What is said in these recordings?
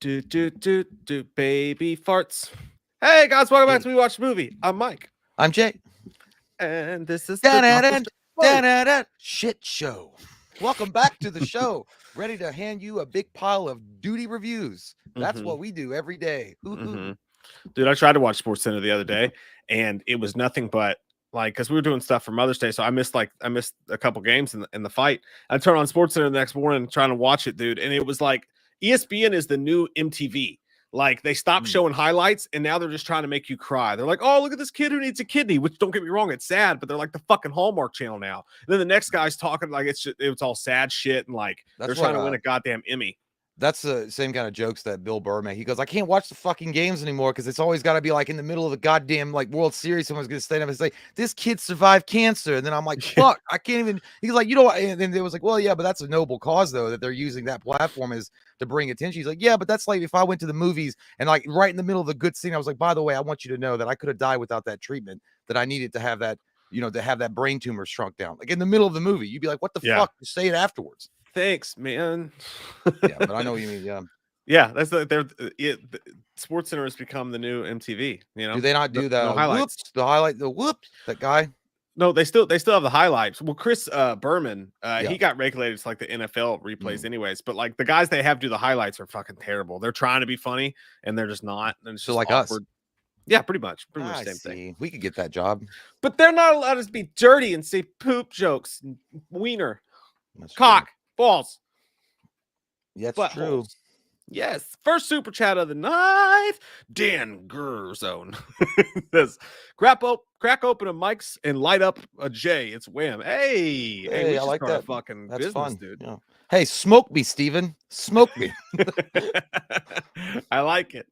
Do baby farts. Hey guys, welcome back Hey, to We Watch Movie. I'm Mike, I'm Jay. and this is the Taco Da-da-da, Show. da-da-da, shit show. Welcome back to the show. Ready to hand you a big pile of duty reviews. That's Mm-hmm. what we do every day. Mm-hmm. Hoo-hoo. Dude, I tried to watch Sports Center the other day, and it was nothing but like because we were doing stuff for Mother's Day, so I missed a couple games in the fight. I turned on Sports Center the next morning trying to watch it, dude, and it was like ESPN is the new MTV. Like they stopped Mm. showing highlights, and now they're just trying to make you cry. They're like, "Oh, look at this kid who needs a kidney," which don't get me wrong, it's sad, but they're like the fucking Hallmark Channel now. And then the next guy's talking like it's all sad shit, and like they're That's trying what to win a goddamn Emmy. that's the same kind of jokes that Bill Burr made. He goes, I can't watch the fucking games anymore because it's always got to be like in the middle of the goddamn like World Series. Someone's gonna stand up and say, "This kid survived cancer," and then I'm like, "Fuck, I can't even." He's like, "You know," and then it was like, "Well, yeah, but that's a noble cause though that they're using that platform as to bring attention." He's like, "Yeah, but that's like if I went to the movies and like right in the middle of a good scene, I was like, by the way, I want you to know that I could have died without that treatment. That I needed to have that." To have that brain tumor shrunk down, like in the middle of the movie, you'd be like, "What the Yeah. fuck?" Just say it afterwards. Thanks, man. Yeah, but I know what you mean. Yeah. Yeah, that's Sports Center has become the new MTV. Do they not do No the highlights. whoops, the highlight, the whoops, that guy? No, they still have the highlights. Well, Chris Berman, Yeah. he got regulated to like the NFL replays, Mm. anyways. But like the guys they have do the highlights are fucking terrible. They're trying to be funny and they're just not. And it's So just like us. awkward. Yeah, pretty much I same thing. see. We could get that job. But they're not allowed to be dirty and say poop jokes, and wiener, That's cock, true. balls, Yeah, that's true. buttholes. Yes, first super chat of the night. Dan Gerzone says, crack open a mics and light up a J. It's wham. Hey, we Hey, I should like start a that. fucking That's business, fun. dude. Yeah. Hey, smoke me, Steven. Smoke me. I like it.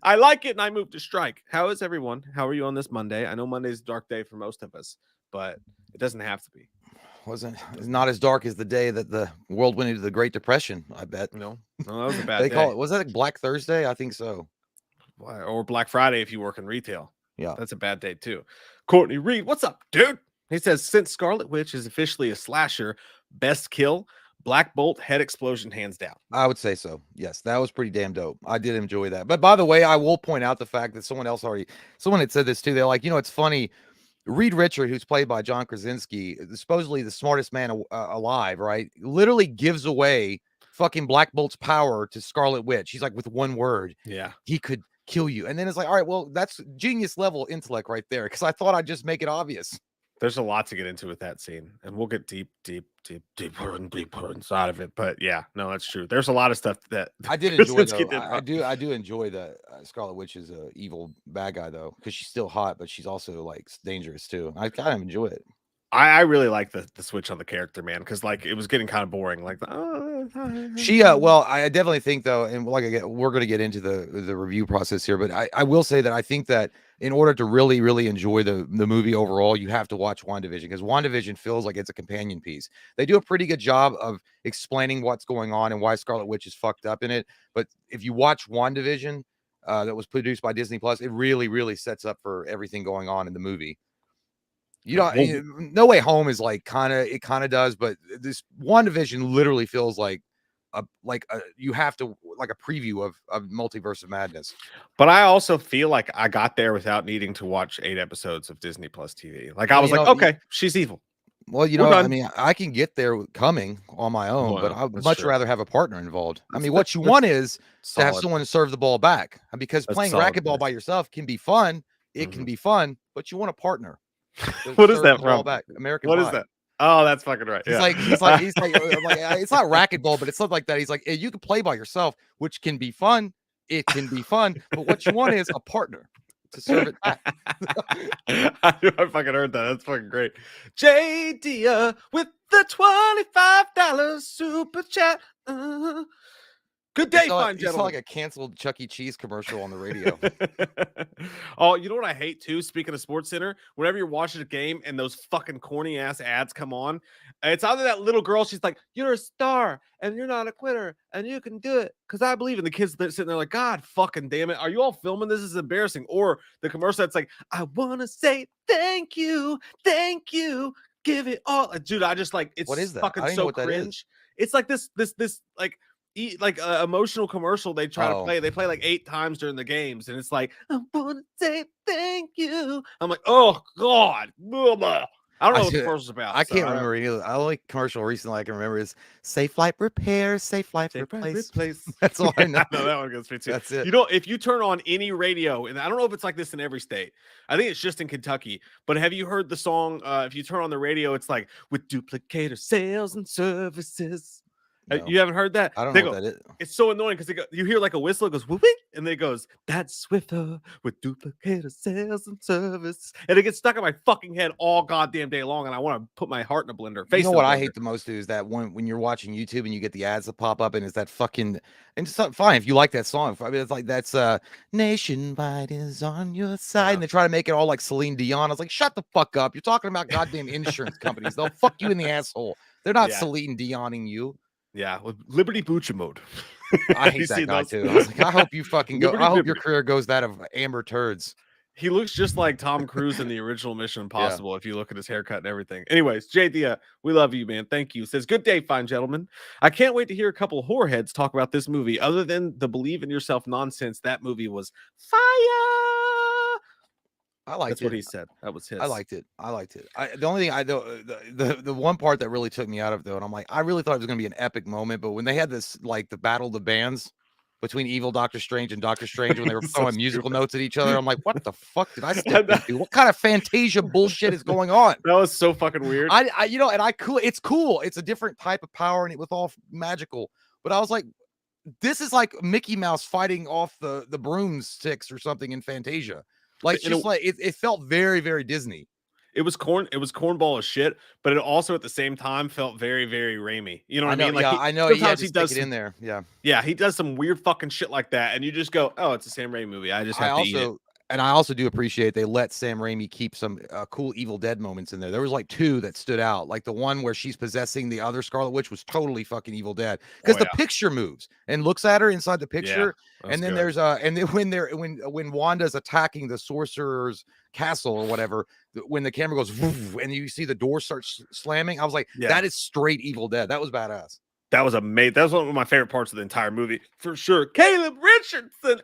I like it, and I moved to strike. How is everyone? How are you on this Monday? I know Monday's a dark day for most of us, but it doesn't have to be. It's not as dark as the day that the world went into the Great Depression, I bet. No, that was a bad They call day. it, was that like Black Thursday? I think so. Or Black Friday if you work in retail. Yeah. That's a bad day too. Courtney Reed, what's up, dude? He says, since Scarlet Witch is officially a slasher, best kill, Black Bolt head explosion hands down. I would say so. Yes, that was pretty damn dope. I did enjoy that. But by the way, I will point out the fact that someone had said this too. They're like, it's funny. Reed Richard, who's played by John Krasinski, supposedly the smartest man alive, right? Literally gives away fucking Black Bolt's power to Scarlet Witch. He's like, with one word, Yeah, he could kill you. And then it's like, all right, well, that's genius level intellect right there. Because I thought I'd just make it obvious. there's a lot to get into with that scene, and we'll get deeper inside of it. But yeah, no, that's true. There's a lot of stuff that I did enjoy though. I do enjoy that Scarlet Witch is a evil bad guy though, because she's still hot, but she's also like dangerous too. I kind of enjoy it. I really like the switch on the character, man, because like it was getting kind of boring. Like Well, I definitely think though, and like again, we're going to get into the review process here, but I will say that I think that in order to really really enjoy the movie overall, you have to watch WandaVision, because WandaVision feels like it's a companion piece. They do a pretty good job of explaining what's going on and why Scarlet Witch is fucked up in it. But if you watch WandaVision, that was produced by Disney Plus, it really really sets up for everything going on in the movie. No Way Home is like kind of does, but this WandaVision literally feels like you have to like a preview of Multiverse of Madness. But I also feel like I got there without needing to watch 8 episodes of Disney Plus TV. Like I was like, okay, she's evil. Well, I mean, I can get there coming on my own, but I'd much rather have a partner involved. I mean, what you want is to have someone to serve the ball back, because playing racquetball by yourself can be fun. It can be fun, but you want a partner. What is that from? American What Pie. Is that? Oh, that's fucking right. He's like, it's not racquetball, but it's something like that. He's like, hey, you can play by yourself, which can be fun. It can be fun, but what you want is a partner to serve it back. I fucking heard that. That's fucking great. JD with the $25 super chat. Good day, fine gentlemen. It's like a canceled Chuck E. Cheese commercial on the radio. Oh, you know what I hate too? Speaking of Sports Center, whenever you're watching a game and those fucking corny ass ads come on, it's either that little girl, she's like, "You're a star and you're not a quitter and you can do it because I believe in." The kids that sitting there like, "God fucking damn it, are you all filming this? This is embarrassing." Or the commercial that's like, "I want to say thank you, give it all." Dude, I just like, it's what is that? fucking so cringe. It's like this like like emotional commercial they try to Oh, play. They play like 8 times during the games, and it's like, I want to say thank you. I'm like, oh god, blah, blah. I don't I know what the should. commercial's about. I So can't I don't remember either. The only commercial recently I can remember is Safe Life Repair, Safe Life say Replace. replace. That's all I Yeah, know. I know that one goes me too. That's it. You know, if you turn on any radio, and I don't know if it's like this in every state. I think it's just in Kentucky. But have you heard the song? If you turn on the radio, it's like with duplicator sales and services. No, You haven't heard that? I don't They know what go, that is. it's so annoying because you hear like a whistle, it goes whoop, whoop, and then it goes, that's Swiffer with duplicator sales and service. And it gets stuck in my fucking head all goddamn day long. And I want to put my heart in a blender, You face know in a what I blender. hate the most is that when you're watching YouTube and you get the ads that pop up and it's that fucking and it's not fine if you like that song. I mean, it's like that's Nationwide is on your side, Yeah. and they try to make it all like Celine Dion. I was like, shut the fuck up. You're talking about goddamn insurance companies. They'll fuck you in the asshole. They're not Yeah. Celine Dioning you. Yeah. With Liberty Bucha mode. I Have you hate that seen guy those? too. I was like, I hope you fucking go. Liberty I hope your Bibbity. career goes that of Amber Turds. He looks just like Tom Cruise in the original Mission Yeah. Impossible if you look at his haircut and everything. Anyways, Jay Dia, we love you, man. Thank you. Says, good day, fine gentlemen. I can't wait to hear a couple of whoreheads talk about this movie. Other than the believe in yourself nonsense, that movie was fire. I liked That's it. what he said. That was his. I liked it. I liked it. The only thing the one part that really took me out of though, and I'm like, I really thought it was gonna be an epic moment, but when they had this like the battle of the bands between evil Doctor Strange and Doctor Strange when they were So throwing musical stupid. notes at each other, I'm like, what the fuck did I And step that, into? What kind of Fantasia bullshit is going on? that was so fucking weird. You know, and it's cool. It's a different type of power and it was all magical. But I was like, this is like Mickey Mouse fighting off the broomsticks or something in Fantasia. Like, And just like it felt very, very Disney. it was cornball as shit, but it also at the same time felt very, very Raimi. You know what I know, mean? Like yeah, I know. sometimes He he does stick it in there. Yeah. yeah, he does some weird fucking shit like that, and you just go, "Oh, it's a Sam Raimi movie. I just have to eat it." I also do appreciate they let Sam Raimi keep some cool Evil Dead moments in there. There was like 2 that stood out. Like the one where she's possessing the other Scarlet Witch was totally fucking Evil Dead because the picture moves and looks at her inside the picture. And then there's and then when Wanda's attacking the sorcerer's castle or whatever, when the camera goes woof, and you see the door start slamming, I was like, that is straight Evil Dead. That was badass. That was amazing. That was one of my favorite parts of the entire movie, for sure. Caleb Richardson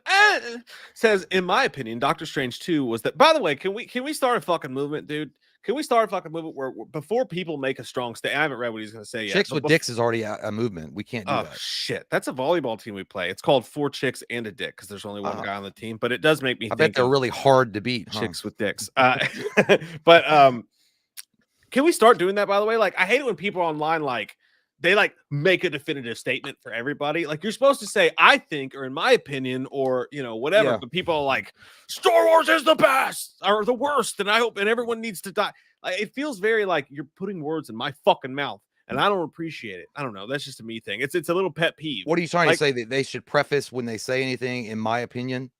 says, in my opinion, Doctor Strange 2 was that. By the way, can we start a fucking movement, dude? Can we start a fucking movement where before people make a strong stay? I haven't read what he's going to say yet. Chicks with dicks is already a movement. We can't do that. Shit, that's a volleyball team we play. It's called 4 Chicks and a Dick because there's only one guy on the team. But it does make me I think bet they're really hard to beat. Chicks with dicks. But can we start doing that? By the way, like I hate it when people online like. They like make a definitive statement for everybody. Like you're supposed to say, I think, or in my opinion, or you know, whatever. Yeah. But people are like, Star Wars is the best or the worst, and I hope and everyone needs to die. Like, it feels very like you're putting words in my fucking mouth, and I don't appreciate it. I don't know. That's just a me thing. It's a little pet peeve. What are you trying to say that they should preface when they say anything, in my opinion?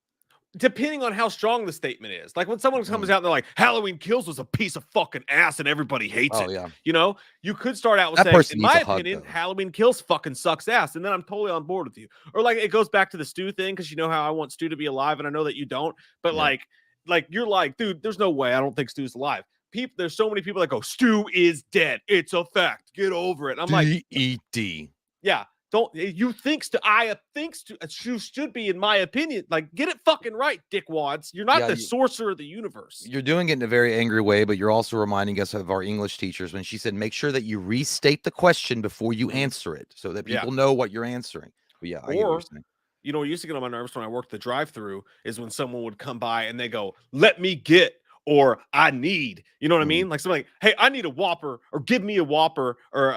Depending on how strong the statement is. Like when someone comes out and they're like, Halloween Kills was a piece of fucking ass and everybody hates it. Yeah. You know, you could start out with saying, in my opinion, Halloween Kills fucking sucks ass. And then I'm totally on board with you. Or like it goes back to the Stu thing because you know how I want Stu to be alive and I know that you don't. But like you're like, dude, there's no way I don't think Stu's alive. There's so many people that go, Stu is dead. It's a fact. Get over it. I'm like, D-E-D. Yeah. Don't you think Stu should be, in my opinion, like get it fucking right, dickwads. You're not the sorcerer of the universe. You're doing it in a very angry way, but you're also reminding us of our English teachers when she said, make sure that you restate the question before you answer it so that people know what you're answering. But yeah, I get what you're saying. You know, what used to get on my nerves when I worked the drive-through is when someone would come by and they go, let me get, or I need, you know what I mean? Like something like, hey, I need a Whopper, or give me a Whopper, or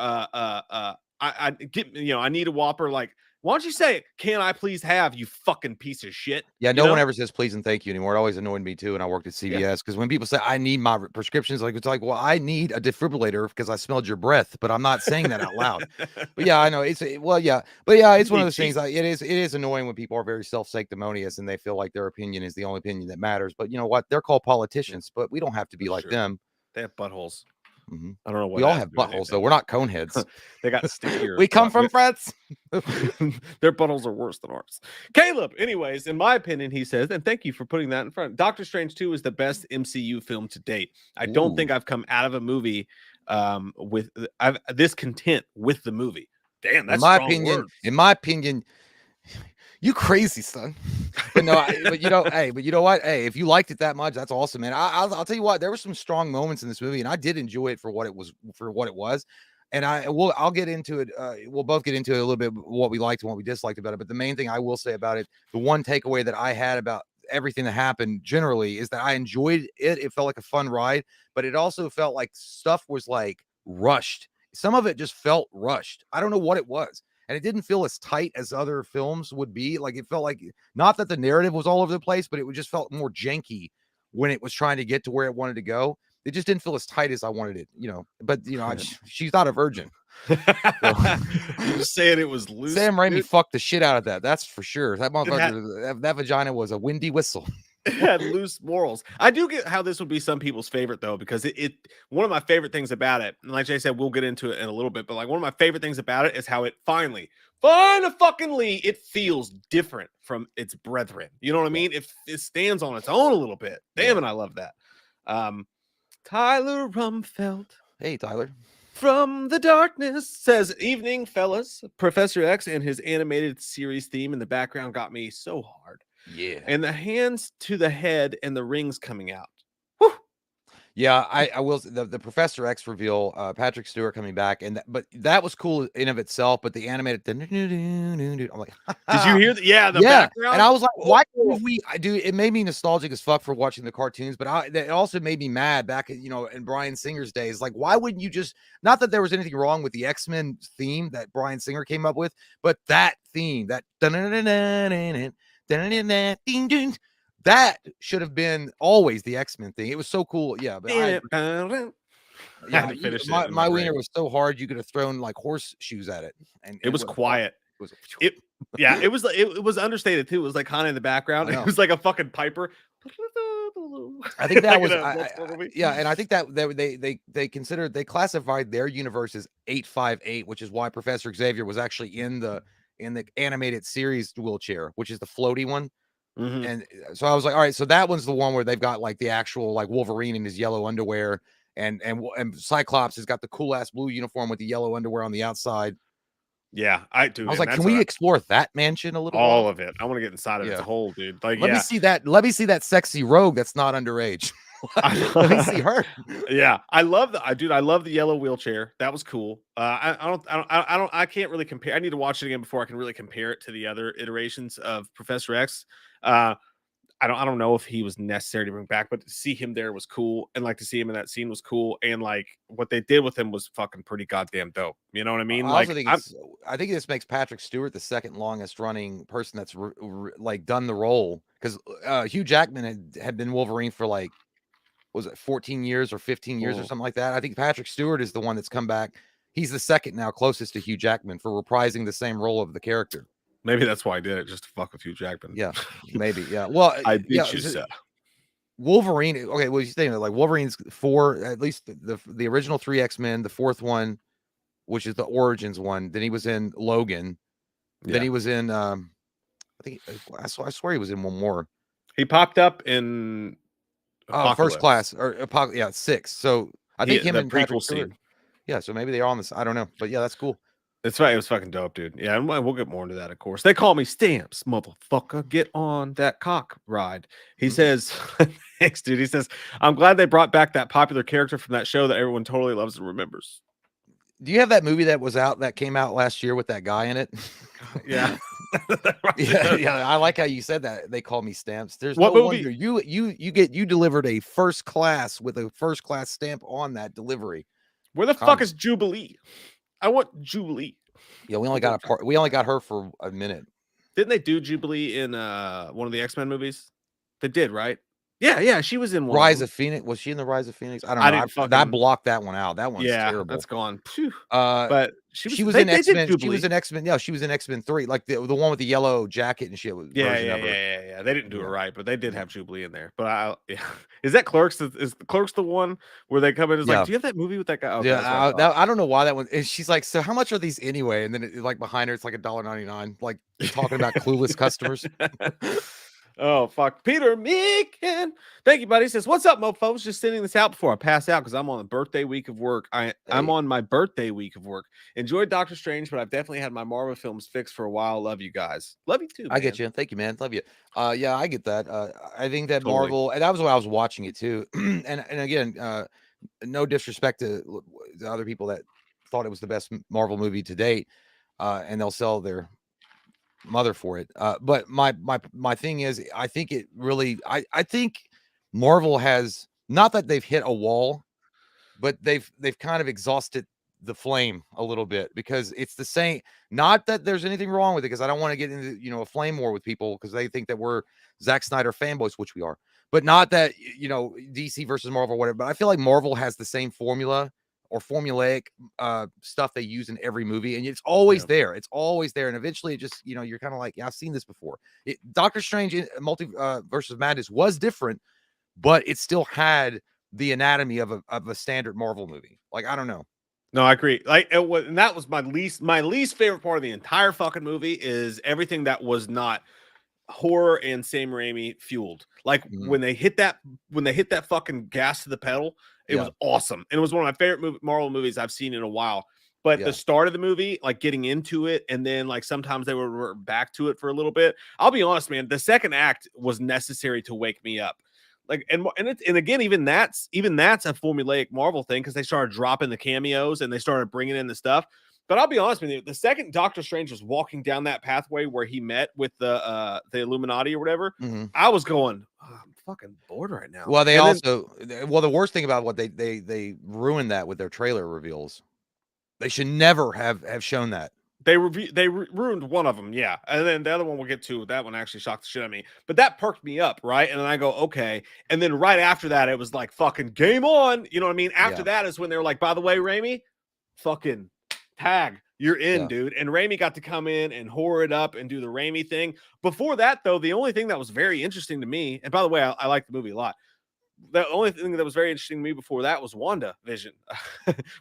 I get, you know, I need a Whopper. Like, why don't you say it? Can I please have, you fucking piece of shit? Yeah, no one ever says please and thank you anymore. It always annoyed me too. And I worked at CVS because when people say I need my prescriptions, like it's like, well, I need a defibrillator because I smelled your breath, but I'm not saying that out loud. But yeah, I know it's it's one of those things. It is annoying when people are very self-sanctimonious and they feel like their opinion is the only opinion that matters. But you know what? They're called politicians, but we don't have to be like them. They have buttholes. Mm-hmm. I don't know what we all have buttholes though. We're not coneheads. They got stickier. We come from frets. Their buttholes are worse than ours. Caleb, anyways, in my opinion, he says, and thank you for putting that in front. Doctor Strange 2 is the best MCU film to date. I don't think I've come out of a movie with this content with the movie. Damn, that's strong words. In my opinion, you crazy, son. But no, but you know, hey, but you know what? Hey, if you liked it that much, that's awesome, man. I'll tell you what, there were some strong moments in this movie, and I did enjoy it for what it was. And I'll get into it. We'll both get into it a little bit, what we liked and what we disliked about it. But the main thing I will say about it, the one takeaway that I had about everything that happened generally, is that I enjoyed it. It felt like a fun ride, but it also felt like stuff was like rushed. Some of it just felt rushed. I don't know what it was. And it didn't feel as tight as other films would be. Like, it felt like, not that the narrative was all over the place, but it just felt more janky when it was trying to get to where it wanted to go. It just didn't feel as tight as I wanted it, you know. But you know, she's not a virgin. So. You're just saying it was loose. Sam Raimi fucked the shit out of that. That's for sure. That motherfucker, that vagina was a windy whistle. It had loose morals. I do get how this would be some people's favorite though, because it one of my favorite things about it, and like Jay said, we'll get into it in a little bit, but like one of my favorite things about it is how it finally it feels different from its brethren. You know what I mean? It stands on its own a little bit. Damn it, I love that. Tyler Rumfeld. Hey, Tyler. From the darkness says, "Evening, fellas. Professor X and his animated series theme in the background got me so hard. Yeah. And the hands to the head and the rings coming out. Whew. Yeah, I will. The Professor X reveal, Patrick Stewart coming back, but that was cool in of itself. But the animated, I'm like, did you hear that? Yeah, the yeah. background. And I was like, why would we? It made me nostalgic as fuck for watching the cartoons, but it also made me mad back, in Bryan Singer's days. Like, why wouldn't you just? Not that there was anything wrong with the X-Men theme that Bryan Singer came up with, but that theme, that that should have been always the X-Men thing. It was so cool. Yeah, but my wiener was so hard you could have thrown like horseshoes at it, and it was quiet. It was understated too. It was like kind of in the background. It was like a fucking piper. I think that was and I think that they classified their universe as 858, which is why Professor Xavier was actually in the animated series wheelchair, which is the floaty one. Mm-hmm. And so I was like, all right, so that one's the one where they've got like the actual like Wolverine in his yellow underwear, and Cyclops has got the cool ass blue uniform with the yellow underwear on the outside. Yeah, I was like, can we explore that mansion a little? All of it. I want to get inside of its whole, dude. Like, let me see that. Let me see that sexy rogue that's not underage. Let me see her. Yeah, I love the yellow wheelchair. That was cool. I can't really compare. I need to watch it again before I can really compare it to the other iterations of Professor X. I don't know if he was necessary to bring back, but to see him there was cool, and like to see him in that scene was cool, and like what they did with him was fucking pretty goddamn dope. You know what I mean? I think this makes Patrick Stewart the second longest running person that's like done the role, because Hugh Jackman had been Wolverine for like, was it 14 years or 15 years or something like that? I think Patrick Stewart is the one that's come back. He's the second now closest to Hugh Jackman for reprising the same role of the character. Maybe that's why I did it, just to fuck with Hugh Jackman. Yeah, maybe. Yeah. Well, I did so. Wolverine. Okay, what are you saying? Like Wolverine's at least the original 3 X-Men, the fourth one, which is the Origins one. Then he was in Logan. Then he was in I swear he was in one more. He popped up in First Class or 6. So I think him and prequel scene. Yeah, so maybe they are on this. I don't know, but yeah, that's cool. That's right. It was fucking dope, dude. Yeah, and we'll get more into that, of course. They call me Stamps, motherfucker. Get on that cock ride. He says, thanks, dude. He says, I'm glad they brought back that popular character from that show that everyone totally loves and remembers. Do you have that movie that came out last year with that guy in it? Yeah. yeah. I like how you said that. They call me Stamps. There's what no movie? Wonder you delivered a first class with a first class stamp on that delivery. Where the fuck is Jubilee? I want Jubilee. Yeah, we only got her for a minute. Didn't they do Jubilee in one of the X-Men movies? They did, right? Yeah, she was in one. Rise of Phoenix. Was she in the Rise of Phoenix? I don't know. I blocked that one out. That one's terrible. That's gone. But she was in X-Men. She was in X-Men. Yeah, she was in X-Men 3, like the one with the yellow jacket and shit. Yeah. They didn't do it right, but they did have Jubilee in there. But is that Clerks? Is Clerks the one where they come in? Is like, do you have that movie with that guy? Okay, I don't know why that one. And she's like, so how much are these anyway? And then like behind her, it's like $1.99. Like talking about clueless customers. Oh, fuck. Peter Meekin. Thank you, buddy. He says, what's up, mofos? Just sending this out before I pass out because I'm on the birthday week of work. I'm Hey, on my birthday week of work. Enjoyed Doctor Strange, but I've definitely had my Marvel films fixed for a while. Love you guys. Love you too, I get man. you. Thank you, man. Love you. Yeah, I get that. I think that Totally. Marvel, and that was when I was watching it too. And again, no disrespect to the other people that thought it was the best Marvel movie to date, and they'll sell their mother for it. But my thing is, I think it really, I think Marvel has, not that they've hit a wall, but they've kind of exhausted the flame a little bit, because it's the same. Not that there's anything wrong with it, because I don't want to get into a flame war with people because they think that we're Zack Snyder fanboys, which we are. But not that DC versus Marvel or whatever. But I feel like Marvel has the same formula or formulaic stuff they use in every movie, and it's always Yeah. there. It's always there, and eventually, it just you're kind of like, yeah, I've seen this before. Doctor Strange in versus Madness was different, but it still had the anatomy of a standard Marvel movie. Like, I don't know. No, I agree. Like it was, and that was my least favorite part of the entire fucking movie is everything that was not horror and Sam Raimi fueled. Like Mhm. when they hit that fucking gas to the pedal, it Yeah, was awesome. And it was one of my favorite Marvel movies I've seen in a while. But the yeah. start of the movie, like getting into it, and then like sometimes they would revert back to it for a little bit. I'll be honest, man, the second act was necessary to wake me up. Like and again, even that's a formulaic Marvel thing because they started dropping the cameos and they started bringing in the stuff. But I'll be honest with you, the second Doctor Strange was walking down that pathway where he met with the Illuminati or whatever, Mhm. I was going, oh, I'm fucking bored right now. Well, they And then also well, the worst thing about what they ruined that with their trailer reveals. They should never have shown that. they ruined one of them, yeah. And then the other one we'll get to. That one actually shocked the shit out of me. But that perked me up, right? And then I go, okay. And then right after that, it was like fucking game on. You know what I mean? After Yeah, that is when they were like, by the way, Raimi, fucking tag, you're in, yeah. dude. And Raimi got to come in and whore it up and do the Raimi thing. Before that, though, the only thing that was very interesting to me, and by the way, I like the movie a lot. The only thing that was very interesting to me before that was Wanda Vision,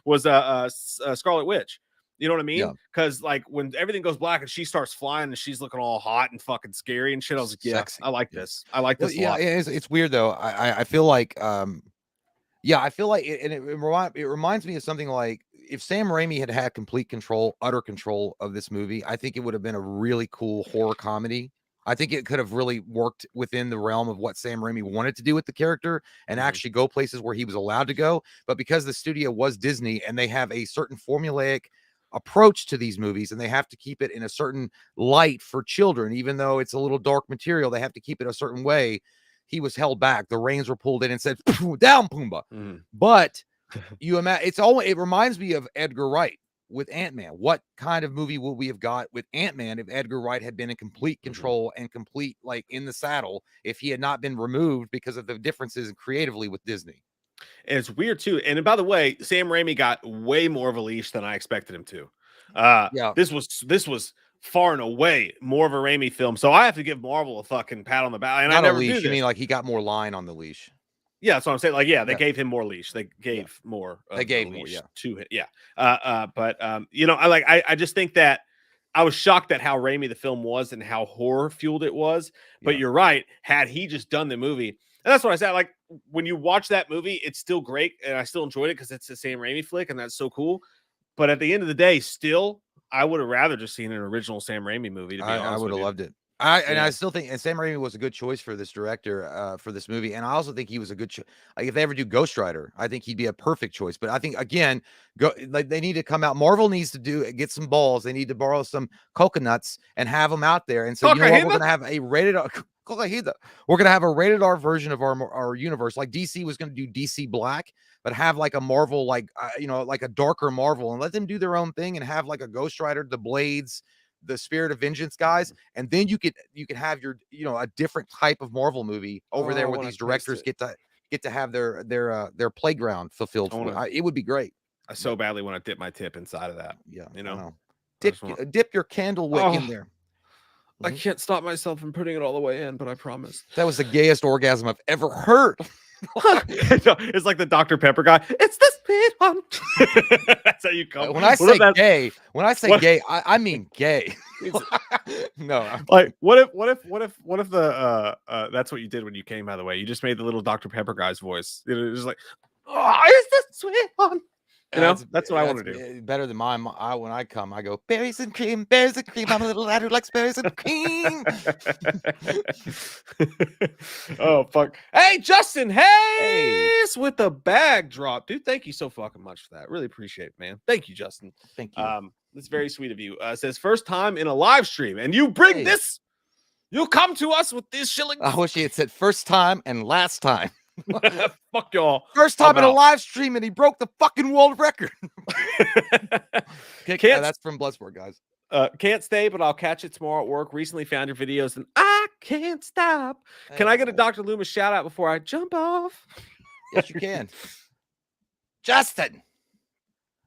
was Scarlet Witch. You know what I mean? Yeah. Because like when everything goes black and she starts flying and she's looking all hot and fucking scary and shit, I was like, yeah, I Sexy. like Yeah. this. I like Well, this a yeah, lot. it's weird though. I feel like yeah, I feel like it reminds me of something like if Sam Raimi had had complete control, utter control of this movie, I think it would have been a really cool horror comedy. I think it could have really worked within the realm of what Sam Raimi wanted to do with the character and Mhm. actually go places where he was allowed to go. But because the studio was Disney and they have a certain formulaic approach to these movies and they have to keep it in a certain light for children, even though it's a little dark material, they have to keep it a certain way. He was held back. The reins were pulled in and said, down, Pumbaa. Mhm. But you imagine it reminds me of Edgar Wright with Ant-Man. What kind of movie would we have got with Ant-Man if Edgar Wright had been in complete Mhm. control and complete like in the saddle, if he had not been removed because of the differences creatively with Disney? And it's weird too. And by the way, Sam Raimi got way more of a leash than I expected him to. Yeah, This was far and away more of a Raimi film. So I have to give Marvel a fucking pat on the back. And I not a never do leash. You this. mean like he got more line on the leash? Yeah, that's what I'm saying. Like, yeah, they Yeah, gave him more leash. They yeah. gave more They of a gave more. leash Yeah, to him. Yeah. But I just think that I was shocked at how Raimi the film was and how horror fueled it was. But yeah. you're right. Had he just done the movie, and that's what I said. Like when you watch that movie, it's still great, and I still enjoyed it because it's the same Raimi flick, and that's so cool. But at the end of the day, still, I would have rather just seen an original Sam Raimi movie, to be I honest would with have you. loved it. I Yeah. still think, and Sam Raimi was a good choice for this director, for this movie, and I also think he was a good like if they ever do Ghost Rider, I think he'd be a perfect choice. But I think again, go like they need to come out. Marvel needs to get some balls. They need to borrow some coconuts and have them out there and say, you know what, we're Takahina? gonna have a rated R. We're gonna have a rated R version of our universe, like DC was gonna do DC Black, but have like a Marvel, like like a darker Marvel, and let them do their own thing and have like a Ghost Rider, the Blades, the Spirit of Vengeance guys, and then you could have your a different type of Marvel movie over Oh, there I where want these to taste directors it. get to have their playground fulfilled I for. want to. It would be great. I so But badly want to dip my tip inside of that. yeah, You I know, know. I Dip just want. dip your candle wick in Oh, there. I Mhm. can't stop myself from putting it all the way in, but I promise. That was the gayest orgasm I've ever heard. It's like the Dr. Pepper guy. It's the sweet one. That's how you come. When I say gay, I mean gay. No, like what if the that's what you did when you came, by the way. You just made the little Dr. Pepper guy's voice. It was like, oh, it's the sweet one. You know, that's what I want to do. Better than mine. When I come, I go berries and cream, berries and cream. I'm a little lad who likes berries and cream. Oh fuck! Hey, Justin Hayes with the bag drop, dude. Thank you so fucking much for that. Really appreciate it, man. Thank you, Justin. Thank you. That's very sweet of you. Says first time in a live stream, and you bring this. You come to us with these shillings. I wish he had said first time and last time. Fuck y'all. First time in a live stream, and he broke the fucking world record. That's from Bloodsport, guys. Can't stay, but I'll catch it tomorrow at work. Recently found your videos, and I can't stop. Can I get a Dr. Loomis shout out before I jump off? Yes, you can. Justin,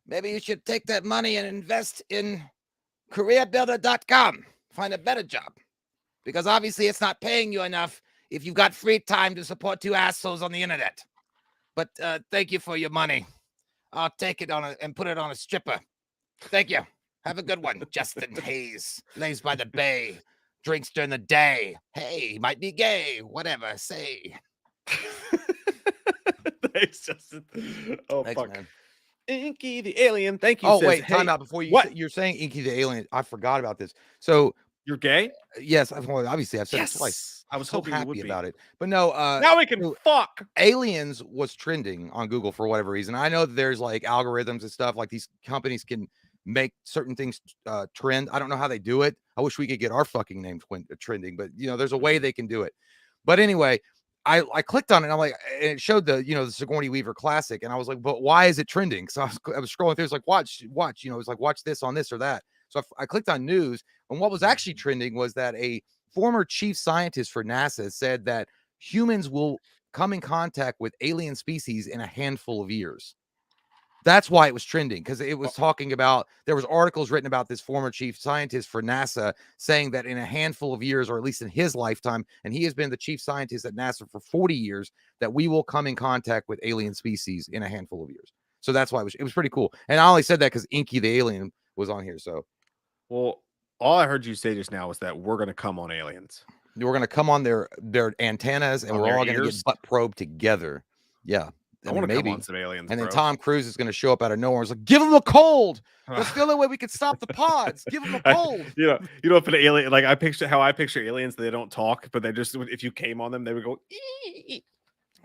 maybe you should take that money and invest in careerbuilder.com. Find a better job, because obviously it's not paying you enough if you've got free time to support two assholes on the internet. But thank you for your money. I'll take it and put it on a stripper. Thank you. Have a good one. Justin Hayes lays by the bay, drinks during the day. Hey, he might be gay. Whatever. Say. Thanks, Justin. Oh, thanks, fuck. Man. Inky the alien. Thank you. Oh, wait. Time out before you. What? You're saying Inky the alien. I forgot about this. So you're gay? Yes. Obviously, I've said it twice. I was so hoping happy about it. But no. Now we can fuck. Aliens was trending on Google for whatever reason. I know that there's like algorithms and stuff. Like these companies can make certain things trend. I don't know how they do it. I wish we could get our fucking names trending, but you know, there's a way they can do it. But anyway, I clicked on it and I'm like, and it showed the, you know, the Sigourney Weaver classic. And I was like, but why is it trending? So I was scrolling through. It's like, watch, you know, it was like, watch this on this or that. So I clicked on news, and what was actually trending was that a former chief scientist for NASA said that humans will come in contact with alien species in a handful of years. That's why it was trending, because it was talking about, there was articles written about this former chief scientist for NASA saying that in a handful of years, or at least in his lifetime, and he has been the chief scientist at NASA for 40 years, that we will come in contact with alien species in a handful of years. So that's why it was pretty cool. And I only said that because Inky the alien was on here. So, well, all I heard you say just now was that we're going to come on aliens. We're going to come on their antennas, and we're all going to get butt probed together. Yeah. I want to come on some aliens. And then Tom Cruise is going to show up out of nowhere. It's like, give him a cold. That's the only way we could stop the pods. Give him a cold. You know, if an alien, like I picture aliens, they don't talk, but they just, if you came on them, they would go.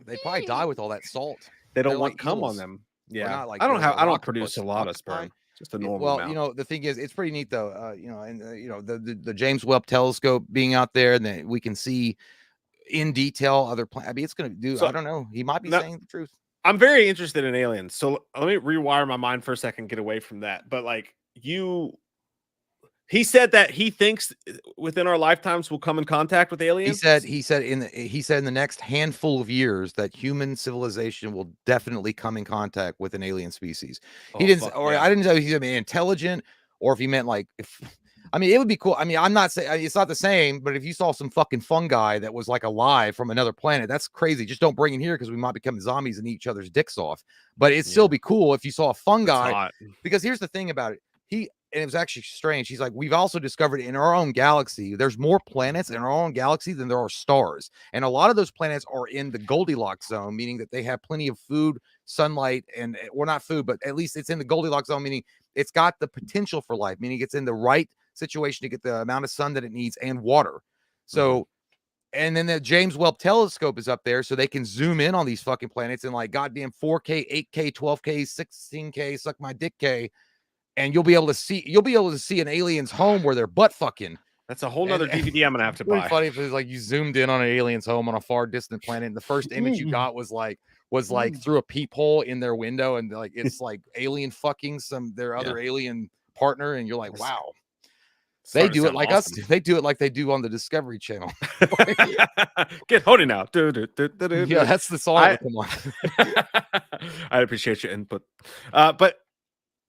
They'd probably die with all that salt. They don't want come on them. Yeah, like I don't produce a lot of sperm. Just a normal amount. You know, the thing is, it's pretty neat though. You know, and you know, the James Webb Telescope being out there, and then we can see in detail other planets. I mean, it's going to do. So, I don't know. He might be saying the truth. I'm very interested in aliens. So let me rewire my mind for a second, get away from that. But like he said that he thinks within our lifetimes we'll come in contact with aliens. He said in the next handful of years that human civilization will definitely come in contact with an alien species. I didn't know if he meant intelligent or if he meant like I mean, it would be cool. I mean, I'm not saying it's not the same, but if you saw some fucking fungi that was like alive from another planet, that's crazy. Just don't bring it here because we might become zombies and eat each other's dicks off. But it'd still be cool if you saw a fungi. Because here's the thing about it. And it was actually strange. He's like, we've also discovered in our own galaxy, there's more planets in our own galaxy than there are stars. And a lot of those planets are in the Goldilocks zone, meaning that they have plenty of food, sunlight, and well, not food, but at least it's in the Goldilocks zone, meaning it's got the potential for life, meaning it's in the right situation to get the amount of sun that it needs and water. So, and then the James Webb Telescope is up there so they can zoom in on these fucking planets in like goddamn 4K, 8K, 12K, 16K, suck my dick K. And you'll be able to see an alien's home where they're butt fucking. That's a whole nother DVD I'm gonna have to buy. Funny if it was like you zoomed in on an alien's home on a far distant planet, and the first image you got was like through a peephole in their window, and like it's like alien fucking their other alien partner, and you're like, wow. They do it like awesome. Us. They do it like they do on the Discovery Channel. Get holy now. Yeah, that's the song. I appreciate your input. But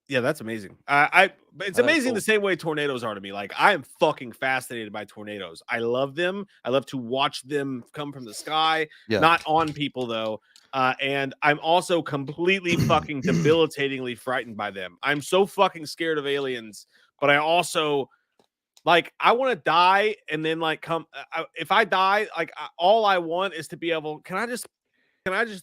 Yeah, that's amazing. But it's That was amazing cool. the same way tornadoes are to me. Like, I am fucking fascinated by tornadoes. I love them. I love to watch them come from the sky, Yeah. not on people though. And I'm also completely fucking debilitatingly frightened by them. I'm so fucking scared of aliens, but I also like I want to die and then like come. If I die, like all I want is to be able. Can I just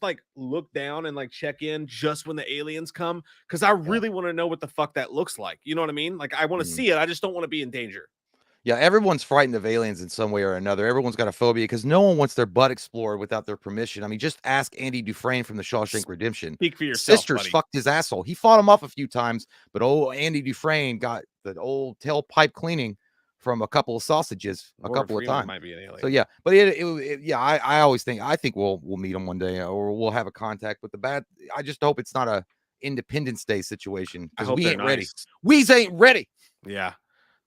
like look down and like check in just when the aliens come? Because I Yeah. really want to know what the fuck that looks like. You know what I mean? Like I want to Mhm. see it. I just don't want to be in danger. Yeah, everyone's frightened of aliens in some way or another. Everyone's got a phobia because no one wants their butt explored without their permission. I mean, just ask Andy Dufresne from the Shawshank Redemption. Speak for His yourself, sisters buddy. fucked his asshole. He fought him off a few times, but old Andy Dufresne got the old tailpipe cleaning from a couple of sausages a Morgan couple of Freeman times. might be an So alien. yeah, but yeah, I always I think we'll meet him one day or we'll have a contact with the bad. I just hope it's not a Independence Day situation I because hope we they're ain't ready. nice. We ain't ready. Yeah.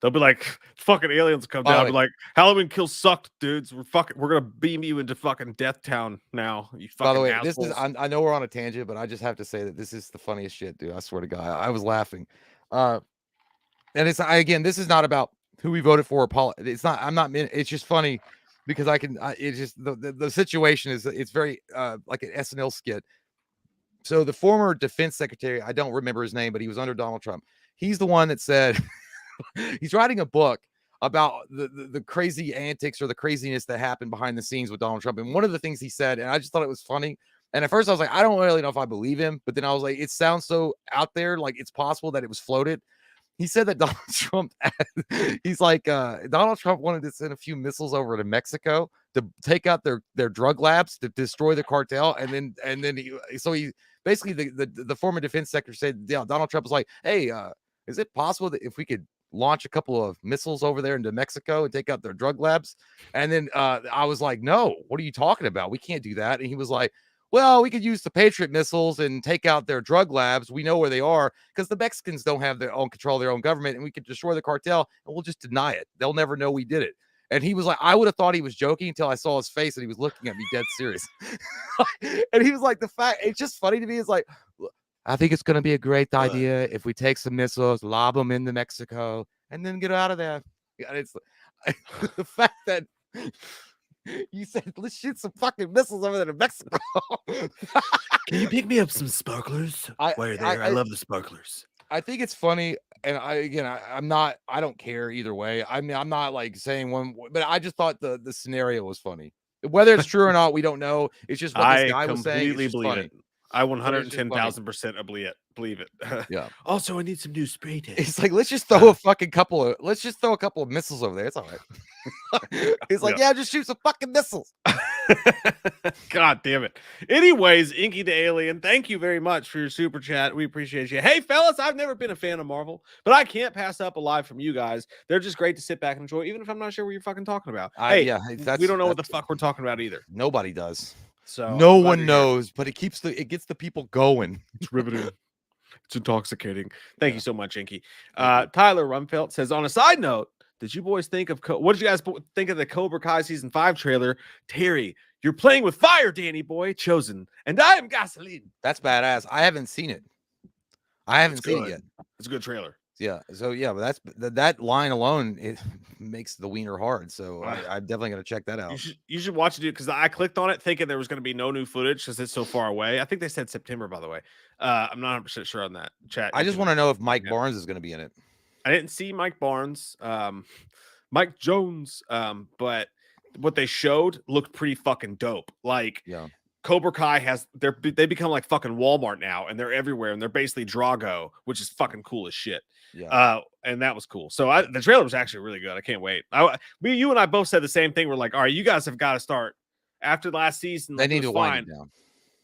They'll be like, fucking aliens come By the down. way, Be like, Halloween Kills sucked, dudes. We're gonna beam you into fucking Death Town now. You By the fucking way, this is assholes. I know we're on a tangent, but I just have to say that this is the funniest shit, dude. I swear to God, I was laughing. And again, this is not about who we voted for. It's not. I'm not. It's just funny because it's just the situation is it's very like an SNL skit. So the former defense secretary, I don't remember his name, but he was under Donald Trump. He's the one that said he's writing a book about the crazy antics or the craziness that happened behind the scenes with Donald Trump. And one of the things he said, and I just thought it was funny. And at first I was like, I don't really know if I believe him, but then I was like, it sounds so out there, like it's possible that it was floated. He said that Donald Trump, he's like, Donald Trump wanted to send a few missiles over to Mexico to take out their drug labs to destroy the cartel, and then he basically the former defense secretary said, yeah, Donald Trump was like, hey, is it possible that if we could launch a couple of missiles over there into Mexico and take out their drug labs? And then I was like, no, what are you talking about? We can't do that. And he was like, well, we could use the Patriot missiles and take out their drug labs. We know where they are because the Mexicans don't have their own control of their own government, and we could destroy the cartel and we'll just deny it. They'll never know we did it. And he was like, I would have thought he was joking until I saw his face and he was looking at me dead serious. And he was like, it's just funny to me. It's like, I think it's going to be a great idea if we take some missiles, lob them into Mexico, and then get out of there. And it's the fact that you said, let's shoot some fucking missiles over there to Mexico. Can you pick me up some sparklers? While you're there, I love the sparklers. I think it's funny, and I don't care either way. I mean, I'm not like saying one, but I just thought the scenario was funny. Whether it's true or not, we don't know. It's just what this I guy was saying. It's completely just believe funny. it. I But it's just funny. 110,000% believe it. Yeah. Also, I need some new spray tan. It's like, let's just throw a couple of missiles over there. It's all right. He's like, yeah, just shoot some fucking missiles. God damn it. Anyways, Inky the Alien, thank you very much for your super chat. We appreciate you. Hey, fellas, I've never been a fan of Marvel, but I can't pass up a live from you guys. They're just great to sit back and enjoy, even if I'm not sure what you're fucking talking about. We don't know what the fuck we're talking about either. Nobody does. So no one knows, but it gets the people going. It's riveting. It's intoxicating. Thank you so much, Inky. Tyler Rumfelt says, on a side note, did you boys think of what did you guys think of the Cobra Kai season 5 trailer? Terry, you're playing with fire, Danny boy, chosen, and I am gasoline. That's badass. I haven't seen it. I haven't seen it yet. It's a good trailer. Yeah. So yeah, but that line alone, it makes the wiener hard. So I'm definitely gonna check that out. You should watch it, dude, because I clicked on it thinking there was going to be no new footage because it's so far away. I think they said September, by the way. I'm not 100% sure on that chat. I just want to know if Mike Barnes is going to be in it. I didn't see Mike Barnes, Mike Jones, but what they showed looked pretty fucking dope. Like, yeah. Cobra Kai they become like fucking Walmart now, and they're everywhere, and they're basically Drago, which is fucking cool as shit. Yeah. And that was cool. So the trailer was actually really good. I can't wait. You and I both said the same thing. We're like, all right, you guys have got to start after last season. They need to wind it down.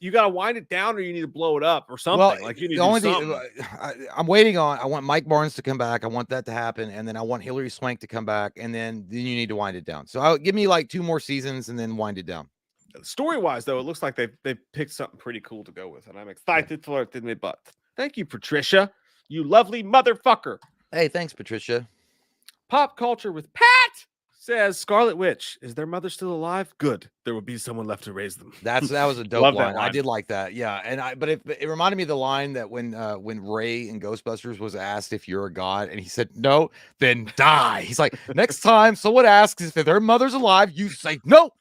You got to wind it down, or you need to blow it up, or something. Well, like you need the only to do thing something. I'm waiting on. I want Mike Barnes to come back. I want that to happen, and then I want Hilary Swank to come back, and then you need to wind it down. So give me like 2 more seasons, and then wind it down. Story-wise, though, it looks like they've picked something pretty cool to go with, and I'm excited for it in my butt. Thank you, Patricia. You lovely motherfucker. Hey, thanks, Patricia. Pop culture with Pat says Scarlet Witch, is their mother still alive? Good. There will be someone left to raise them. That was a dope Love that line. I line. did like that. Yeah. And but it reminded me of the line that when Ray in Ghostbusters was asked if you're a god, and he said no, then die. He's like, next time someone asks if their mother's alive, you say no.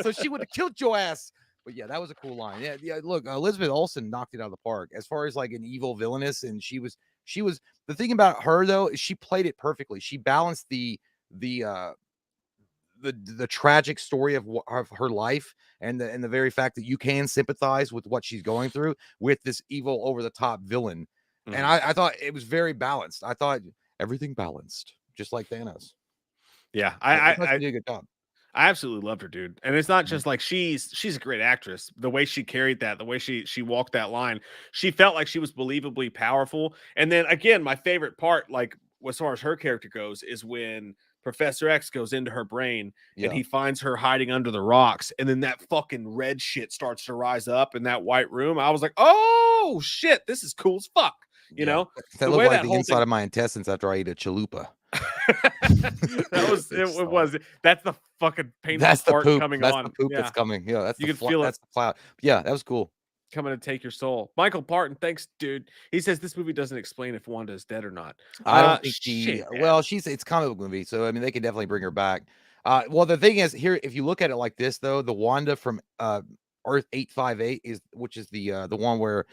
So she would have killed your ass. But yeah, that was a cool line. Yeah, yeah. Look, Elizabeth Olsen knocked it out of the park as far as like an evil villainess, and she was the thing about her though is she played it perfectly. She balanced the tragic story of her life and the very fact that you can sympathize with what she's going through with this evil over the top villain. And I thought it was very balanced. I thought everything balanced, just like Thanos. Yeah, I thought she did a good job. I absolutely loved her, dude. And it's not just like she's a great actress. The way she carried that, the way she walked that line, she felt like she was believably powerful. And then again, my favorite part, like as far as her character goes, is when Professor X goes into her brain and he finds her hiding under the rocks, and then that fucking red shit starts to rise up in that white room. I was like, oh shit, this is cool as fuck. You know, that looked like the inside of my intestines after I eat a chalupa. it was that's the fucking painful part coming that's on. The poop that's coming. Yeah, that's you the can feel that's the cloud. Yeah, that was cool. Coming to take your soul. Michael Parton, thanks, dude. He says this movie doesn't explain if Wanda is dead or not. I don't think it's a comic book movie, so I mean they can definitely bring her back. Well, the thing is here, if you look at it like this though, the Wanda from Earth 858 which is the one where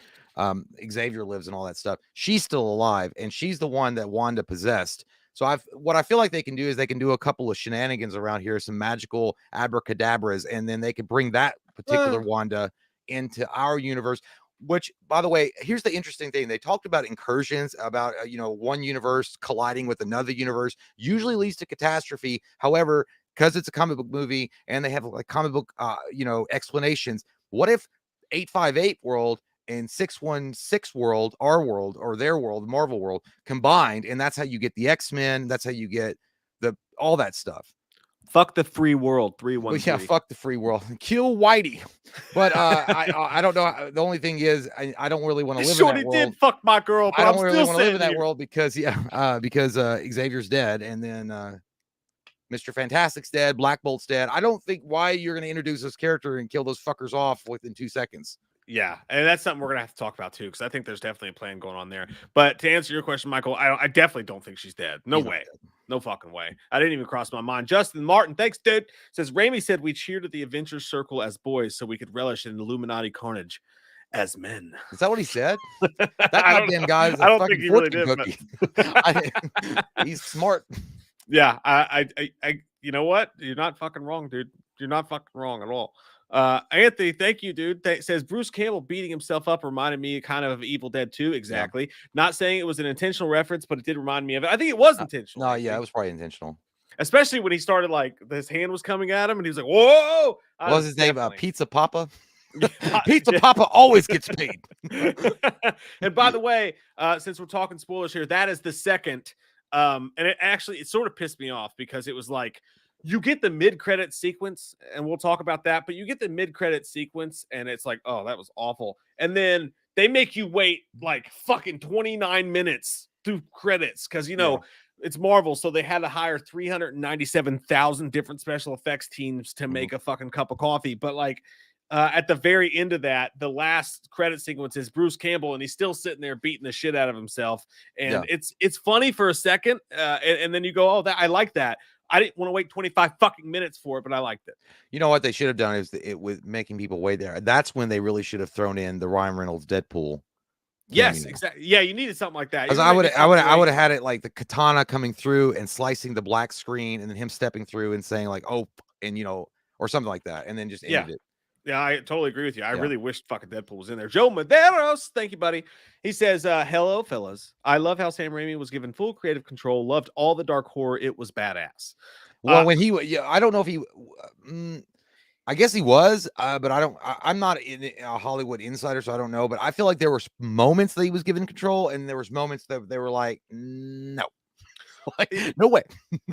Xavier lives and all that stuff. She's still alive, and she's the one that Wanda possessed. So what I feel like they can do is they can do a couple of shenanigans around here, some magical abracadabras, and then they could bring that particular Wanda into our universe. Which, by the way, here's the interesting thing. They talked about incursions, about one universe colliding with another universe usually leads to catastrophe. However, because it's a comic book movie and they have like comic book explanations, what if 858 world and 616 world, our world, or their world, Marvel world, combined, and that's how you get the X-Men, that's how you get all that stuff. Fuck the free world, 313. Yeah, fuck the free world. Kill Whitey. But I don't know. The only thing is I don't really want to live in that world. Did fuck my girl, but I don't really want to live in that world because Xavier's dead, and then Mr. Fantastic's dead, Black Bolt's dead. I don't think why you're going to introduce this character and kill those fuckers off within 2 seconds. Yeah, and that's something we're gonna have to talk about too, because I think there's definitely a plan going on there. But to answer your question, Michael, I definitely don't think she's dead. No way. No fucking way. I didn't even cross my mind. Justin Martin, thanks, dude. Says Raimi said we cheered at the Avengers Circle as boys so we could relish in Illuminati carnage as men. Is that what he said? That goddamn guy is a I don't think he really did. But... he's smart. Yeah, I you know what? You're not fucking wrong, dude. You're not fucking wrong at all. Anthony, thank you, dude. Says Bruce Campbell beating himself up reminded me kind of Evil Dead 2. Exactly. Yeah. Not saying it was an intentional reference, but it did remind me of it. I think it was intentional. No, yeah, it was probably intentional. Especially when he started, like, his hand was coming at him and he was like, whoa. What was his name? Pizza Papa? Pizza Papa always gets paid. And by the way, since we're talking spoilers here, that is the second. And it sort of pissed me off because it was like, you get the mid-credit sequence, and we'll talk about that, but you get the mid-credit sequence, and it's like, oh, that was awful. And then they make you wait like fucking 29 minutes through credits because, it's Marvel, so they had to hire 397,000 different special effects teams to make a fucking cup of coffee. But like at the very end of that, the last credit sequence is Bruce Campbell, and he's still sitting there beating the shit out of himself. And it's funny for a second, and then you go, oh, I like that. I didn't want to wait 25 fucking minutes for it, but I liked it. You know what they should have done is with making people wait there. That's when they really should have thrown in the Ryan Reynolds Deadpool. Yes, exactly. Yeah, you needed something like that. Because I would have had it like the katana coming through and slicing the black screen, and then him stepping through and saying like, oh, and or something like that, and then just ended it. Yeah, I totally agree with you. I really wish fucking Deadpool was in there. Joe Medeiros, thank you, buddy. He says, hello, fellas. I love how Sam Raimi was given full creative control. Loved all the dark horror. It was badass. Well, when I don't know if he, I guess he was, but I'm not a Hollywood insider, so I don't know. But I feel like there were moments that he was given control, and there was moments that they were like, no. Like, no way.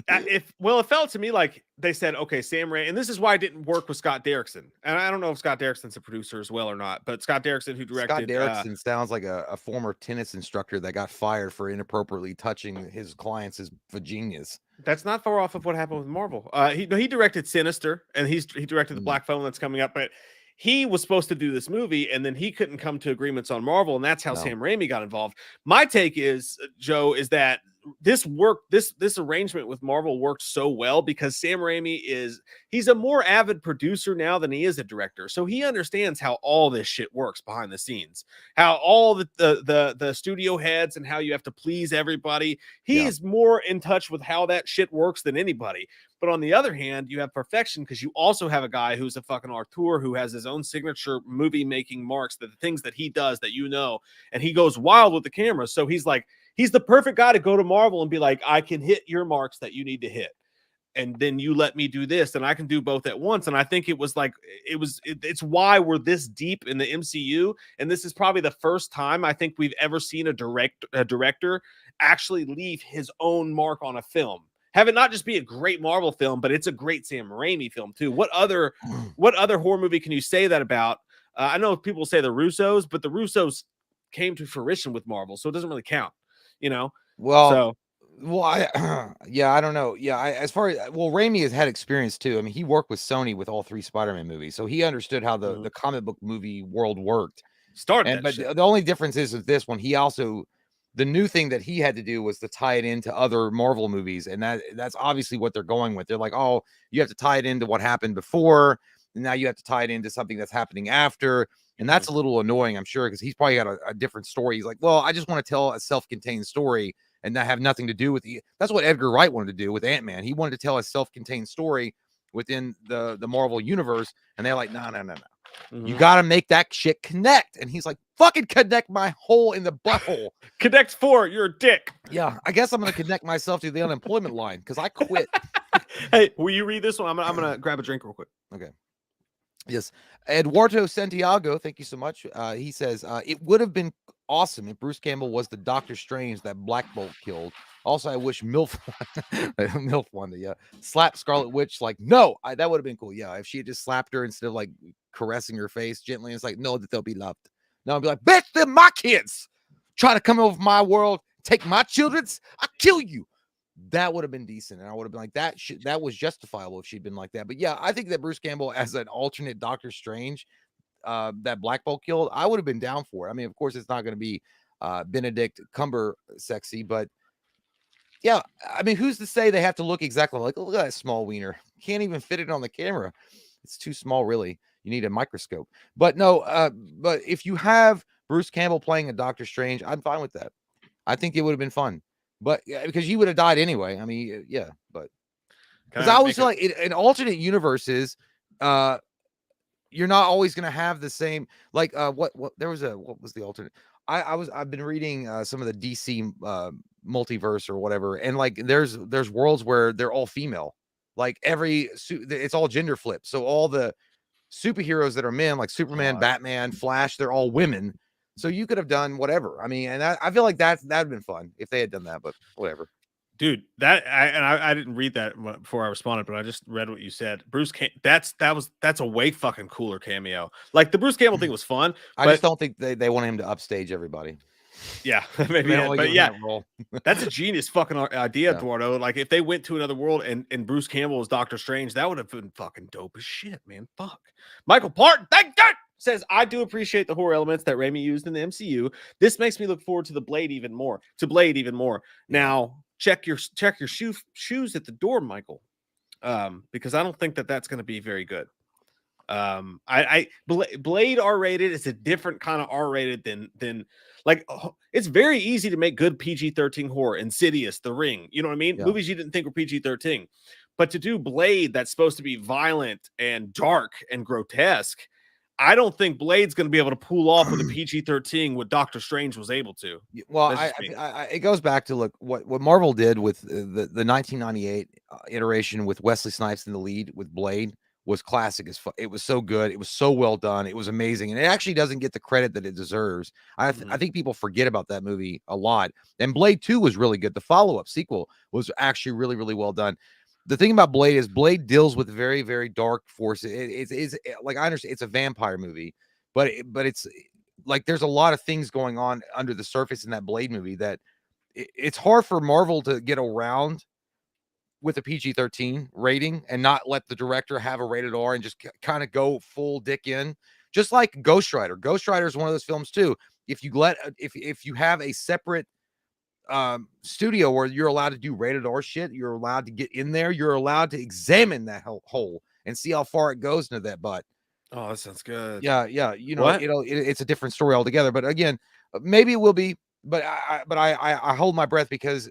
It felt to me like they said, okay, Sam Raimi, and this is why it didn't work with Scott Derrickson. And I don't know if Scott Derrickson's a producer as well or not, but Scott Derrickson, who Scott directed, Derrickson sounds like a former tennis instructor that got fired for inappropriately touching his clients' vaginas. that's not far off of what happened with Marvel. He directed Sinister, and he directed the Black Phone that's coming up, but he was supposed to do this movie, and then he couldn't come to agreements on Marvel, and that's how Sam Raimi got involved. My take is, Joe, is that this arrangement with Marvel worked so well because Sam Raimi he's a more avid producer now than he is a director. So he understands how all this shit works behind the scenes, how all the studio heads and how you have to please everybody. He's more in touch with how that shit works than anybody. But on the other hand, you have perfection because you also have a guy who's a fucking auteur who has his own signature movie making marks, that the things that he does that and he goes wild with the camera. So he's the perfect guy to go to Marvel and be like, I can hit your marks that you need to hit. And then you let me do this, and I can do both at once. And I think it's why we're this deep in the MCU. And this is probably the first time I think we've ever seen a director actually leave his own mark on a film. Have it not just be a great Marvel film, but it's a great Sam Raimi film too. What other horror movie can you say that about? I know people say the Russos, but the Russos came to fruition with Marvel, so it doesn't really count. Well, I don't know. Yeah, as far as Raimi has had experience too. I mean, he worked with Sony with all 3 Spider-Man movies, so he understood how the comic book movie world worked. But the only difference is with this one, he also, the new thing that he had to do was to tie it into other Marvel movies, and that's obviously what they're going with. They're like, oh, you have to tie it into what happened before, and now you have to tie it into something that's happening after. And that's a little annoying, I'm sure, because he's probably got a different story. He's like, well, I just want to tell a self-contained story and that have nothing to do with that's what Edgar Wright wanted to do with Ant-Man. He wanted to tell a self-contained story within the Marvel universe. And they're like, no. You got to make that shit connect. And he's like, fucking connect my hole in the butthole. Connect 4, you're a dick. Yeah, I guess I'm going to connect myself to the unemployment line because I quit. Hey, will you read this one? I'm going to grab a drink real quick. Okay. Yes. Eduardo Santiago, thank you so much. He says, it would have been awesome if Bruce Campbell was the Doctor Strange that Black Bolt killed. Also, I wish MILF wanted to slap Scarlet Witch. Like, no, that would have been cool. Yeah, if she had just slapped her instead of like caressing her face gently. It's like, no, that they'll be loved. No, I'd be like, bitch, they're my kids. Try to come over my world, take my children's, I'll kill you. That would have been decent, and I would have been like, that was justifiable if she'd been like that. But yeah, I think that Bruce Campbell as an alternate Doctor Strange, that Black Bolt killed, I would have been down for it. I mean, of course, it's not going to be Benedict Cumber sexy, but yeah, I mean, who's to say they have to look exactly like, look at that small wiener. Can't even fit it on the camera. It's too small, really. You need a microscope. But no, but if you have Bruce Campbell playing a Doctor Strange, I'm fine with that. I think it would have been fun. But because you would have died anyway. I mean, yeah, but because I always feel like in alternate universes, you're not always going to have the same, like, what was the alternate? I've been reading some of the DC multiverse or whatever. And like, there's worlds where they're all female, like it's all gender flip. So all the superheroes that are men, like Superman, Batman, Flash, they're all women. So you could have done whatever. I mean, and I feel like that'd been fun if they had done that, but whatever. Dude, I didn't read that before I responded, but I just read what you said. That's a way fucking cooler cameo. Like the Bruce Campbell thing was fun. I just don't think they want him to upstage everybody. Yeah, maybe. But yeah, that's a genius fucking idea, Eduardo. Like if they went to another world and Bruce Campbell was Doctor Strange, that would have been fucking dope as shit, man. Fuck. Michael Parton, thank you. Says, I do appreciate the horror elements that Raimi used in the MCU. This makes me look forward to Blade even more. Now, check your shoes at the door, Michael, because I don't think that's going to be very good. Blade R-rated is a different kind of R-rated than like it's very easy to make good PG-13 horror. Insidious, The Ring, you know what I mean? Yeah. Movies you didn't think were PG-13, but to do Blade that's supposed to be violent and dark and grotesque, I don't think Blade's going to be able to pull off with a PG-13 what Doctor Strange was able to. Well, it goes back to look what Marvel did with the 1998 iteration with Wesley Snipes in the lead with Blade was classic as fuck. It was so good. It was so well done. It was amazing. And it actually doesn't get the credit that it deserves. I think people forget about that movie a lot. And Blade 2 was really good. The follow-up sequel was actually really, really well done. The thing about Blade is Blade deals with very, very dark forces. It's like, I understand it's a vampire movie, but it's like there's a lot of things going on under the surface in that Blade movie that it's hard for Marvel to get around with a PG-13 rating and not let the director have a rated R and just kind of go full dick in. Just like Ghost Rider. Ghost Rider is one of those films too. If you have a separate studio where you're allowed to do rated R shit, you're allowed to get in there, you're allowed to examine that hole and see how far it goes into that butt. Oh, that sounds good. Yeah, you know, it's a different story altogether. But again, maybe it will be. But I hold my breath because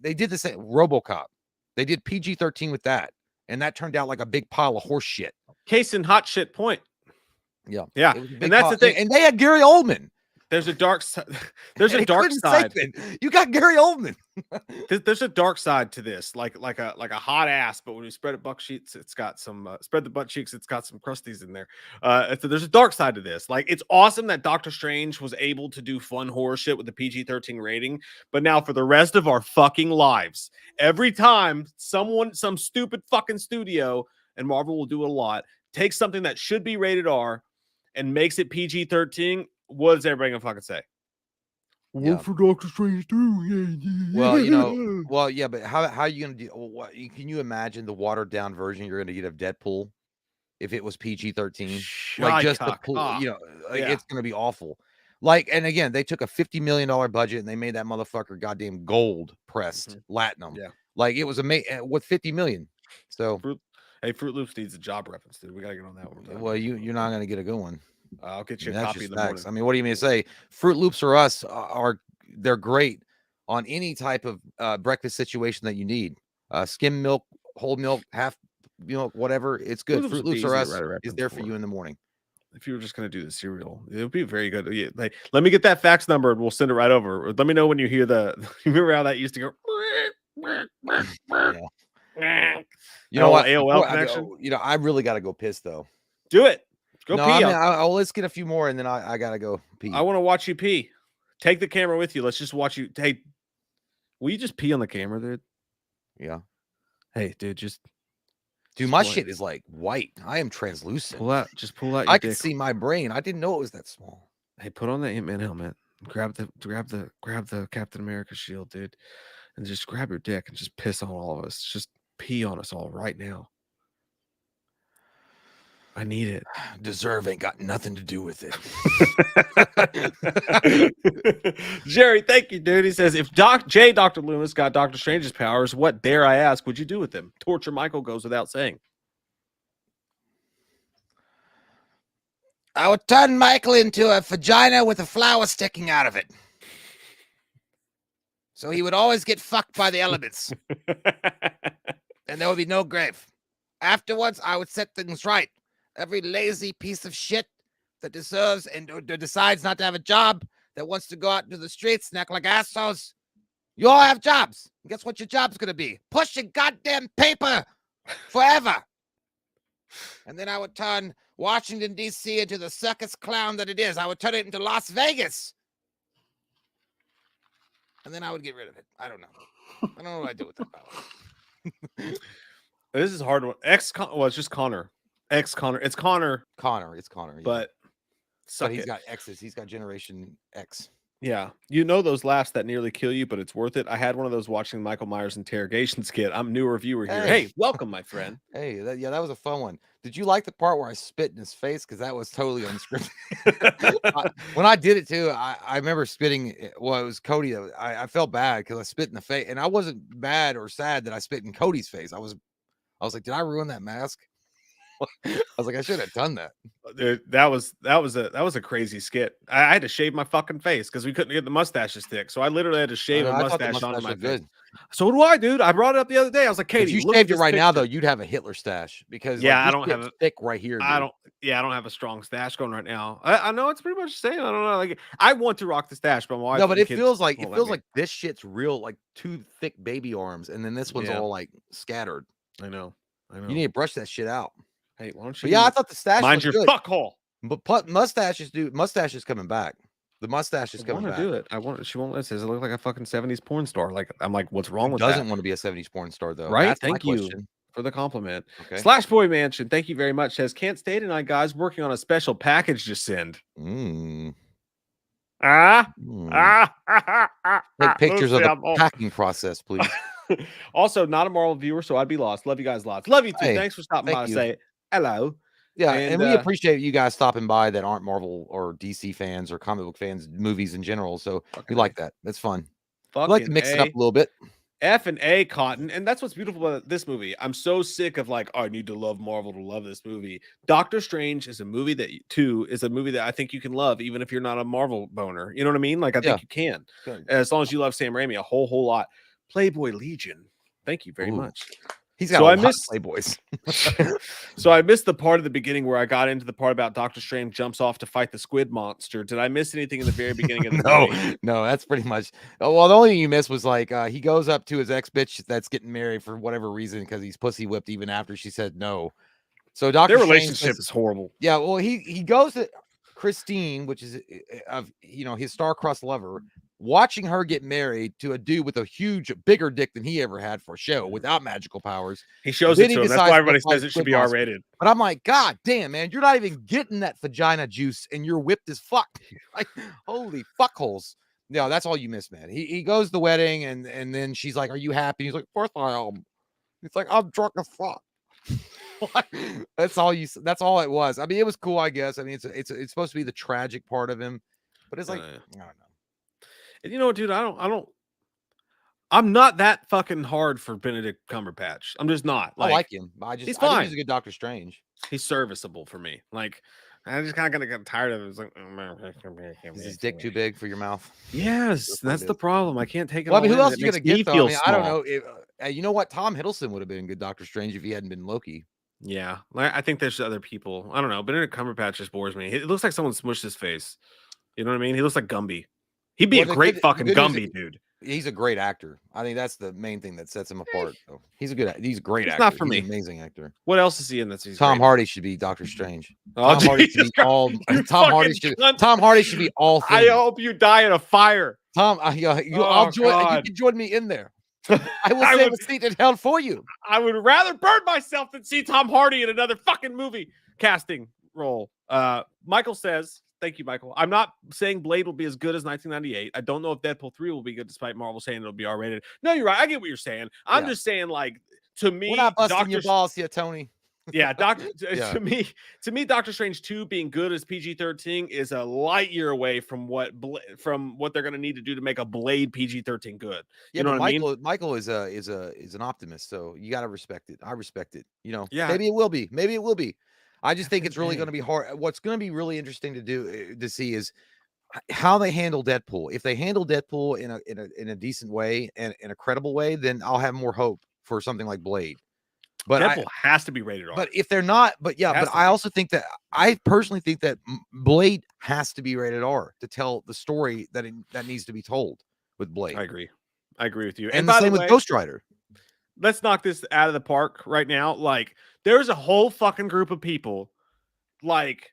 they did the same RoboCop. They did PG-13 with that, and that turned out like a big pile of horse shit. Case in hot shit point. Yeah, and that's the thing. And they had Gary Oldman. There's a dark side. There's a dark side. You got Gary Oldman. There's a dark side to this, like a hot ass. But when you spread it butt cheeks, it's got some spread the butt cheeks. It's got some crusties in there. So there's a dark side to this. Like, it's awesome that Doctor Strange was able to do fun horror shit with the PG-13 rating. But now for the rest of our fucking lives, every time some stupid fucking studio, and Marvel will do a lot, takes something that should be rated R and makes it PG-13. What is everybody gonna fucking say? Yeah. For Doctor Strange too. Well, yeah, but how are you gonna do? Can you imagine the watered down version you're gonna get of Deadpool if it was PG-13? Like, just the pool, it's gonna be awful. Like, and again, they took a $50 million budget and they made that motherfucker goddamn gold pressed latinum. Yeah, like it was amazing with $50 million. So Fruit Loops needs a job reference, dude. We gotta get on that one. Well, you're not gonna get a good one. I'll get you a copy in the morning. I mean, what do you mean to say? Fruit Loops or us they're great on any type of breakfast situation that you need. Skim milk, whole milk, half milk, whatever. It's good. Fruit Loops or us is there for you in the morning. If you were just going to do the cereal, it would be very good. Yeah, like, let me get that fax number and we'll send it right over. Let me know when you hear you remember how that used to go? Yeah. You know what? AOL connection? I really got to go piss though. Do it. Go pee. Let's get a few more and then I got to go pee. I want to watch you pee. Take the camera with you. Let's just watch you. Hey, will you just pee on the camera, dude? Yeah. Hey, dude, Dude, my shit is like white. I am translucent. Pull out your I can see my brain. I didn't know it was that small. Hey, put on the Ant-Man helmet. Grab the Captain America shield, dude. And just grab your dick and just piss on all of us. Just pee on us all right now. I need it. Deserve ain't got nothing to do with it. Jerry, thank you, dude. He says, if Dr. Loomis got Doctor Strange's powers, what, dare I ask, would you do with them? Torture Michael goes without saying. I would turn Michael into a vagina with a flower sticking out of it. So he would always get fucked by the elements. And there would be no grave. Afterwards, I would set things right. Every lazy piece of shit that deserves and decides not to have a job, that wants to go out into the streets and act like assholes, you all have jobs. And guess what your job's going to be? Pushing goddamn paper forever. And then I would turn Washington, D.C. into the circus clown that it is. I would turn it into Las Vegas. And then I would get rid of it. I don't know. I don't know what I do with that power. This is a hard one. It's just Connor. Connor. It's Connor. It's Connor. Yeah. But he's got X's. He's got Generation X. Yeah. Those laughs that nearly kill you, but it's worth it. I had one of those watching Michael Myers interrogation skit. I'm a new reviewer here. Hey, welcome, my friend. Hey, that was a fun one. Did you like the part where I spit in his face? Because that was totally unscripted. When I did it too, I remember spitting. Well, it was Cody. I felt bad because I spit in the face, and I wasn't mad or sad that I spit in Cody's face. I was like, did I ruin that mask? I was like, I should have done that. Dude, that was a crazy skit. I had to shave my fucking face because we couldn't get the mustache to stick. So I literally had to shave a mustache onto my face. So do I, dude. I brought it up the other day. I was like, Katie, if you shaved it right now, though, you'd have a Hitler stash because I don't have a thick right here. Dude. I don't have a strong stash going right now. I know it's pretty much the same. I don't know. Like, I want to rock the stash, but my wife. No, but it feels like this shit's real, like two thick baby arms, and then this one's all like scattered. I know. I know. You need to brush that shit out. Hey, why don't But you yeah, I thought the stash mind looked your good. fuck hole? But mustache is coming back. The mustache is I coming want to back. do it. I want. She won't let. Says it look like a fucking 70s porn star. Like I'm like, what's wrong Who with that? doesn't want to be a 70s porn star though? Right? That's my Thank you question. for the compliment. Okay. Slash Boy Mansion, thank you very much. Says can't stay tonight, guys. Working on a special package to send. Mm. Ah, Mm. Take pictures of the packing process, please. Also, not a Marvel viewer, so I'd be lost. Love you guys lots. Love you too. Hey, Thanks for stopping thank by to you. say hello. Yeah, and we appreciate you guys stopping by that aren't Marvel or DC fans or comic book fans, movies in general. So we like that. That's fun. We like to Fucking mix it up a little bit. F and A Cotton, and that's what's beautiful about this movie. I'm so sick of like, oh, I need to love Marvel to love this movie. Doctor Strange is a movie that I think you can love, even if you're not a Marvel boner. You know what I mean? Like I think you can, as long as you love Sam Raimi a whole lot. Playboy Legion, thank you very much. He's got a lot of Playboys. So I missed the part of the beginning where I got into the part about Doctor Strange jumps off to fight the squid monster. Did I miss anything in the very beginning of the movie? No, that's pretty much. Well, the only thing you missed was like he goes up to his ex bitch that's getting married for whatever reason because he's pussy whipped even after she said no. So Doctor Their Strange relationship is horrible. Yeah, well, he goes to Christine, which is of his star-crossed lover, watching her get married to a dude with a huge, bigger dick than he ever had for show without magical powers. He shows it to him. That's why everybody says it should be R-rated. But I'm like, God damn, man, you're not even getting that vagina juice, and you're whipped as fuck. Like, holy fuckholes. No, that's all you miss, man. He goes to the wedding, and then she's like, "Are you happy?" He's like, "Of course I am." He's like, "I'm drunk as fuck." That's all it was. I mean, it was cool, I guess. I mean, it's supposed to be the tragic part of him, but it's like I don't know. And you know what, dude? I'm not that fucking hard for Benedict Cumberbatch. I'm just not. I like him. He's fine. I think he's a good Doctor Strange. He's serviceable for me. Like I just kind of gonna get tired of it. It's like, is his dick too big for your mouth? Yes, that's the problem. I can't take it. Well, I mean, who else are you gonna get? Though? I mean, I don't know. You know what? Tom Hiddleston would have been a good Doctor Strange if he hadn't been Loki. Yeah, I think there's other people. I don't know. Benedict Cumberbatch just bores me. It looks like someone smushed his face. You know what I mean? He looks like Gumby. He'd be a great fucking Gumby, dude. He's a great actor. I think that's the main thing that sets him apart. So he's a great actor. He's not for me. He's an amazing actor. What else is he in? Tom Hardy should be Doctor Strange. Oh, Tom Hardy should be all. Tom Hardy should be all things. I hope you die in a fire. Tom, I'll join. You can join me in there. I will save a seat in hell for you. I would rather burn myself than see Tom Hardy in another fucking movie casting role. Michael says, thank you, Michael. I'm not saying Blade will be as good as 1998. I don't know if Deadpool 3 will be good, despite Marvel saying it'll be R-rated. No, you're right. I get what you're saying. I'm just saying, like, to me, we're not busting your balls here, Tony. Yeah, to me, Doctor Strange 2 being good as PG-13 is a light year away from what they're going to need to do to make a Blade PG-13 good. You know what I mean? Michael is an optimist, so you got to respect it. I respect it. Maybe it will be. Maybe it will be. I just think it's really going to be hard. What's going to be really interesting to see is how they handle Deadpool. If they handle Deadpool in a decent way and in a credible way, then I'll have more hope for something like Blade. But Deadpool has to be rated R. But if they're not, I also think that I personally think that Blade has to be rated R to tell the story that needs to be told with Blade. I agree with you. And the same with Ghost Rider. Let's knock this out of the park right now. Like, there's a whole fucking group of people, like,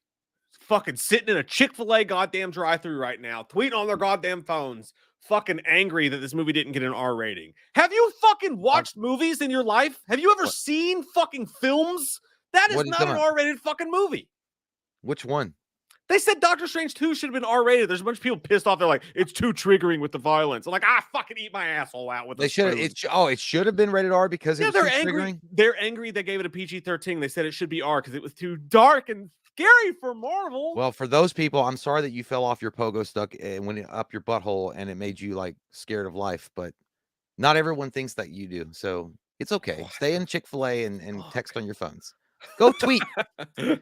fucking sitting in a Chick-fil-A goddamn drive-thru right now, tweeting on their goddamn phones, fucking angry that this movie didn't get an R rating. Have you fucking watched movies in your life? Have you ever seen fucking films? That is not an R-rated fucking movie. Which one? They said Doctor Strange 2 should have been R-rated. There's a bunch of people pissed off. They're like, it's too triggering with the violence. I'm like, fucking eat my asshole out with this. It should have been rated R because it was they're too angry. Triggering. They're angry they gave it a PG-13. They said it should be R because it was too dark and scary for Marvel. Well, for those people, I'm sorry that you fell off your pogo stuck and went up your butthole and it made you like scared of life, but not everyone thinks that you do. So it's okay. Stay in Chick-fil-A and text on your phones. Go tweet.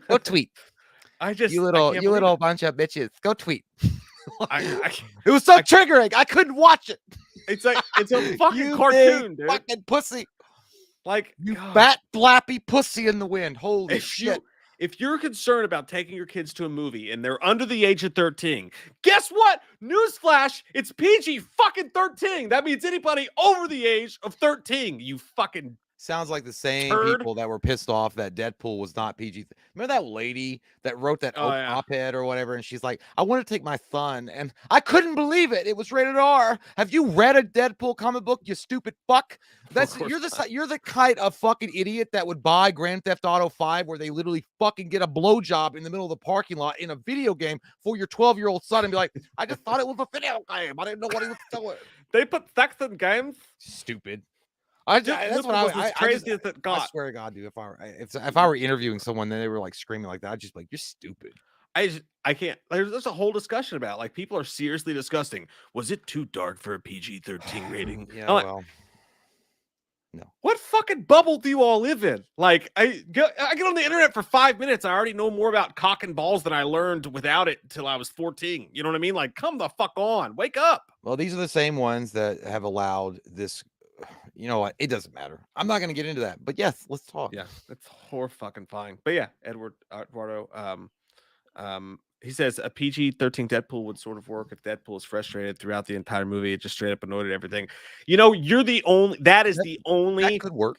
Go tweet. You little bunch of bitches. Go tweet. It was so triggering. I couldn't watch it. It's a fucking cartoon, dude. Fucking pussy. Like you fat flappy pussy in the wind. Holy shit. If you're concerned about taking your kids to a movie and they're under the age of 13, guess what? Newsflash, it's PG fucking 13. That means anybody over the age of 13, you fucking Sounds like the same Turd. people that were pissed off that Deadpool was not PG. Remember that lady that wrote that Oh yeah. op-ed or whatever, and she's like, "I want to take my son," and I couldn't believe it. It was rated R. Have you read a Deadpool comic book, you stupid fuck? Of course You're the kind of fucking idiot that would buy Grand Theft Auto 5, where they literally fucking get a blowjob in the middle of the parking lot in a video game for your 12-year-old son, and be like, "I just thought it was a video game. I didn't know what he was doing." They put sex in games. Stupid. That's what was craziest that got. I swear to God, dude, if I were interviewing someone, then they were like screaming like that, I'd just be like, "You're stupid." I can't. There's a whole discussion about it. Like people are seriously discussing. Was it too dark for a PG-13 rating? Yeah, Like, well, no. what fucking bubble do you all live in? Like I get on the internet for 5 minutes. I already know more about cock and balls than I learned without it until I was 14. You know what I mean? Like, come the fuck on, wake up. Well, these are the same ones that have allowed this. You know what? It doesn't matter. I'm not going to get into that. But yes, let's talk. Yeah, it's fucking fine. But yeah, Eduardo, he says a PG-13 Deadpool would sort of work if Deadpool is frustrated throughout the entire movie. It just straight up annoyed at everything. You know, you're the only. That could work.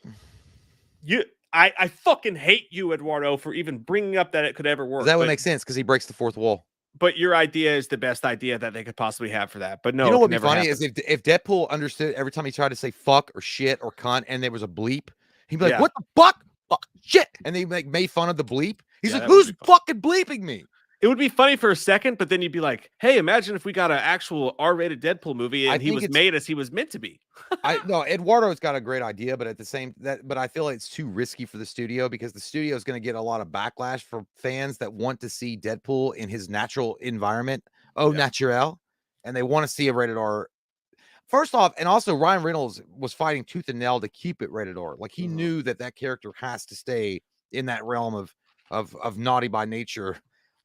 I fucking hate you, Eduardo, for even bringing up that it could ever work. That would make sense because he breaks the fourth wall. But your idea is the best idea that they could possibly have for that. But no, you know what would be funny is if Deadpool understood every time he tried to say fuck or shit or cunt and there was a bleep, he'd be like, "What the fuck? Fuck shit," and they like made fun of the bleep. He's like, "Who's fucking bleeping me?" It would be funny for a second, but then you'd be like, "Hey, imagine if we got an actual R-rated Deadpool movie and he was made as he was meant to be." No, Eduardo's got a great idea, but at the same but I feel like it's too risky for the studio because the studio is going to get a lot of backlash from fans that want to see Deadpool in his natural environment, natural, and they want to see a rated R. First off, and also Ryan Reynolds was fighting tooth and nail to keep it rated R. Like he knew that character has to stay in that realm of naughty by nature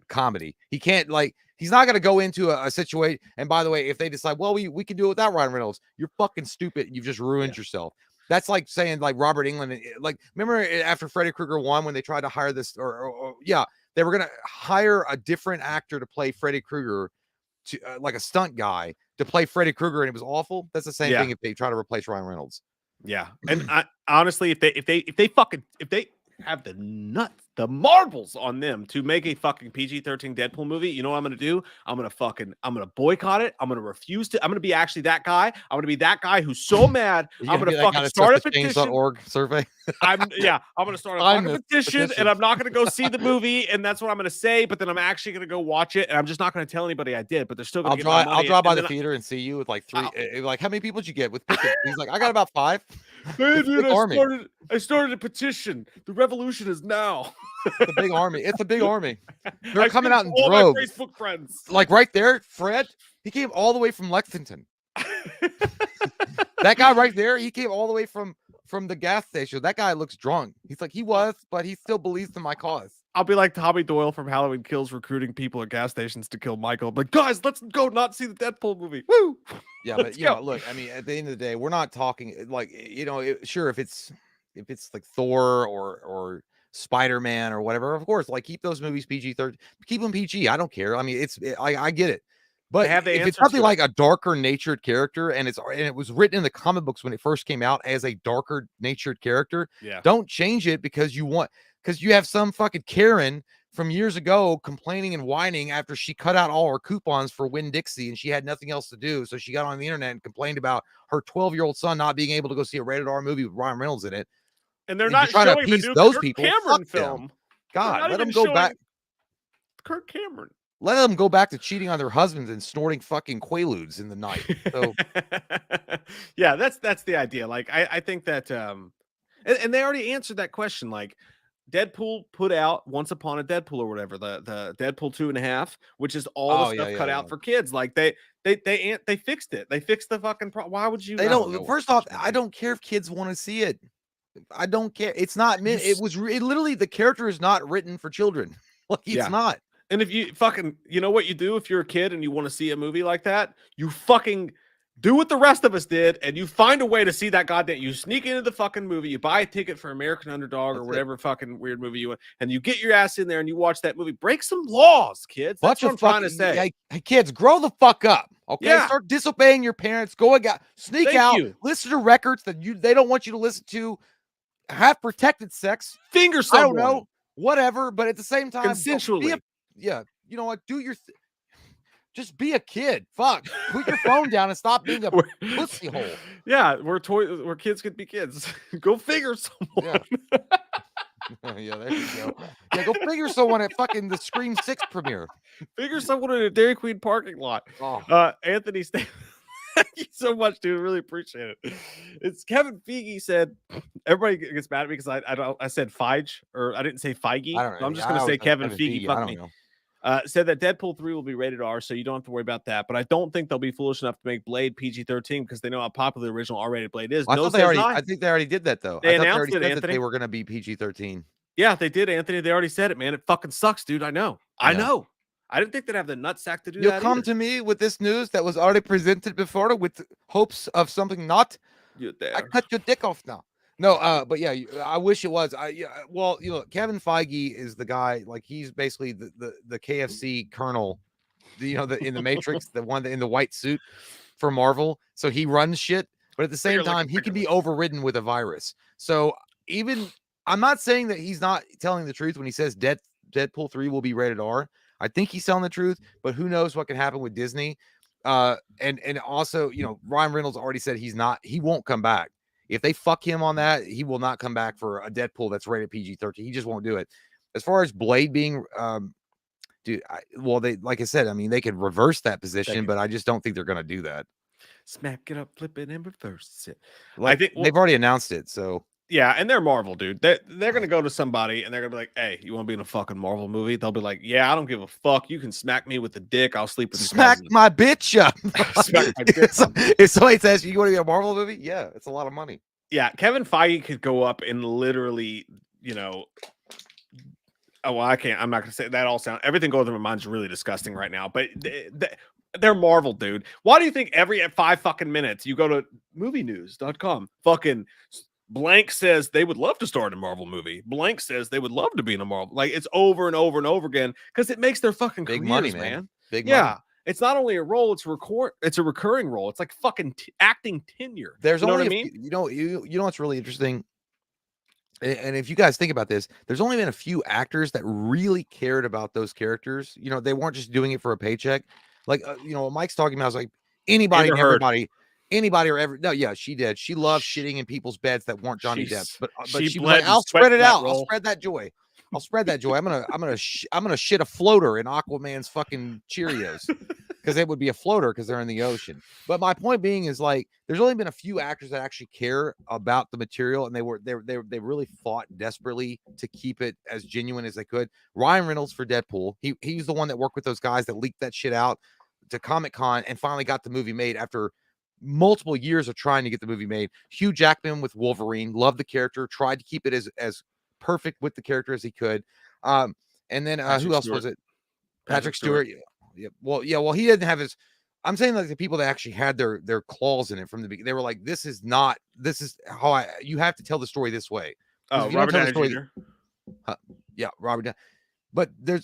comedy. He can't he's not going to go into a situation. And by the way, if they decide, well, we can do it without Ryan Reynolds, you're fucking stupid. You've just ruined yourself. That's like saying like Robert Englund, like remember after Freddy Krueger 1 when they tried to hire this they were going to hire a different actor to play Freddy Krueger to like a stunt guy to play Freddy Krueger, and it was awful. That's the same thing if they try to replace Ryan Reynolds. Yeah. And honestly, if they have the nuts, the marbles on them to make a fucking PG-13 Deadpool movie, you know what I'm gonna do? I'm gonna boycott it. I'm gonna refuse to. I'm gonna be actually that guy. I'm gonna be that guy who's so mad. I'm gonna fucking start a petition. .org survey. I'm gonna start a fucking petition, and I'm not gonna go see the movie, and that's what I'm gonna say. But then I'm actually gonna go watch it, and I'm just not gonna tell anybody I did. But they're still gonna I'll drive by the theater and see you with like 3. Like, how many people did you get with pickets? He's like, I got about 5. Hey, dude, I started a petition. The revolution is now. The big army. It's a big army. They're coming out in droves. My Facebook friends. Like right there, Fred. He came all the way from Lexington. That guy right there, he came all the way from the gas station. That guy looks drunk. He's like, he was, but he still believes in my cause. I'll be like Tommy Doyle from Halloween Kills recruiting people at gas stations to kill Michael. But guys, let's go not see the Deadpool movie. Woo! Yeah, but you know, look, I mean, at the end of the day, we're not talking like, you know, sure, if it's like Thor or Spider-Man or whatever, of course, like keep those movies PG-13, keep them PG. I don't care. I mean, I get it. But if it's something like a darker natured character and it was written in the comic books when it first came out as a darker natured character, don't change it because you have some fucking Karen from years ago complaining and whining after she cut out all her coupons for Winn-Dixie and she had nothing else to do. So she got on the internet and complained about her 12-year-old son not being able to go see a rated R movie with Ryan Reynolds in it. And they're not showing the new those Kirk people. Cameron film. God, let them go back. Kirk Cameron. Let them go back to cheating on their husbands and snorting fucking Quaaludes in the night. So, yeah, that's the idea. Like, I think that, and they already answered that question. Like, Deadpool put out Once Upon a Deadpool or whatever, the Deadpool 2.5, which is all the stuff cut out for kids. Like, they fixed it. They fixed the fucking problem. Why would you? They don't. First off, I don't care if kids want to see it. I don't care. It's not meant. It literally the character is not written for children. Like it's not. And if you fucking, you know what you do if you're a kid and you want to see a movie like that, you fucking do what the rest of us did, and you find a way to see that goddamn. You sneak into the fucking movie, you buy a ticket for American Underdog or whatever fucking weird movie you want, and you get your ass in there and you watch that movie. Break some laws, kids. That's what I'm trying to say. Hey, kids, grow the fuck up. Okay, start disobeying your parents. Go again, sneak out. Listen to records that they don't want you to listen to. have protected sex. Finger I someone. don't know, whatever. But at the same time, Consensually. yeah, you know what? Just be a kid. Fuck. Put your phone down and stop being a pussy hole. Yeah, where kids could be kids. Go figure someone. Yeah. Yeah, there you go. Yeah, go figure someone at fucking the Scream 6 premiere. Figure someone in a Dairy Queen parking lot. Oh. Anthony, thank you so much, dude. Really appreciate it. It's Kevin Feige said. Everybody gets mad at me because I said Feige, or I didn't say Feige. I don't know. So I'm just gonna say Kevin Feige. I Fuck don't me. know. Said that Deadpool 3 will be rated R, so you don't have to worry about that. But I don't think they'll be foolish enough to make Blade PG-13 because they know how popular the original R-rated Blade is. I think they already did that though. They I thought they announced already it, said that Anthony. they were going to be PG-13. Yeah, they did, Anthony. They already said it, man. It fucking sucks, dude. I know. I Yeah. know. I didn't think they'd have the nutsack to do You'll that. come to me with this news that was already presented before with hopes of something not. I cut your dick off now. No, but yeah, I wish it was. Well, you know, Kevin Feige is the guy. Like he's basically the KFC colonel. You know, in the Matrix, the one in the white suit for Marvel. So he runs shit, but at the same time, he can be overridden with a virus. So even I'm not saying that he's not telling the truth when he says Deadpool 3 will be rated R. I think he's telling the truth, but who knows what can happen with Disney. And also, you know, Ryan Reynolds already said he won't come back. If they fuck him on that, he will not come back for a Deadpool that's rated PG-13. He just won't do it. As far as Blade being, dude, they, like I said, I mean, they could reverse that position, but I just don't think they're going to do that. Smack it up, flip it, and reverse it. Like, I think they've already announced it, so. Yeah, and they're Marvel, dude. They're going to go to somebody, and they're going to be like, hey, you want to be in a fucking Marvel movie? They'll be like, yeah, I don't give a fuck. You can smack me with the dick. I'll sleep with you. Smack my bitch up. Smack my dick. If somebody says, you want to be a Marvel movie? Yeah, it's a lot of money. Yeah, Kevin Feige could go up and literally, you know, well, I'm not going to say that all sound. Everything going through my mind's really disgusting right now, but they're Marvel, dude. Why do you think every 5 fucking minutes you go to movienews.com, fucking blank says they would love to star in a Marvel movie. Blank says they would love to be in a Marvel. Like it's over and over and over again because it makes their fucking big careers, money, man. Big money. It's not only a role; it's a recurring role. It's like fucking acting tenure. There's you know only what I mean? You know what's really interesting. And if you guys think about this, there's only been a few actors that really cared about those characters. You know, they weren't just doing it for a paycheck. Like, you know, what Mike's talking about is like anybody and everybody. Anybody or ever? No, yeah, she did. She loved shitting in people's beds that weren't Johnny Depp. But she was like, "I'll spread it out. I'll spread that joy. I'll spread that joy. I'm gonna shit a floater in Aquaman's fucking Cheerios because it would be a floater because they're in the ocean." But my point being is like, there's only been a few actors that actually care about the material, and they really fought desperately to keep it as genuine as they could. Ryan Reynolds for Deadpool. He's the one that worked with those guys that leaked that shit out to Comic-Con and finally got the movie made after multiple years of trying to get the movie made. Hugh Jackman with Wolverine, loved the character, tried to keep it as perfect with the character as he could. And then who else was it? Patrick Stewart. Yeah. Well, he didn't have his. I'm saying like the people that actually had their claws in it from the beginning. They were like, this is how you have to tell the story this way. Oh, Robert Downey Jr. Yeah, Robert. But then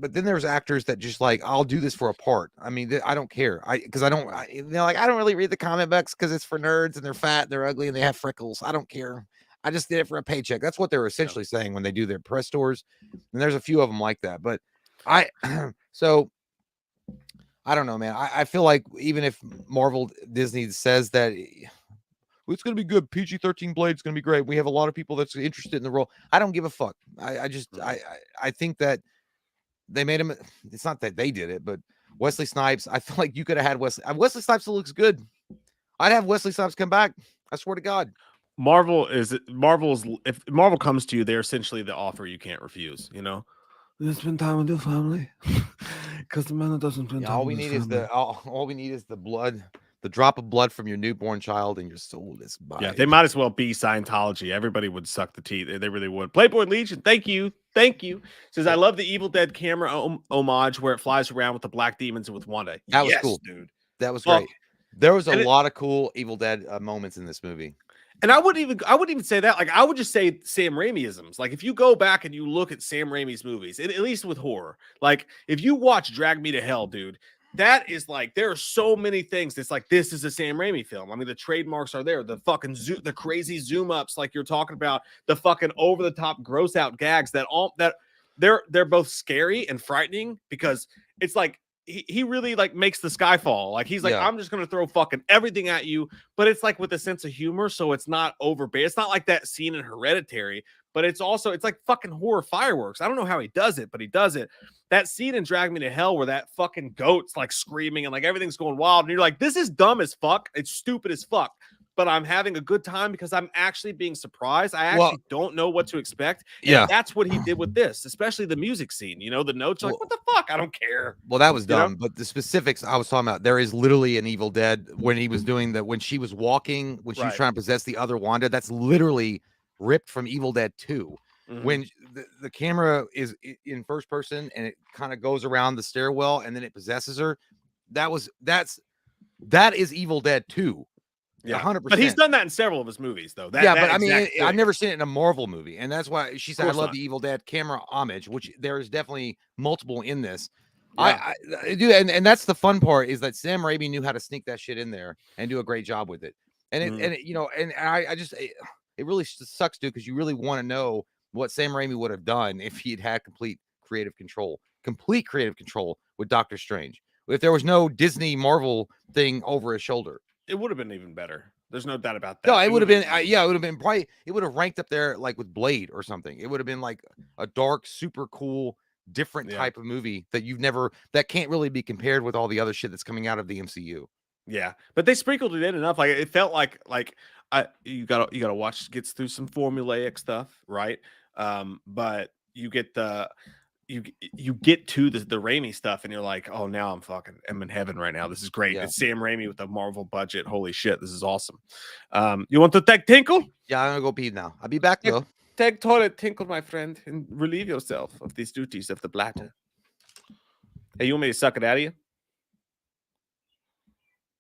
there's actors that just like, I'll do this for a part. I mean, I don't care. I don't really read the comic books because it's for nerds and they're fat, they're ugly, and they have freckles. I don't care. I just did it for a paycheck. That's what they're essentially saying when they do their press tours. And there's a few of them like that. But so I don't know, man. I feel like even if Marvel Disney says that it's going to be good, PG-13 Blade's going to be great, we have a lot of people that's interested in the role, I don't give a fuck. I think that they made him. It's not that they did it, but Wesley Snipes, I feel like you could have had Wesley Snipes still looks good. I'd have Wesley Snipes come back. I swear to God. If Marvel comes to you, they're essentially the offer you can't refuse, you know? Let's spend time with your family. Because the man that doesn't spend time all we need is the blood, the drop of blood from your newborn child, and your soul is mine. Yeah, they might as well be Scientology. Everybody would suck the teeth. They really would. Playboy Legion, thank you. Says, I love the Evil Dead camera homage where it flies around with the black demons and with Wanda. That was cool, dude. That was great. There was a lot of cool Evil Dead moments in this movie. And I wouldn't even say that. Like, I would just say Sam Raimi-isms. Like, if you go back and you look at Sam Raimi's movies, at least with horror, like if you watch Drag Me to Hell, dude, that is like, there are so many things that's like, this is a Sam Raimi film. I mean, the trademarks are there, the fucking the crazy zoom ups, like you're talking about, the fucking over the top gross out gags that they're both scary and frightening, because it's like he really like makes the sky fall. Like he's like, Yeah. I'm just gonna throw fucking everything at you, but it's like with a sense of humor, so it's not overbait. It's not like that scene in Hereditary, but it's like fucking horror fireworks. I don't know how he does it, but he does it. That scene in Drag Me to Hell where that fucking goat's like screaming and like everything's going wild, and you're like, this is dumb as fuck. It's stupid as fuck. But I'm having a good time because I'm actually being surprised. I actually don't know what to expect. And Yeah. that's what he did with this, especially the music scene. You know, the notes are like, what the fuck? I don't care. Well, that was You know? dumb, but the specifics I was talking about, there is literally an Evil Dead when he was doing that, when she was walking, when she was Right. trying to possess the other Wanda. That's literally ripped from Evil Dead 2. Mhm. When the camera is in first person and it kind of goes around the stairwell and then it possesses her. That is Evil Dead 2. Yeah, 100%. but he's done that in several of his movies, though. But I mean, I've never seen it in a Marvel movie, and that's why she said, "I love not. the Evil Dead camera homage," which there is definitely multiple in this. Yeah. I do, and that's the fun part, is that Sam Raimi knew how to sneak that shit in there and do a great job with it. And it, you know, and I just it really sucks, dude, because you really want to know what Sam Raimi would have done if he had complete creative control with Doctor Strange. If there was no Disney Marvel thing over his shoulder. It would have been even better. There's no doubt about that. No, it would have been, yeah, it would have been probably, it would have ranked up there like with Blade or something. It would have been like a dark, super cool, different type of movie that can't really be compared with all the other shit that's coming out of the MCU. Yeah, but they sprinkled it in enough. Like it felt like you gotta watch, gets through some formulaic stuff, right? But you get you get to the Raimi stuff, and you're like, oh, now I'm in heaven right now. This is great. Yeah. It's Sam Raimi with a Marvel budget. Holy shit, this is awesome. You want to take tinkle? Yeah, I'm gonna go pee now. I'll be back though. Take toilet tinkle, my friend, and relieve yourself of these duties of the bladder. Hey, you want me to suck it out of you?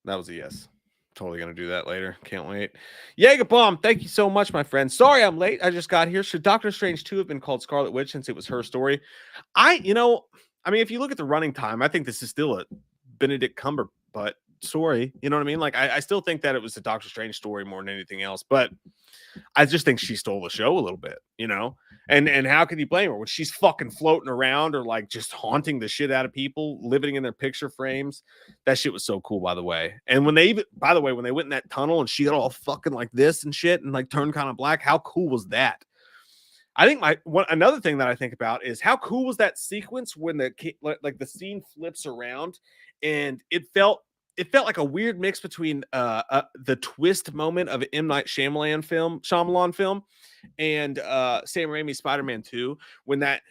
That was a yes. Totally gonna do that later. Can't wait. Jaeger Bomb, thank you so much, my friend. Sorry I'm late. I just got here. Should Doctor Strange 2 have been called Scarlet Witch since it was her story? I mean, if you look at the running time, I think this is still a Benedict Cumberbatch story. You know what I mean? Like, I still think that it was a Doctor Strange story more than anything else. But I just think she stole the show a little bit, you know? And how could you blame her when she's fucking floating around or like just haunting the shit out of people, living in their picture frames? That shit was so cool, by the way. And when they went in that tunnel and she got all fucking like this and shit and like turned kind of black, how cool was that? I think another thing that I think about is how cool was that sequence when the scene flips around, and it felt like a weird mix between the twist moment of an M. Night Shyamalan film and Sam Raimi's Spider-Man 2, when that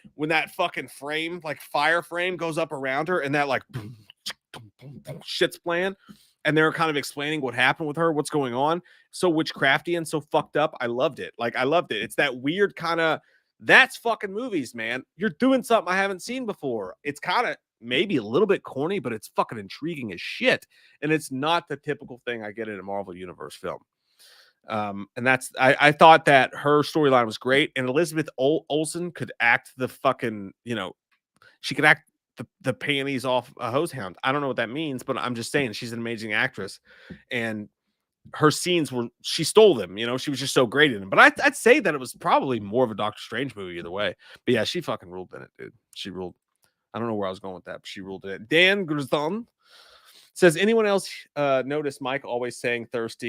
fucking frame, like fire frame, goes up around her and that like boom, boom, boom, boom, shit's playing, and they're kind of explaining what happened with her, what's going on. So witchcrafty and so fucked up. I loved it. Like, I loved it. It's that weird kind of, that's fucking movies, man. You're doing something I haven't seen before. It's kind of maybe a little bit corny, but it's fucking intriguing as shit. And it's not the typical thing I get in a Marvel Universe film. And that's, I thought that her storyline was great. And Elizabeth Olsen could act the fucking, she could act the panties off a hose hound. I don't know what that means, but I'm just saying she's an amazing actress. And her scenes she stole them, she was just so great in them. But I'd say that it was probably more of a Doctor Strange movie either way. But yeah, she fucking ruled in it, dude. She ruled. I don't know where I was going with that, but she ruled it. Dan Grzon says, anyone else notice Mike always saying thirst?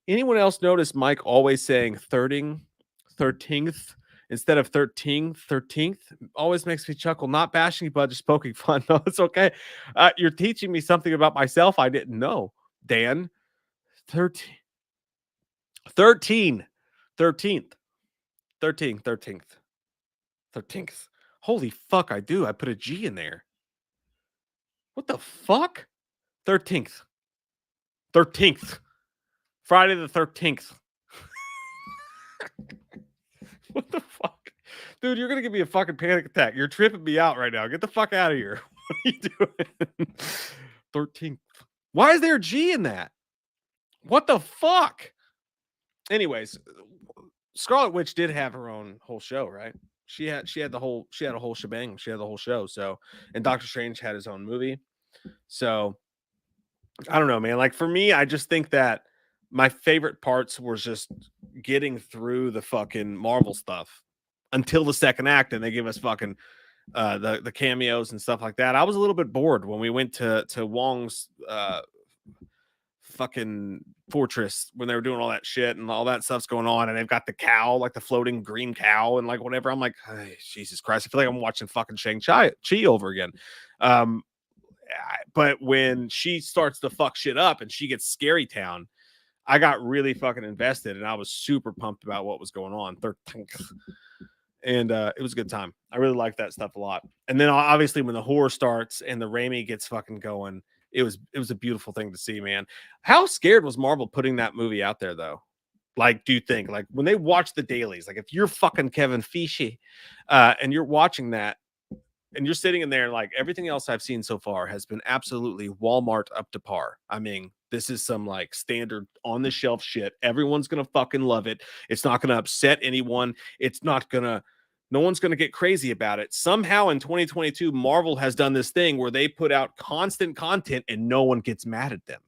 Anyone else notice Mike always saying 13th instead of 13th? Always makes me chuckle. Not bashing you, but just poking fun. No, it's okay. You're teaching me something about myself I didn't know, Dan. 13th. Holy fuck, I do. I put a G in there. What the fuck? 13th. Friday the 13th. What the fuck? Dude, you're going to give me a fucking panic attack. You're tripping me out right now. Get the fuck out of here. What are you doing? 13th. Why is there a G in that? What the fuck? Anyways, Scarlet Witch did have her own whole show, right? She had a whole shebang. She had the whole show. So, and Doctor Strange had his own movie. So I don't know, man. Like for me, I just think that my favorite parts was just getting through the fucking Marvel stuff until the second act, and they give us fucking the cameos and stuff like that. I was a little bit bored when we went to Wong's fucking fortress when they were doing all that shit and all that stuff's going on, and they've got the cow, like the floating green cow, and like whatever. I'm like, hey, Jesus Christ, I feel like I'm watching fucking Shang-Chi over again. But when she starts to fuck shit up and she gets Scary Town, I got really fucking invested, and I was super pumped about what was going on. And it was a good time. I really liked that stuff a lot. And then obviously when the horror starts and the Raimi gets fucking going, it was a beautiful thing to see, man. How scared was Marvel putting that movie out there though? Like, do you think like when they watch the dailies, like if you're fucking Kevin Feige and you're watching that and you're sitting in there, like everything else I've seen so far has been absolutely Walmart up to par. I mean, this is some like standard on the shelf shit. Everyone's gonna fucking love it. It's not gonna upset anyone. It's not gonna, no one's gonna get crazy about it. Somehow in 2022, Marvel has done this thing where they put out constant content and no one gets mad at them.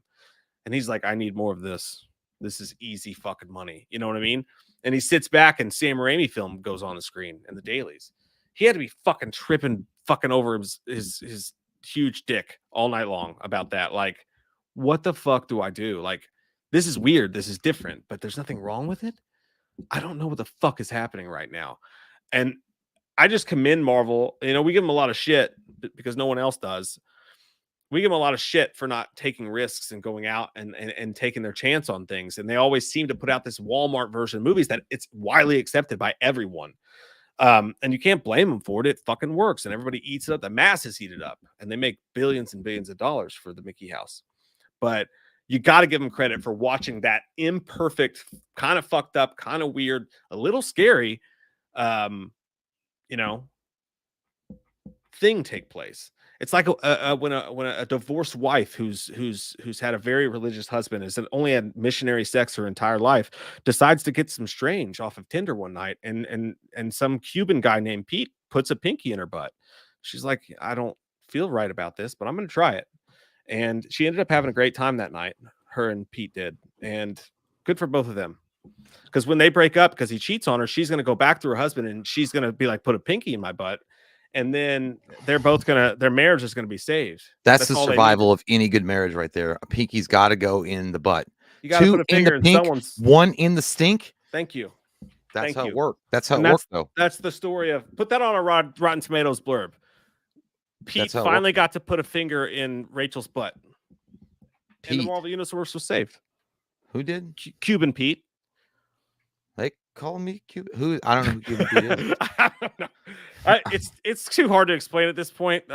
And he's like, I need more of this. This is easy fucking money. You know what I mean? And he sits back and Sam Raimi film goes on the screen in the dailies. He had to be fucking tripping fucking over his huge dick all night long about that. Like, what the fuck do I do? Like, this is weird. This is different, but there's nothing wrong with it. I don't know what the fuck is happening right now. And I just commend Marvel. You know, we give them a lot of shit because no one else does. We give them a lot of shit for not taking risks and going out and taking their chance on things. And they always seem to put out this Walmart version of movies that it's widely accepted by everyone. And you can't blame them for it. It fucking works. And everybody eats it up. The masses eat it up. And they make billions and billions of dollars for the Mickey House. But you got to give them credit for watching that imperfect, kind of fucked up, kind of weird, a little scary, you know, thing take place. It's like when a divorced wife who's had a very religious husband, has only had missionary sex her entire life, decides to get some strange off of Tinder one night, and some Cuban guy named Pete puts a pinky in her butt. She's like, I don't feel right about this, but I'm going to try it. And she ended up having a great time that night. Her and Pete did, and good for both of them. Because when they break up, because he cheats on her, she's going to go back to her husband, and she's going to be like, put a pinky in my butt. And then their marriage is going to be saved. That's the survival of any good marriage right there. A pinky's got to go in the butt. You got to put a finger in someone's. One in the stink. Thank you. That's how it worked. That's how it worked, though. That's the story of, put that on a Rotten Tomatoes blurb. Pete finally got to put a finger in Rachel's butt. And the Marvel Universe was saved. Who did? Cuban Pete. They call me Cuban. Who? I don't know who Cuban Pete is. I don't know. It's too hard to explain at this point.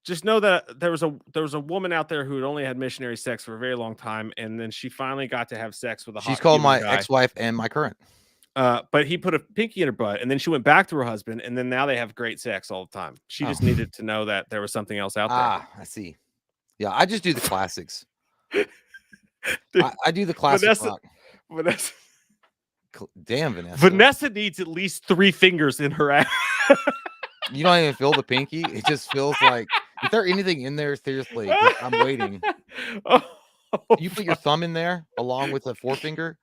Just know that there was a woman out there who had only had missionary sex for a very long time, and then she finally got to have sex with a. She's called my ex-wife and my current. But he put a pinky in her butt, and then she went back to her husband, and then now they have great sex all the time. She just needed to know that there was something else out there. I see. Yeah, I just do the classics. Dude, I do the classic rock. Vanessa. Damn, Vanessa. Vanessa needs at least 3 fingers in her ass. You don't even feel the pinky. It just feels like, is there anything in there? Seriously, I'm waiting. You put your thumb in there along with a forefinger.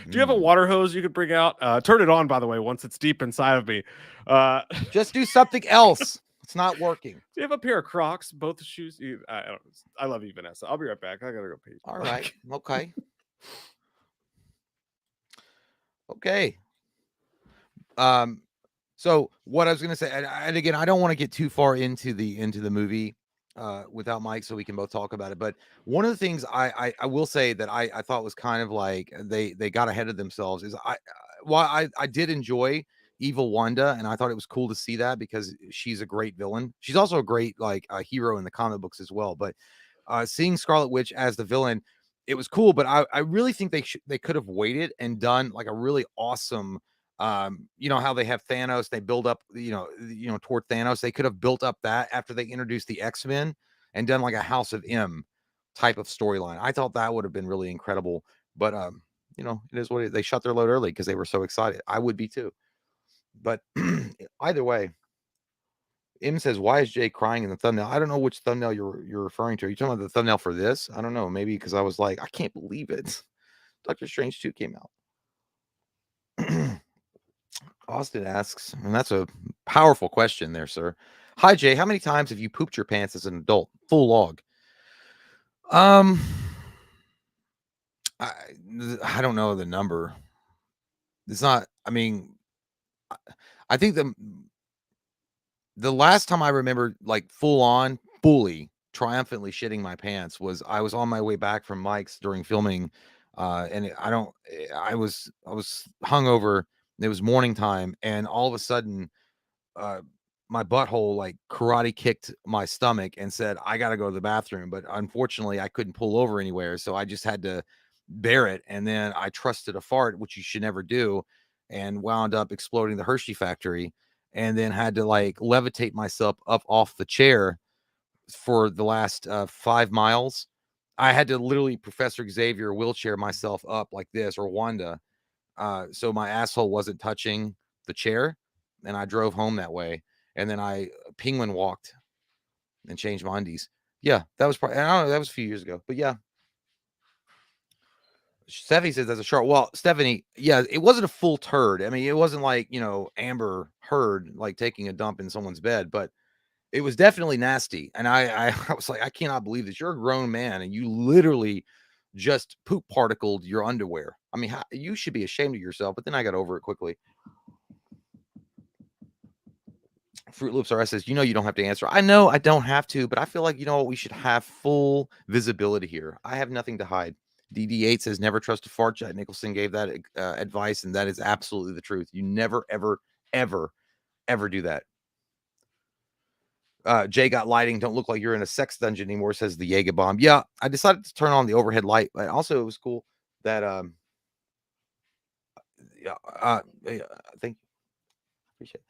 Do you have a water hose you could bring out? Turn it on, by the way, once it's deep inside of me. Just do something else. It's not working. Do you have a pair of Crocs? Both the shoes? I love you, Vanessa. I'll be right back. I gotta go pee. All right. Okay. Okay. So what I was gonna say, and again, I don't want to get too far into the movie without Mike, so we can both talk about it. But one of the things I will say that I thought was kind of like they got ahead of themselves is I did enjoy Evil Wanda, and I thought it was cool to see that because she's a great villain. She's also a great hero in the comic books as well. But seeing Scarlet Witch as the villain, it was cool. But I really think they could have waited and done like a really awesome. You know how they have Thanos, they build up, toward Thanos. They could have built up that after they introduced the X-Men and done like a House of M type of storyline. I thought that would have been really incredible. But it is what it is. They shut their load early because they were so excited. I would be too. But either way, M says, "Why is Jay crying in the thumbnail?" I don't know which thumbnail you're referring to. Are you talking about the thumbnail for this? I don't know. Maybe because I was like, I can't believe it. Doctor Strange 2 came out. Austin asks, and that's a powerful question there, sir. Hi, Jay. How many times have you pooped your pants as an adult? Full log. I I don't know the number. It's not. I mean, I think the last time I remember like fully triumphantly shitting my pants was I was on my way back from Mike's during filming, and I was hungover. It was morning time, and all of a sudden, uh, my butthole like karate kicked my stomach and said, I got to go to the bathroom. But unfortunately, I couldn't pull over anywhere. So I just had to bear it. And then I trusted a fart, which you should never do, and wound up exploding the Hershey factory. And then had to like levitate myself up off the chair for the last 5 miles. I had to literally Professor Xavier wheelchair myself up like this, or Wanda, so my asshole wasn't touching the chair, and I drove home that way. And then I penguin walked and changed my undies. Yeah, that was probably, I don't know, that was a few years ago, but yeah. Stephanie says that's a short. Well, Stephanie, yeah, it wasn't a full turd. I mean, it wasn't like, Amber Heard like taking a dump in someone's bed, but it was definitely nasty. And I was like, I cannot believe this. You're a grown man and you literally just poop particled your underwear. I mean, you should be ashamed of yourself. But then I got over it quickly. Fruit Loops RS says, you don't have to answer. I know I don't have to, but I feel like, we should have full visibility here. I have nothing to hide. DD8 says, never trust a fart. Jack Nicholson gave that advice, and that is absolutely the truth. You never, ever, ever, ever do that. Jay got lighting. Don't look like you're in a sex dungeon anymore, says the Jaeger bomb. Yeah, I decided to turn on the overhead light. But also, it was cool that yeah, thank you. Appreciate it.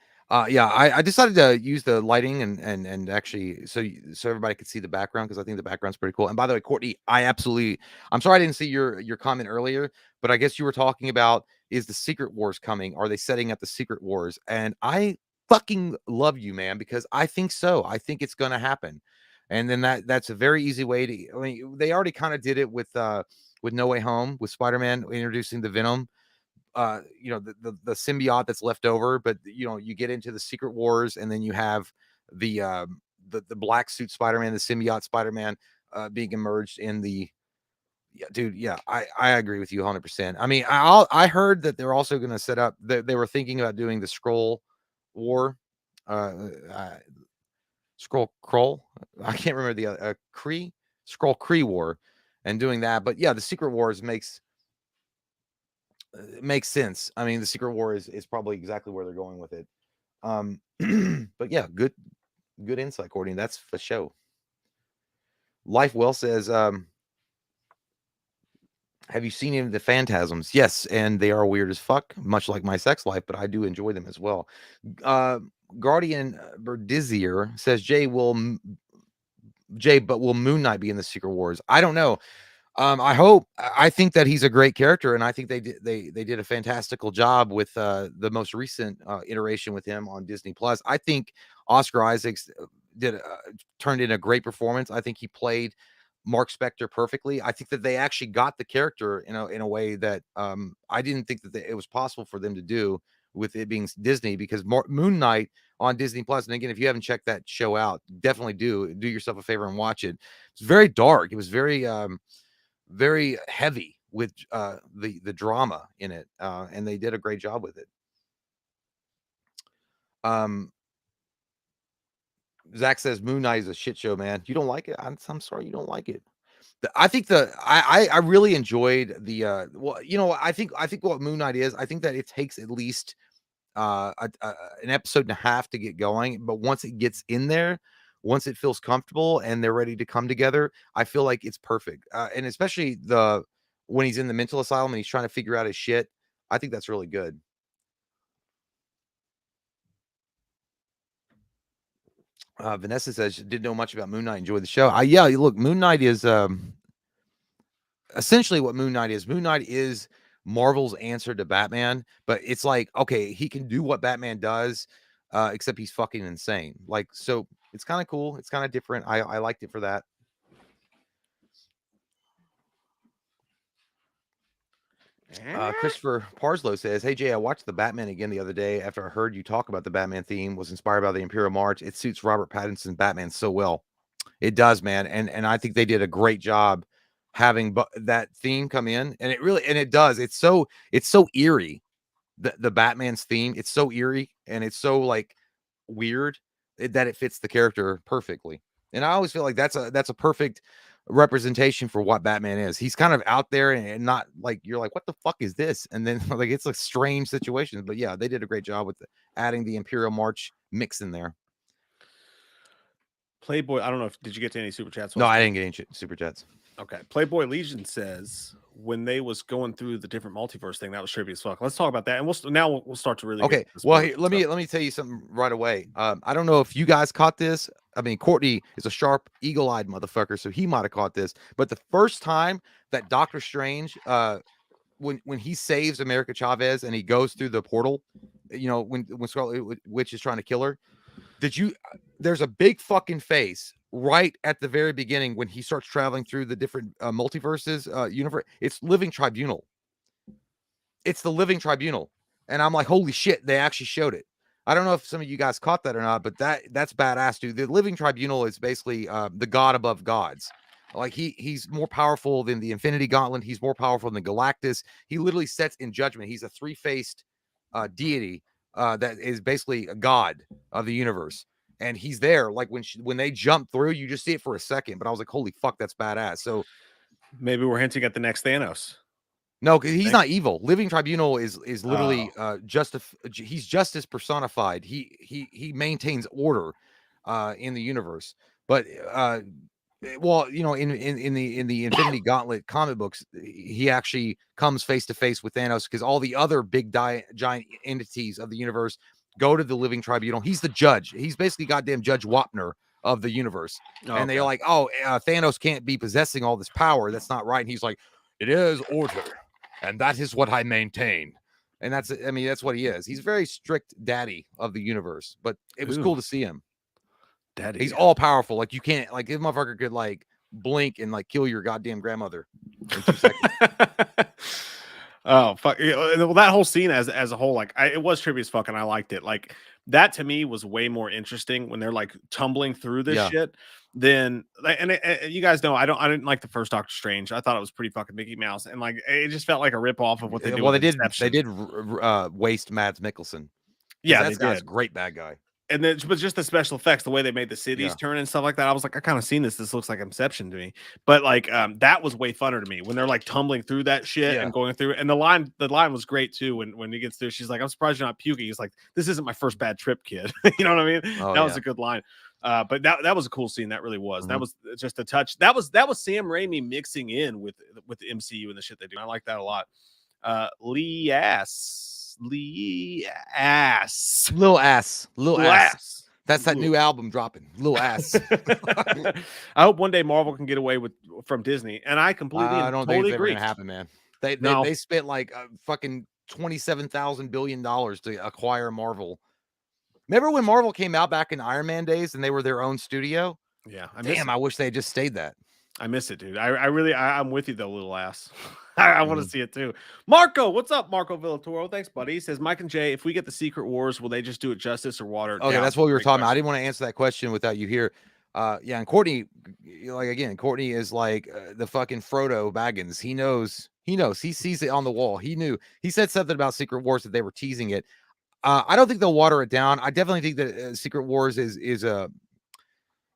Yeah, I decided to use the lighting and actually so everybody could see the background, because I think the background's pretty cool. And by the way, Courtney, I'm sorry I didn't see your comment earlier, but I guess you were talking about, is the Secret Wars coming? Are they setting up the Secret Wars? And I fucking love you, man, because I think so. I think it's gonna happen. And then that's a very easy way to, I mean, they already kind of did it with No Way Home, with Spider-Man introducing the Venom, the symbiote that's left over. But you get into the Secret Wars, and then you have the black suit Spider-Man, the symbiote Spider-Man, being emerged in the, yeah, dude, yeah, I agree with you 100%. I mean, I heard that they're also going to set up, they were thinking about doing the Scroll War, Scroll Kroll, I can't remember the Kree, Scroll Kree War, and doing that. But yeah, the Secret Wars makes sense. I mean, the Secret War is probably exactly where they're going with it. But yeah, good insight, Courtney. That's for show. Life Well says, have you seen any of the Phantasms? Yes, and they are weird as fuck, much like my sex life, but I do enjoy them as well. Guardian Berdizier says, Jay, but will Moon Knight be in the Secret Wars? I don't know. I think that he's a great character, and I think they did a fantastical job with the most recent iteration with him on Disney Plus. I think Oscar Isaacs turned in a great performance. I think he played Mark Spector perfectly. I think that they actually got the character in a way that I didn't think that it was possible for them to do with it being Disney, because Moon Knight on Disney Plus. And again, if you haven't checked that show out, definitely do yourself a favor and watch it. It's very dark. It was very heavy with the drama in it, and they did a great job with it. Zach says Moon Knight is a shit show, man. You don't like it? I'm sorry you don't like it. I think I really enjoyed the I think what Moon Knight is, I think that it takes at least an episode and a half to get going, but once it gets in there, once it feels comfortable and they're ready to come together, I feel like it's perfect. And especially when he's in the mental asylum and he's trying to figure out his shit, I think that's really good. Vanessa says she didn't know much about Moon Knight. Enjoy the show. Look, Moon Knight is essentially what Moon Knight is. Moon Knight is Marvel's answer to Batman, but it's like, okay, he can do what Batman does, except he's fucking insane. Like, so it's kind of cool. It's kind of different. I liked it for that. Christopher Parslow says, "Hey Jay, I watched the Batman again the other day after I heard you talk about the Batman theme. Was inspired by the Imperial March. It suits Robert Pattinson's Batman so well. It does, man. And I think they did a great job having that theme come in, and it does. It's so eerie. The Batman's theme, it's so eerie and it's so like weird that it fits the character perfectly. And I always feel like that's a perfect representation for what Batman is. He's kind of out there and not like you're like, what the fuck is this? And then like it's a strange situation. But yeah, they did a great job with adding the Imperial March mix in there. Playboy, I don't know if did you get to any super chats? No, I didn't get any super chats. Okay. Playboy Legion says when they was going through the different multiverse thing, that was trippy as fuck. Let's talk about that, and we'll start to really. Okay. Well, hey, let me tell you something right away. I don't know if you guys caught this. I mean, Courtney is a sharp, eagle-eyed motherfucker, so he might have caught this. But the first time that Doctor Strange, when he saves America Chavez and he goes through the portal, you know, when Scarlet Witch is trying to kill her, there's a big fucking face right at the very beginning when he starts traveling through the different multiverses, universe. It's Living Tribunal. It's the Living Tribunal. And I'm like, holy shit, they actually showed it. I don't know if some of you guys caught that or not, but that's badass, dude. The Living Tribunal is basically the god above gods. Like he's more powerful than the Infinity Gauntlet. He's more powerful than Galactus. He literally sets in judgment. He's a three-faced deity that is basically a god of the universe. And he's there. Like when they jump through, you just see it for a second. But I was like, holy fuck, that's badass. So maybe we're hinting at the next Thanos. No, he's not evil. Living Tribunal is literally he's justice personified. He maintains order in the universe. But well, you know, in the Infinity Gauntlet comic books, he actually comes face to face with Thanos because all the other big giant entities of the universe go to the Living Tribunal. He's the judge. He's basically goddamn Judge Wapner of the universe. And they're like, oh, Thanos can't be possessing all this power. That's not right. And he's like, it is order. And that is what I maintain. And that's what he is. He's very strict daddy of the universe, but it was cool to see him. Daddy. He's all powerful. Like you can't, like this motherfucker could like blink and like kill your goddamn grandmother in 2 seconds. Oh fuck! Well, that whole scene as a whole, like, it was trippy as fuck, and I liked it. Like that to me was way more interesting when they're like tumbling through this shit. Than and you guys know I didn't like the first Doctor Strange. I thought it was pretty fucking Mickey Mouse, and like it just felt like a rip off of what they did. Well, they did waste Mads Mikkelsen. Yeah, that guy's a great bad guy. And then, but just the special effects, the way they made the cities turn and stuff like that, I was like, I kind of seen this. This looks like Inception to me. But like, that was way funner to me when they're like tumbling through that shit and going through. And the line was great too. When he gets through, she's like, "I'm surprised you're not puking." He's like, "This isn't my first bad trip, kid." You know what I mean? That was a good line. But that was a cool scene. That really was. That was just a touch. That was Sam Raimi mixing in with the MCU and the shit they do. I like that a lot. Lil ass. That's that new album dropping. Lil ass. I hope one day Marvel can get away from Disney, and I completely I don't totally think it's agree. Gonna happen, man. They spent like fucking $27,000 billion to acquire Marvel. Remember when Marvel came out back in Iron Man days and they were their own studio? Yeah, I wish they had just stayed that. I miss it, dude. I'm with you though, little ass. I want to see it too. Marco, what's up, Marco Villatoro? Thanks, buddy. He says, Mike and Jay, if we get the Secret Wars, will they just do it justice or water it down? That's what we were talking about. I didn't want to answer that question without you here. Yeah, and Courtney, Courtney is like the fucking Frodo Baggins. He knows. He sees it on the wall. He said something about Secret Wars that they were teasing it. I don't think they'll water it down. I definitely think that Secret Wars is a.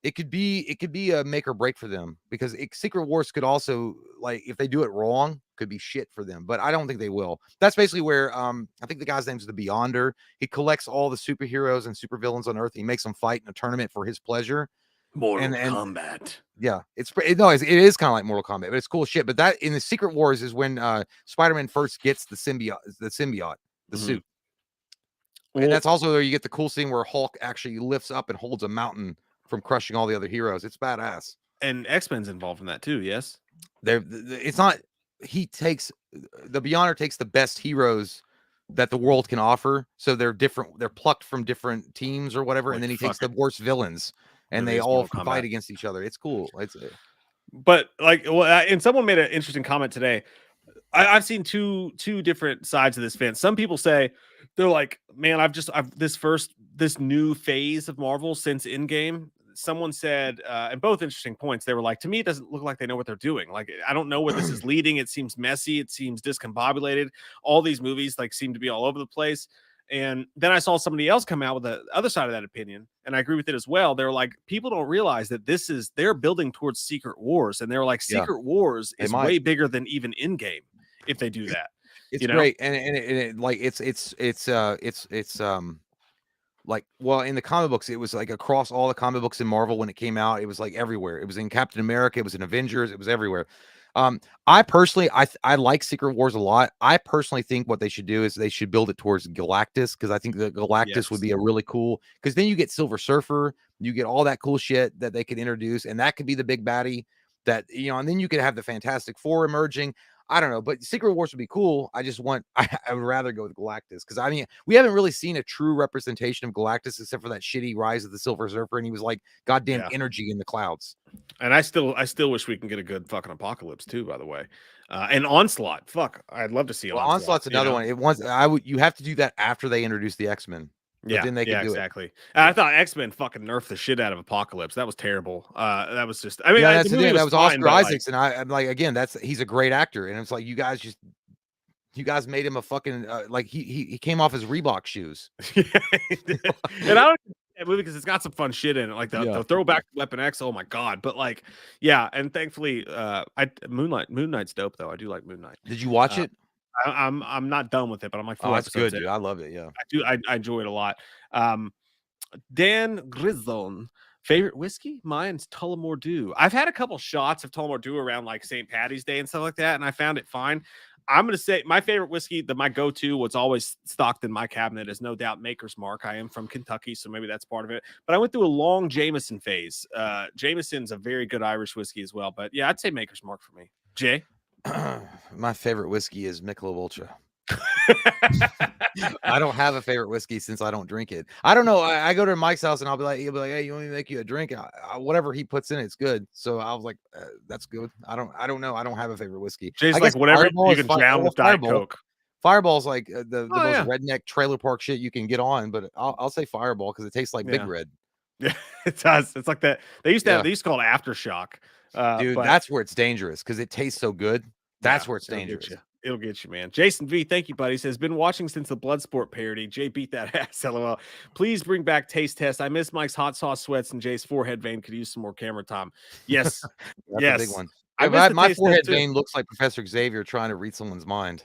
It could be a make or break for them because Secret Wars could also, like, if they do it wrong, could be shit for them. But I don't think they will. That's basically where I think the guy's name's the Beyonder. He collects all the superheroes and supervillains on Earth. He makes them fight in a tournament for his pleasure. Mortal Kombat. Yeah, it is kind of like Mortal Kombat, but it's cool shit. But that in the Secret Wars is when Spider-Man first gets the symbiote, the suit. And that's also where you get the cool scene where Hulk actually lifts up and holds a mountain from crushing all the other heroes. It's badass. And X-Men's involved in that too, yes? It's not the Beyonder takes the best heroes that the world can offer. So they're different. They're plucked from different teams or whatever. And Like then he takes the fucking worst villains and they movies, all Mortal fight Kombat. against each other. It's cool. But like, well, and someone made an interesting comment today. I've seen two different sides of this fence. Some people say they're like, man, I've this new phase of Marvel since Endgame. Someone said, and both interesting points. They were like, to me, it doesn't look like they know what they're doing. Like, I don't know where this is leading. It seems messy. It seems discombobulated. All these movies like seem to be all over the place. And then I saw somebody else come out with the other side of that opinion, and I agree with it as well. They're like, people don't realize that they're building towards Secret Wars, and they're like, Secret Wars is way bigger than even Endgame if they do that. It's great, and it like it's like, well, in the comic books, it was like across all the comic books in Marvel when it came out, it was like everywhere. It was in Captain America, it was in Avengers, it was everywhere. I personally, I like Secret Wars a lot. I personally think what they should do is they should build it towards Galactus, because I think the Galactus would be a really cool, because then you get Silver Surfer, you get all that cool shit that they could introduce, and that could be the big baddie that, you know, and then you could have the Fantastic Four emerging. I don't know, but Secret Wars would be cool. I would rather go with Galactus, because I mean, we haven't really seen a true representation of Galactus except for that shitty Rise of the Silver Surfer, and he was like goddamn energy in the clouds. And I still wish we can get a good fucking Apocalypse too, by the way. And Onslaught, fuck, I'd love to see Onslaught's another one. You have to do that after they introduce the X-Men. Yeah, then they can do exactly. It. I thought X-Men fucking nerfed the shit out of Apocalypse. That was terrible. That was just, I mean, that's the thing. That was fine, Oscar Isaacs, and I'm like, again, he's a great actor, and it's like you guys made him a fucking like he came off his Reebok shoes. And I don't that movie because it's got some fun shit in it, like the throwback to Weapon X. Oh my god! But like, yeah, and thankfully, Moon Knight's dope though. I do like Moon Knight. Did you watch it? I'm not done with it, but I'm like, oh, that's good, dude. I love it. Yeah, I enjoy it a lot. Dan Grizzone, favorite whiskey? Mine's Tullamore Dew. I've had a couple shots of Tullamore Dew around like St. Patty's Day and stuff like that, and I found it fine. I'm gonna say my favorite whiskey, my go-to, what's always stocked in my cabinet, is no doubt Maker's Mark. I am from Kentucky, so maybe that's part of it. But I went through a long Jameson phase. Jameson's a very good Irish whiskey as well. But yeah, I'd say Maker's Mark for me. Jay? My favorite whiskey is Michelob Ultra. I don't have a favorite whiskey since I don't drink it. I don't know. I go to Mike's house and he'll be like, hey, you want me to make you a drink? Whatever he puts in it's good. So I was like, that's good. I don't know. I don't have a favorite whiskey. Jay's like, whatever you can drown with Diet Coke. Fireball's like the most redneck trailer park shit you can get on, but I'll say Fireball because it tastes like Big Red. Yeah, it does. It's like that. They used to call it Aftershock. Dude, that's where it's dangerous because it tastes so good. That's where it's dangerous. It'll get you, man. Jason V, thank you, buddy. Says, been watching since the Bloodsport parody. Jay beat that ass, lol. Please bring back Taste Test. I miss Mike's hot sauce sweats and Jay's forehead vein. Could use some more camera time. Yes. That's a big one. My forehead vein looks like Professor Xavier trying to read someone's mind.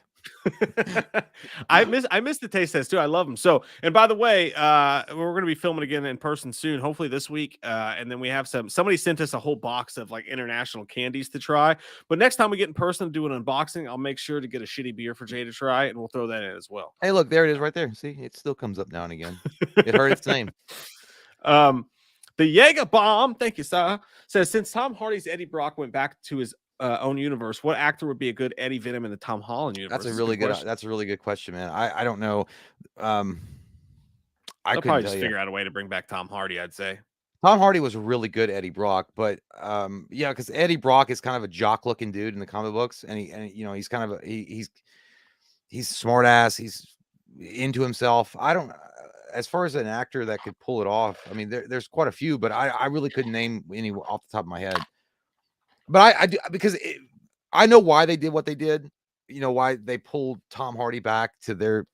I miss the Taste Test too. I love them. So, and by the way, we're going to be filming again in person soon, hopefully this week. And then we have somebody sent us a whole box of like international candies to try. But next time we get in person to do an unboxing, I'll make sure to get a shitty beer for Jay to try, and we'll throw that in as well. Hey, look, there it is right there. See, it still comes up now and again. It heard its name. The Jaeger Bomb, thank you, sir, says, since Tom Hardy's Eddie Brock went back to his own universe, what actor would be a good Eddie Venom in the Tom Holland universe? That's a really good question, man. I don't know. I'll probably just figure out a way to bring back Tom Hardy. I'd say Tom Hardy was a really good Eddie Brock, but yeah, because Eddie Brock is kind of a jock looking dude in the comic books, and he's kind of he's smart ass, he's into himself. I don't, as far as an actor that could pull it off, I mean, there's quite a few, but I really couldn't name any off the top of my head. But I do, because I know why they did what they did. You know, why they pulled Tom Hardy back to their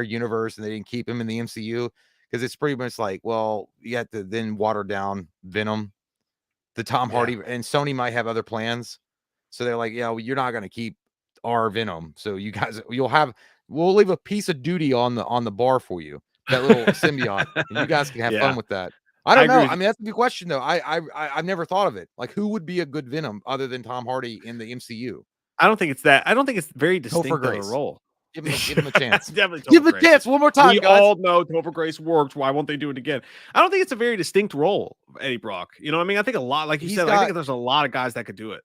universe, and they didn't keep him in the MCU, because it's pretty much like, well, you have to then water down Venom, the Tom Hardy, and Sony might have other plans. So they're like, yeah, well, you're not going to keep our Venom. So you guys, we'll leave a piece of duty on the bar for you, that little symbiote, and you guys can have fun with that. I don't know. I mean, that's a good question, though. I've never thought of it. Like, who would be a good Venom other than Tom Hardy in the MCU? I don't think it's that. I don't think it's very distinct of a role. Give him a chance. Definitely give him a chance one more time. We all know Topher Grace worked. Why won't they do it again? I don't think it's a very distinct role, Eddie Brock. You know what I mean? I think a lot, like you said, I think there's a lot of guys that could do it.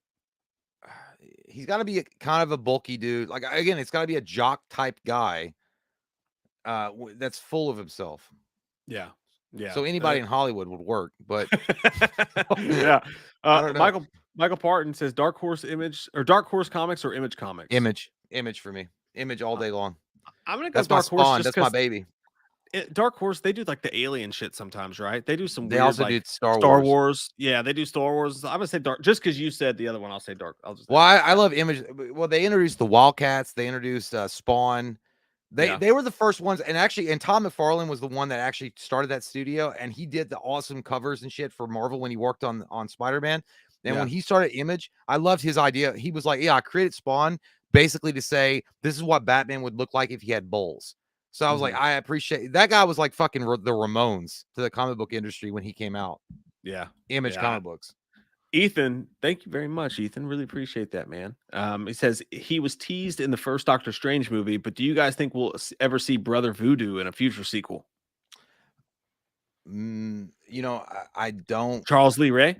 he's got to be kind of a bulky dude. Like again, it's got to be a jock type guy that's full of himself. Yeah. Yeah. So anybody in Hollywood would work, but yeah. I don't know. Michael Parton says Dark Horse Image or Dark Horse Comics or Image Comics. Image for me. Image all day long. I'm gonna go That's my Dark Horse spawn. just That's my because baby. Dark Horse, they do like the alien shit sometimes, right? They do some They weird also like do Star Wars. Yeah, they do Star Wars. I'm gonna say Dark just because you said the other one. I'll say Dark. I'll just Well, I love Image. Well, they introduced the Wildcats. They introduced Spawn. They were the first ones, and actually, and Tom McFarlane was the one that actually started that studio, and he did the awesome covers and shit for Marvel when he worked on Spider-Man. And when he started Image, I loved his idea. He was like, "Yeah, I created Spawn basically to say this is what Batman would look like if he had bowls." So I was like, I appreciate that guy was like fucking the Ramones to the comic book industry when he came out. Yeah, Image comic books. Ethan, thank you very much, Ethan. Really appreciate that, man. He says he was teased in the first Doctor Strange movie, but do you guys think we'll ever see Brother Voodoo in a future sequel? You know, I don't. Charles Lee Ray?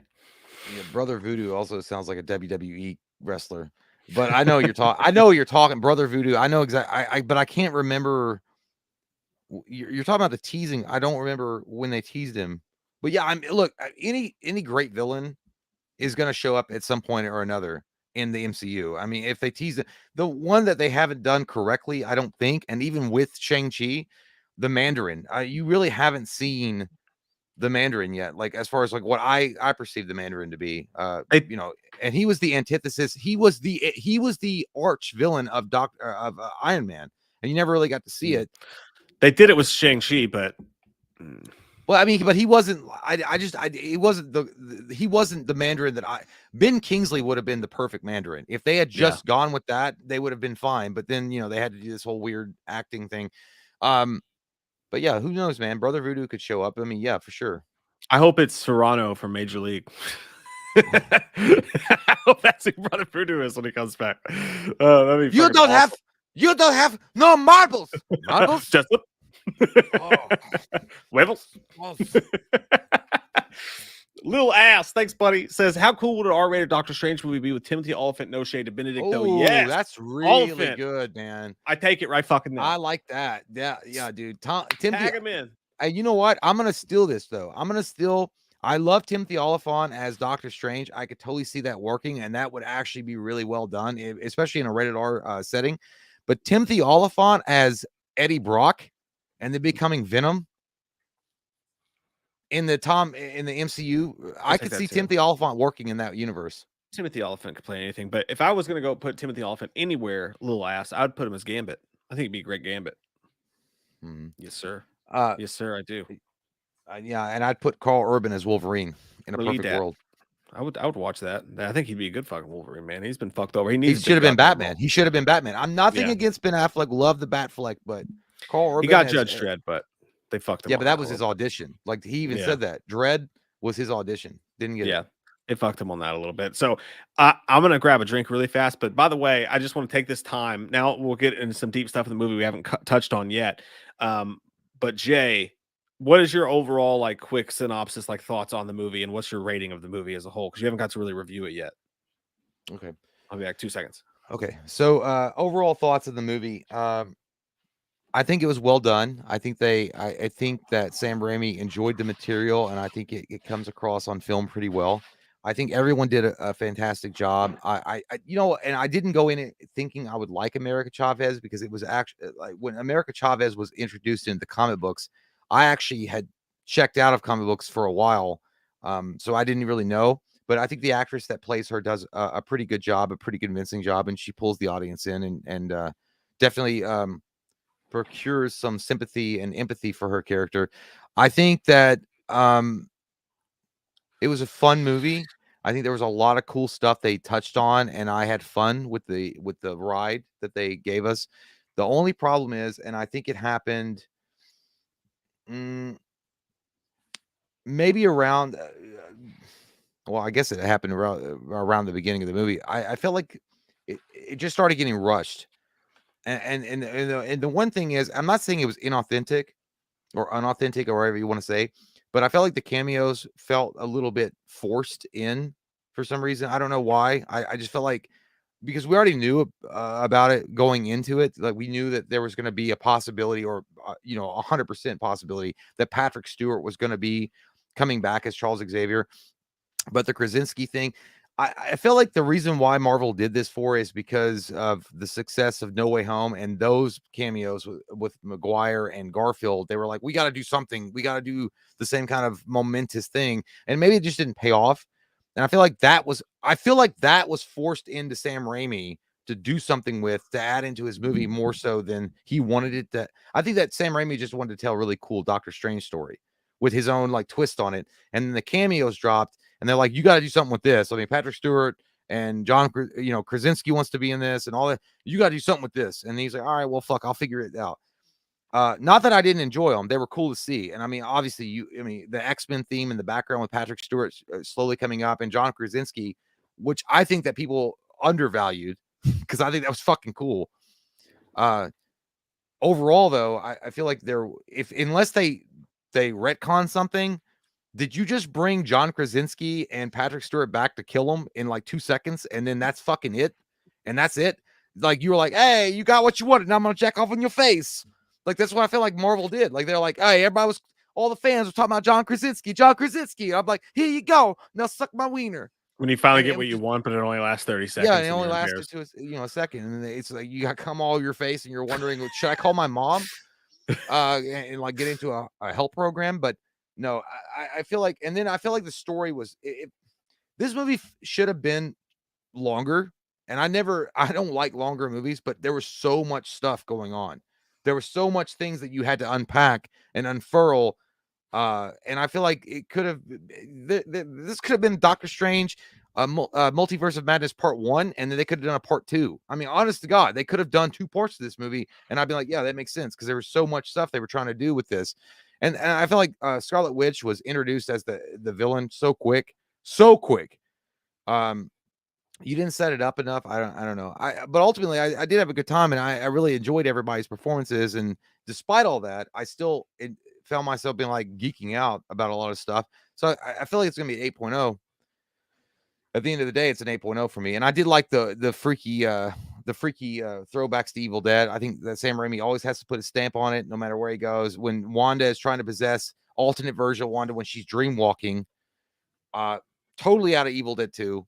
Yeah, Brother Voodoo also sounds like a WWE wrestler, but I know you're talking. I know what you're talking. Brother Voodoo. I know exactly. But I can't remember. You're talking about the teasing. I don't remember when they teased him. But yeah, look. Any great villain is going to show up at some point or another in the MCU. I mean, if they tease it, the one that they haven't done correctly, I don't think, and even with Shang-Chi, the Mandarin, you really haven't seen the Mandarin yet. Like as far as like what I perceive the Mandarin to be, you know, and he was the antithesis. He was the arch villain of Iron Man, and you never really got to see it. They did it with Shang-Chi, but well, I mean, but he wasn't. He wasn't he wasn't the Mandarin that Ben Kingsley would have been the perfect Mandarin if they had just gone with that. They would have been fine. But then you know they had to do this whole weird acting thing. But yeah, who knows, man? Brother Voodoo could show up. I mean, yeah, for sure. I hope it's Serrano from Major League. I hope that's who Brother Voodoo is when he comes back. That'd be you don't awesome. have no marbles. Marbles? Just Webbles. Little ass, thanks, buddy. Says, how cool would an R-rated Doctor Strange movie be with Timothy Olyphant, no shade to Benedict? Oh, yes, that's really good, man. I take it right fucking now. I like that. Yeah, dude. Timothy, tag him in. You know what? I'm gonna steal this though. I love Timothy Olyphant as Doctor Strange. I could totally see that working, and that would actually be really well done, especially in a rated R setting. But Timothy Olyphant as Eddie Brock and then becoming Venom in the MCU, I could see Timothy Olyphant working in that universe. Timothy Olyphant could play anything, but if I was gonna go put Timothy Olyphant anywhere, little ass, I'd put him as Gambit. I think he'd be a great Gambit. Yes, sir. Yes, sir. I do. Yeah, and I'd put Carl Urban as Wolverine in a perfect world. I would watch that. I think he'd be a good fucking Wolverine, man. He's been fucked over. He should have been Batman. He should have been Batman. I'm nothing against Ben Affleck. Love the Batfleck, but Carl Urban. He got Judge Dredd, but they fucked him. Yeah, but that was his audition. Like he even said that Dredd was his audition. Didn't get it. They fucked him on that a little bit. So I'm gonna grab a drink really fast. But by the way, I just want to take this time. Now we'll get into some deep stuff in the movie we haven't touched on yet. But Jay, what is your overall like quick synopsis, like thoughts on the movie, and what's your rating of the movie as a whole? Because you haven't got to really review it yet. Okay, I'll be back 2 seconds. Okay, so overall thoughts of the movie. I think it was well done. I think I think that Sam Raimi enjoyed the material, and I think it comes across on film pretty well. I think everyone did a fantastic job. I you know, and I didn't go in it thinking I would like America Chavez because it was actually like when America Chavez was introduced into the comic books, I actually had checked out of comic books for a while. So I didn't really know, but I think the actress that plays her does a pretty good job, a pretty convincing job, and she pulls the audience in and definitely procures some sympathy and empathy for her character. I think that it was a fun movie. I think there was a lot of cool stuff they touched on, and I had fun with the ride that they gave us. The only problem is, and I think it happened maybe around well, I guess it happened around the beginning of the movie. I felt like it just started getting rushed. And the one thing is, I'm not saying it was inauthentic or unauthentic or whatever you want to say, but I felt like the cameos felt a little bit forced in for some reason. I don't know why. I just felt like because we already knew about it going into it. Like we knew that there was going to be a possibility, or 100% possibility that Patrick Stewart was going to be coming back as Charles Xavier. But the Krasinski thing, I feel like the reason why Marvel did this for is because of the success of No Way Home and those cameos with Maguire and Garfield. They were like, we got to do something. We got to do the same kind of momentous thing. And maybe it just didn't pay off. And I feel like that was forced into Sam Raimi to do something with, to add into his movie more so than he wanted it to. I think that Sam Raimi just wanted to tell a really cool Doctor Strange story with his own like twist on it. And then the cameos dropped and they're like, you got to do something with this. I mean, Patrick Stewart and John, Krasinski wants to be in this and all that. You got to do something with this. And he's like, all right, well, fuck, I'll figure it out. Not that I didn't enjoy them. They were cool to see. And I mean, obviously the X-Men theme in the background with Patrick Stewart slowly coming up and John Krasinski, which I think that people undervalued because I think that was fucking cool. Overall though, I feel like unless they retcon something, did you just bring John Krasinski and Patrick Stewart back to kill him in like 2 seconds and then that's fucking it? And that's it? Like you were like, hey, you got what you wanted, and I'm gonna jack off in your face. Like that's what I feel like Marvel did. Like they're like, hey, all the fans were talking about John Krasinski. I'm like, here you go. Now suck my wiener. When you finally get what you want, but it only lasts 30 seconds. Yeah, and it only lasted to a second. And it's like you got cum all over your face and you're wondering, should I call my mom? And like get into a help program. But no, I feel like, and then I feel like the story was this movie should have been longer. And I don't like longer movies, but there was so much stuff going on. There was so much things that you had to unpack and unfurl. And I feel like it could have, this could have been Doctor Strange, Multiverse of Madness Part 1, and then they could have done a Part 2. I mean, honest to God, they could have done 2 parts to this movie, and I'd be like, yeah, that makes sense, because there was so much stuff they were trying to do with this. And I feel like Scarlet Witch was introduced as the villain so quick. You didn't set it up enough. I don't know. But ultimately, I did have a good time, and I really enjoyed everybody's performances. And despite all that, I still found myself being like geeking out about a lot of stuff. So I feel like it's gonna be an 8.0. At the end of the day, it's an 8.0 for me. And I did like the freaky throwbacks to Evil Dead. I think that Sam Raimi always has to put a stamp on it, no matter where he goes. When Wanda is trying to possess alternate version of Wanda when she's dream walking, totally out of Evil Dead 2.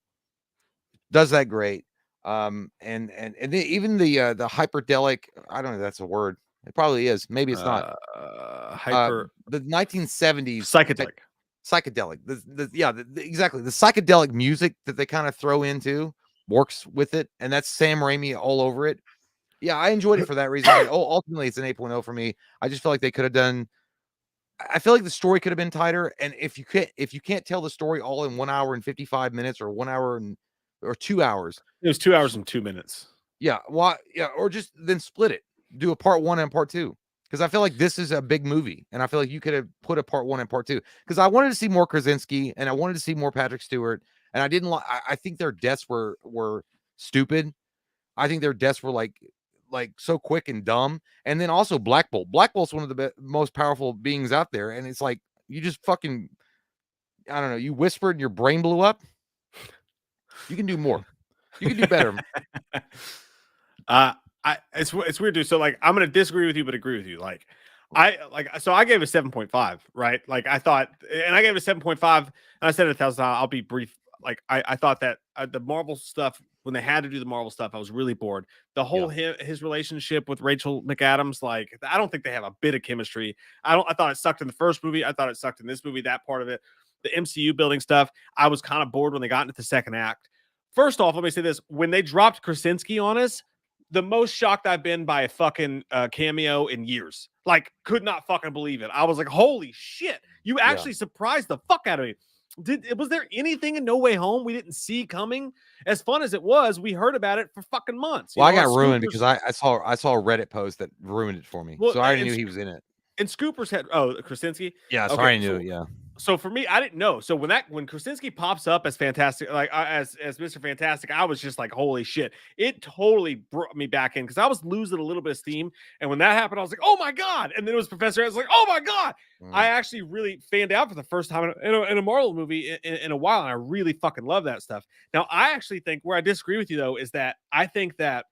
Does that great. And then even the hyperdelic, I don't know if that's a word. It probably is. Maybe it's not. The 1970s psychedelic. Exactly. The psychedelic music that they kind of throw into works with it, and that's Sam Raimi all over it. Yeah, I enjoyed it for that reason. Ultimately, it's an 8.0 for me. I just feel like they could have done. I feel like the story could have been tighter, and if you can't tell the story all in 1 hour and 55 minutes or 1 hour or 2 hours. It was 2 hours and 2 minutes. Yeah. Why? Yeah. Or just then split it. Do a part 1 and part 2. Because I feel like this is a big movie. And I feel like you could have put a part 1 and part 2. Because I wanted to see more Krasinski and I wanted to see more Patrick Stewart. And I didn't like, I think their deaths were stupid. I think their deaths were like so quick and dumb. And then also Black Bolt. Black Bolt's one of the most powerful beings out there. And it's like, you just fucking, I don't know, you whispered and your brain blew up. You can do more. You can do better. It's weird, dude. So like, I'm gonna disagree with you, but agree with you. Like, so I gave it 7.5, right? Like I thought, and I gave it 7.5, and I said it 1,000 times. I'll be brief. Like I thought that the Marvel stuff, when they had to do the Marvel stuff, I was really bored. The whole his relationship with Rachel McAdams, like I don't think they have a bit of chemistry. I thought it sucked in the first movie. I thought it sucked in this movie. That part of it, the MCU building stuff, I was kind of bored when they got into the second act. First off, let me say this: when they dropped Krasinski on us, the most shocked I've been by a fucking cameo in years. Like, could not fucking believe it. I was like, holy shit, you actually surprised the fuck out of me. Was there anything in No Way Home we didn't see coming? As fun as it was, we heard about it for fucking months. Well, I got ruined because I saw a Reddit post that ruined it for me. Well, so I already knew he was in it. And Scoopers had Krasinski. Yeah, so I already knew it. Yeah. So for me, I didn't know. So when Krasinski pops up as Fantastic, like as Mr. Fantastic, I was just like, holy shit! It totally brought me back in because I was losing a little bit of steam. And when that happened, I was like, oh my god! And then it was Professor X. I was like, oh my god! I actually really fanned out for the first time in a Marvel movie in a while, and I really fucking love that stuff. Now, I actually think where I disagree with you though is that I think that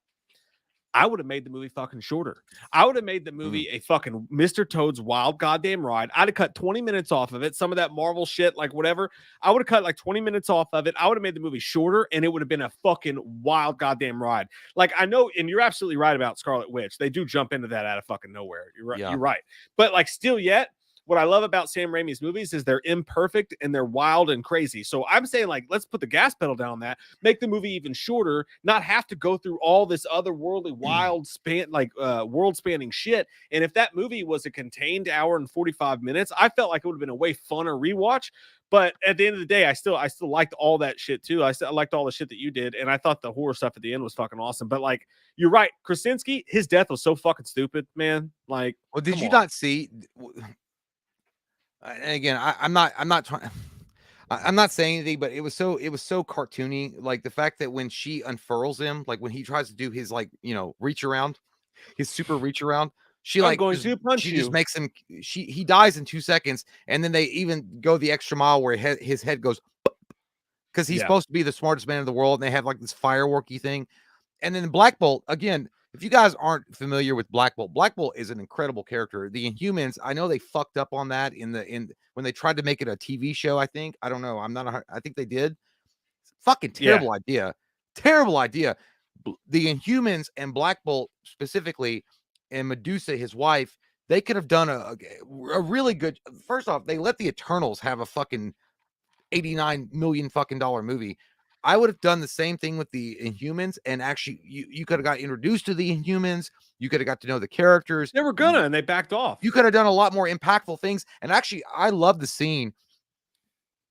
I would have made the movie fucking shorter. I would have made the movie a fucking Mr. Toad's Wild Goddamn Ride. I'd have cut 20 minutes off of it. Some of that Marvel shit, like whatever. I would have cut like 20 minutes off of it. I would have made the movie shorter and it would have been a fucking wild goddamn ride. Like I know, and you're absolutely right about Scarlet Witch. They do jump into that out of fucking nowhere. You're right. Yeah. You're right. But like still yet, what I love about Sam Raimi's movies is they're imperfect and they're wild and crazy. So I'm saying, like, let's put the gas pedal down on that, make the movie even shorter, not have to go through all this otherworldly, wild world spanning shit. And if that movie was a contained hour and 45 minutes, I felt like it would have been a way funner rewatch. But at the end of the day, I still liked all that shit too. I liked all the shit that you did, and I thought the horror stuff at the end was fucking awesome. But like, you're right, Krasinski, his death was so fucking stupid, man. Like, well, did you not see? And again, I'm not trying. I'm not saying anything, but it was so cartoony. Like the fact that when she unfurls him, like when he tries to do his reach around, his super reach around, she I'm going to punch she you. just makes him. He dies in 2 seconds, and then they even go the extra mile where his head goes because he's supposed to be the smartest man in the world, and they have like this fireworky thing, and then Black Bolt again. If you guys aren't familiar with Black Bolt is an incredible character. The Inhumans, I know they fucked up on that in when they tried to make it a TV show. I think I don't know. I think they did. Fucking terrible idea. Terrible idea. The Inhumans and Black Bolt specifically, and Medusa, his wife, they could have done a really good. First off, they let the Eternals have a fucking $89 million fucking dollar movie. I would have done the same thing with the Inhumans, and actually, you could have got introduced to the Inhumans. You could have got to know the characters. They were gonna, and they backed off. You could have done a lot more impactful things. And actually, I love the scene.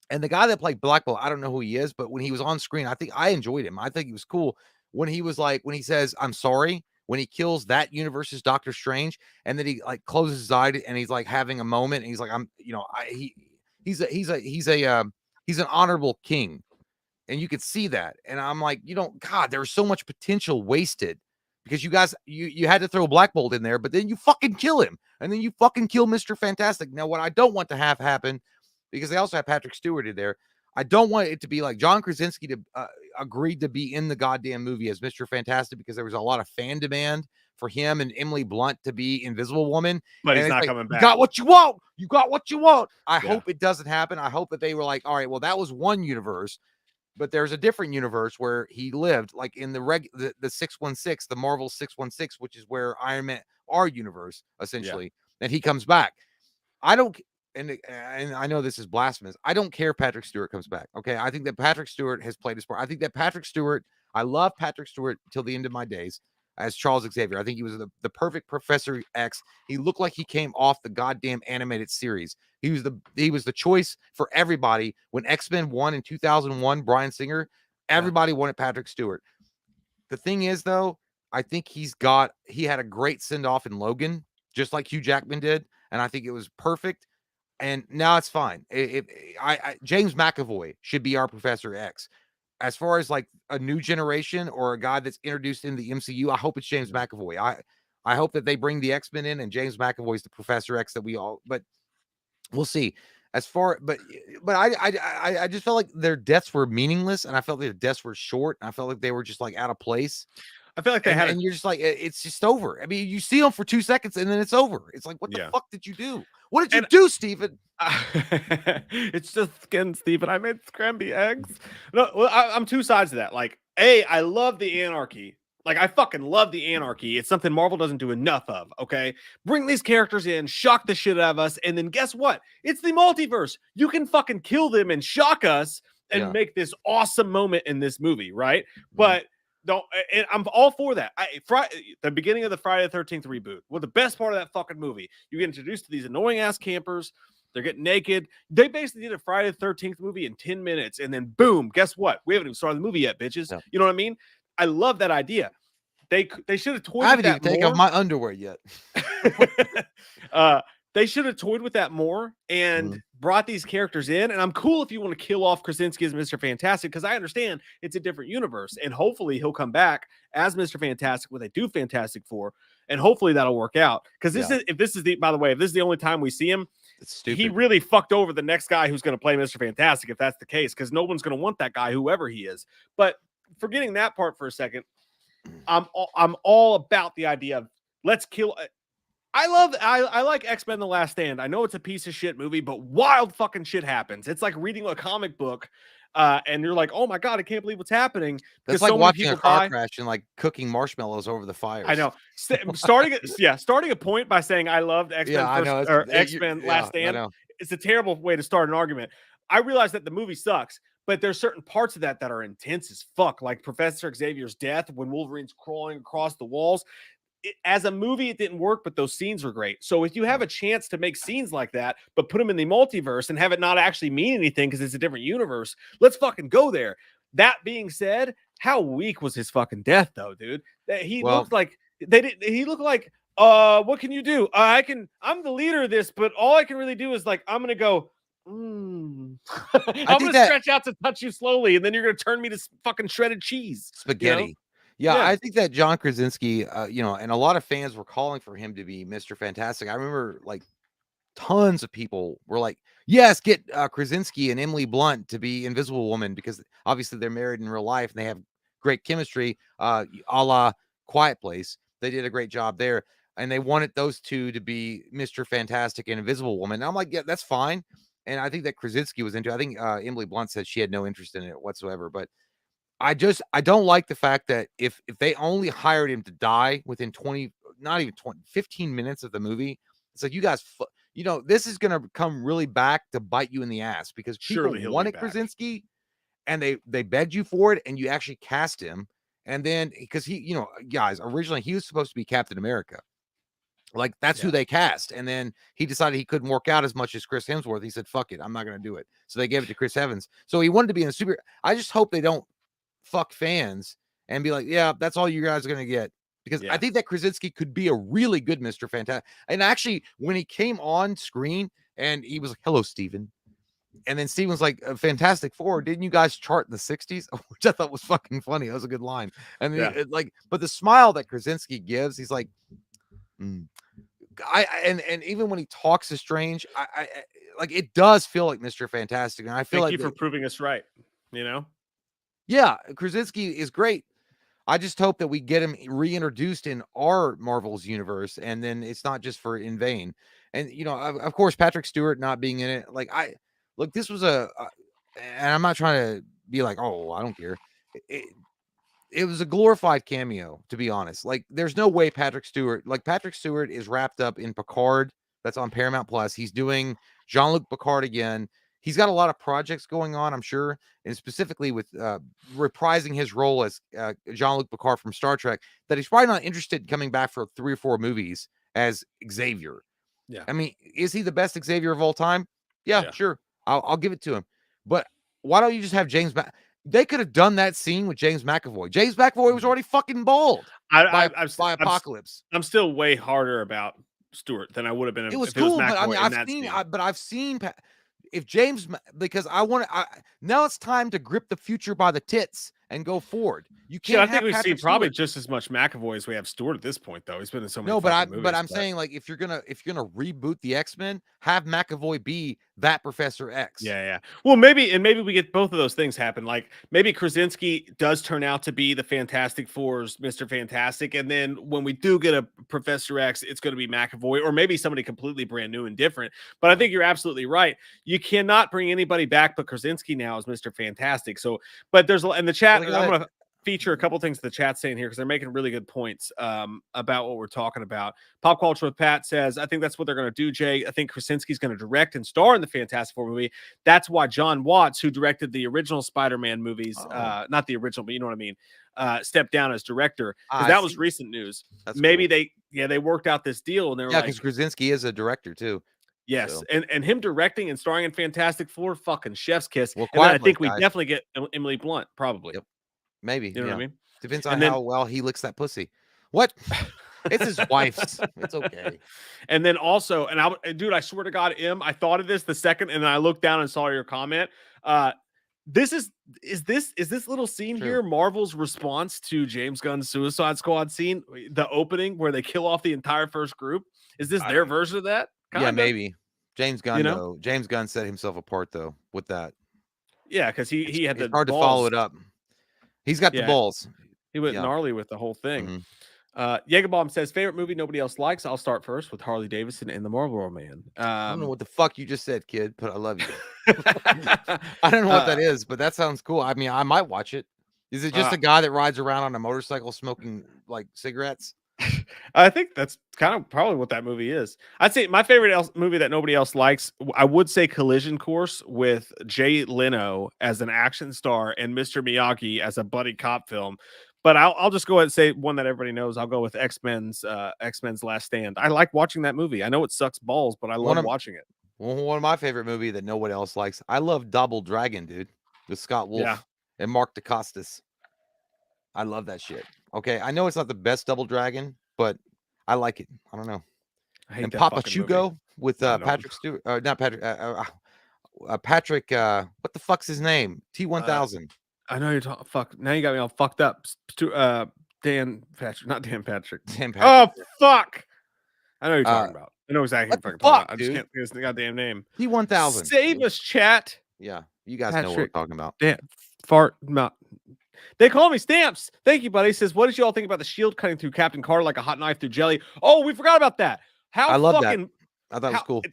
And the guy that played Black Bolt, I don't know who he is, but when he was on screen, I think I enjoyed him. I think he was cool when he was like, when he says, "I'm sorry," when he kills that universe's Doctor Strange, and then he like closes his eye and he's like having a moment, and he's like, he's an honorable king. And you could see that. And I'm like, God, there was so much potential wasted because you guys, you had to throw Black Bolt in there, but then you fucking kill him. And then you fucking kill Mr. Fantastic. Now, what I don't want to have happen, because they also have Patrick Stewart in there, I don't want it to be like John Krasinski to agreed to be in the goddamn movie as Mr. Fantastic because there was a lot of fan demand for him and Emily Blunt to be Invisible Woman. But he's not coming back. You got what you want. You got what you want. I hope it doesn't happen. I hope that they were like, all right, well, that was one universe. But there's a different universe where he lived, like in the 616, the Marvel 616, which is where Iron Man, our universe, essentially, that he comes back. I don't, and I know this is blasphemous. I don't care if Patrick Stewart comes back. Okay. I think that Patrick Stewart has played his part. I think that Patrick Stewart, I love Patrick Stewart till the end of my days as Charles Xavier. I think he was the perfect Professor X. He looked like he came off the goddamn animated series. He was the choice for everybody. When X-Men won in 2001, Bryan Singer, everybody wanted Patrick Stewart. The thing is, though, I think he had a great send-off in Logan, just like Hugh Jackman did, and I think it was perfect. And now it's fine. James McAvoy should be our Professor X. As far as like a new generation or a guy that's introduced in the MCU, I hope it's James McAvoy. I hope that they bring the X-Men in and James McAvoy is the Professor X that but we'll see. But I just felt like their deaths were meaningless, and I felt their deaths were short, and I felt like they were just like out of place. I feel like and you're just like, it's just over. I mean, you see them for 2 seconds and then it's over. It's like, what the fuck did you do? What did you do, Steven? It's just skin, Steven. I made scramby eggs. No, well, I'm two sides to that. Like, I love the anarchy. Like, I fucking love the anarchy. It's something Marvel doesn't do enough of, okay? Bring these characters in, shock the shit out of us, and then guess what? It's the multiverse. You can fucking kill them and shock us and make this awesome moment in this movie, right? But and I'm all for that. The beginning of the Friday the 13th reboot, well, the best part of that fucking movie, you get introduced to these annoying ass campers. They're getting naked. They basically did a Friday the 13th movie in 10 minutes, and then boom, guess what? We haven't even started the movie yet, bitches. No. You know what I mean? I love that idea. They should have toyed with that more. I haven't even taken off my underwear yet. They should have toyed with that more and brought these characters in, and I'm cool if you want to kill off Krasinski as Mr. Fantastic, because I understand it's a different universe, and hopefully he'll come back as Mr. Fantastic when they do Fantastic Four, and hopefully that'll work out. Because if this is the only time we see him, it's stupid. He really fucked over the next guy who's going to play Mr. Fantastic if that's the case, because no one's going to want that guy, whoever he is. But forgetting that part for a second, I'm all about the idea of let's kill. I like X-Men: The Last Stand. I know it's a piece of shit movie, but wild fucking shit happens. It's like reading a comic book, and you're like, oh my god, I can't believe what's happening. That's like watching a car crash and like cooking marshmallows over the fires. I know. Starting a point by saying I loved X-Men X-Men Last Stand. It's a terrible way to start an argument. I realize that the movie sucks, but there's certain parts of that are intense as fuck, like Professor Xavier's death when Wolverine's crawling across the walls. As a movie, it didn't work, but those scenes were great. So if you have a chance to make scenes like that, but put them in the multiverse and have it not actually mean anything because it's a different universe, let's fucking go there. That being said, how weak was his fucking death, though, dude? He looked like what can you do? I'm the leader of this, but all I can really do is like, I'm gonna go. I'm gonna stretch out to touch you slowly, and then you're gonna turn me to fucking shredded cheese, spaghetti. You know? Yeah, I think that John Krasinski, and a lot of fans were calling for him to be Mr. Fantastic. I remember like tons of people were like, yes, get Krasinski and Emily Blunt to be Invisible Woman, because obviously they're married in real life and they have great chemistry, a la Quiet Place. They did a great job there. And they wanted those two to be Mr. Fantastic and Invisible Woman. And I'm like, yeah, that's fine. And I think that Krasinski was into it. I think Emily Blunt said she had no interest in it whatsoever. But I don't like the fact that if they only hired him to die within 15 minutes of the movie, it's like, you guys, this is going to come really back to bite you in the ass, because people wanted Krasinski and they begged you for it, and you actually cast him. And then because he, guys, originally he was supposed to be Captain America. Like that's who they cast. And then he decided he couldn't work out as much as Chris Hemsworth. He said, fuck it, I'm not going to do it. So they gave it to Chris Evans. So he wanted to be in a super. I just hope they don't fuck fans and be like, yeah, that's all you guys are going to get. Because I think that Krasinski could be a really good Mr. Fantastic. And actually, when he came on screen and he was like, hello, Steven. And then Steven was like, Fantastic Four, didn't you guys chart in the 60s? Which I thought was fucking funny. That was a good line. And but the smile that Krasinski gives, he's like, and even when he talks is strange, I like, it does feel like Mr. Fantastic. And I feel Thank you for proving us right. Yeah, Krasinski is great. I just hope that we get him reintroduced in our Marvel's universe, and then it's not just for in vain. And of course, Patrick Stewart not being in it. Like, this was and I'm not trying to be like, oh, I don't care. It was a glorified cameo, to be honest. Like, there's no way Patrick Stewart is wrapped up in Picard. That's on Paramount Plus. He's doing Jean-Luc Picard again. He's got a lot of projects going on, I'm sure, and specifically with reprising his role as Jean-Luc Picard from Star Trek, that he's probably not interested in coming back for 3 or 4 movies as Xavier. Yeah. I mean, is he the best Xavier of all time? Yeah. Sure. I'll give it to him. But why don't you just have James They could have done that scene with James McAvoy. James McAvoy was already fucking bald by Apocalypse. I'm still way harder about Stewart than I would have been. It was cool, but I mean, I've seen if James, because now it's time to grip the future by the tits and go forward. You can't. I think we've seen probably just as much McAvoy as we have Stewart at this point, though. He's been in so many. No, but I'm saying, like, if you're gonna reboot the X-Men, have McAvoy be that Professor X. Yeah. Well, maybe we get both of those things happen. Like, maybe Krasinski does turn out to be the Fantastic Four's Mr. Fantastic, and then when we do get a Professor X, it's going to be McAvoy, or maybe somebody completely brand new and different. But I think you're absolutely right. You cannot bring anybody back but Krasinski now as Mr. Fantastic. So, but there's in the chat. I'm going to feature a couple things the chat's saying here because they're making really good points about what we're talking about. Pop Culture with Pat says, I think that's what they're going to do, Jay. I think Krasinski's going to direct and star in the Fantastic Four movie. That's why John Watts, who directed the original Spider-Man movies, not the original, but you know what I mean, stepped down as director. That was recent news. That's maybe cool. They worked out this deal, and they were like, because Krasinski is a director too. Yes, so. and him directing and starring in Fantastic Four, fucking chef's kiss. Well, and then I think we definitely get Emily Blunt, probably. Yep. Maybe. You know what I mean? Depends on how well he licks that pussy. What? It's his wife's. It's okay. And then also, dude, I swear to God, I thought of this the second, and then I looked down and saw your comment. Uh, this is this little scene True. here Marvel's response to James Gunn's Suicide Squad scene, the opening where they kill off the entire first group? Is this their version of that? Yeah, Kinda. maybe. James Gunn, You know? though. James Gunn set himself apart, though, with that. Yeah, because he had It's the hard to balls. follow it up. He's got the Yeah. balls. He went Yeah. gnarly with the whole thing. Mhm. Jägerbomb says favorite movie nobody else likes. I'll start first with Harley Davidson and the Marlboro Man. I don't know what the fuck you just said, kid, but I love you. I don't know what that is, but that sounds cool. I mean, I might watch it. Is it just a guy that rides around on a motorcycle smoking like cigarettes? I think that's kind of probably what that movie is. I'd say my favorite movie that nobody else likes, I would say Collision Course with Jay Leno as an action star and Mr. Miyagi as a buddy cop film. But I'll just go ahead and say one that everybody knows. I'll go with X-Men's Last Stand. I like watching that movie. I know it sucks balls, but I love watching it. One of my favorite movie that no one else likes. I love Double Dragon, dude, with Scott Wolf and Mark DeCostas. I love that shit. Okay, I know it's not the best Double Dragon, but I like it. I don't know. I hate And that Papa fucking movie. Chugo with I know. Patrick Stewart, not Patrick, Patrick. What the fuck's his name? T1000. I know you're talking. Fuck. Now you got me all fucked up. Dan Patrick, not Dan Patrick. Dan Oh Patrick. fuck! I know who you're talking about. I know exactly what what you're the talking fuck, about. I just dude? can't think of his goddamn name. T1000. Save dude. us, chat. Yeah, you guys know what we're Patrick. talking about. Dan fart. Not. They call me Stamps. Thank you, buddy. He says, what did you all think about the shield cutting through Captain Carter like a hot knife through jelly? Oh, we forgot about that. I love fucking, that. I thought it was cool.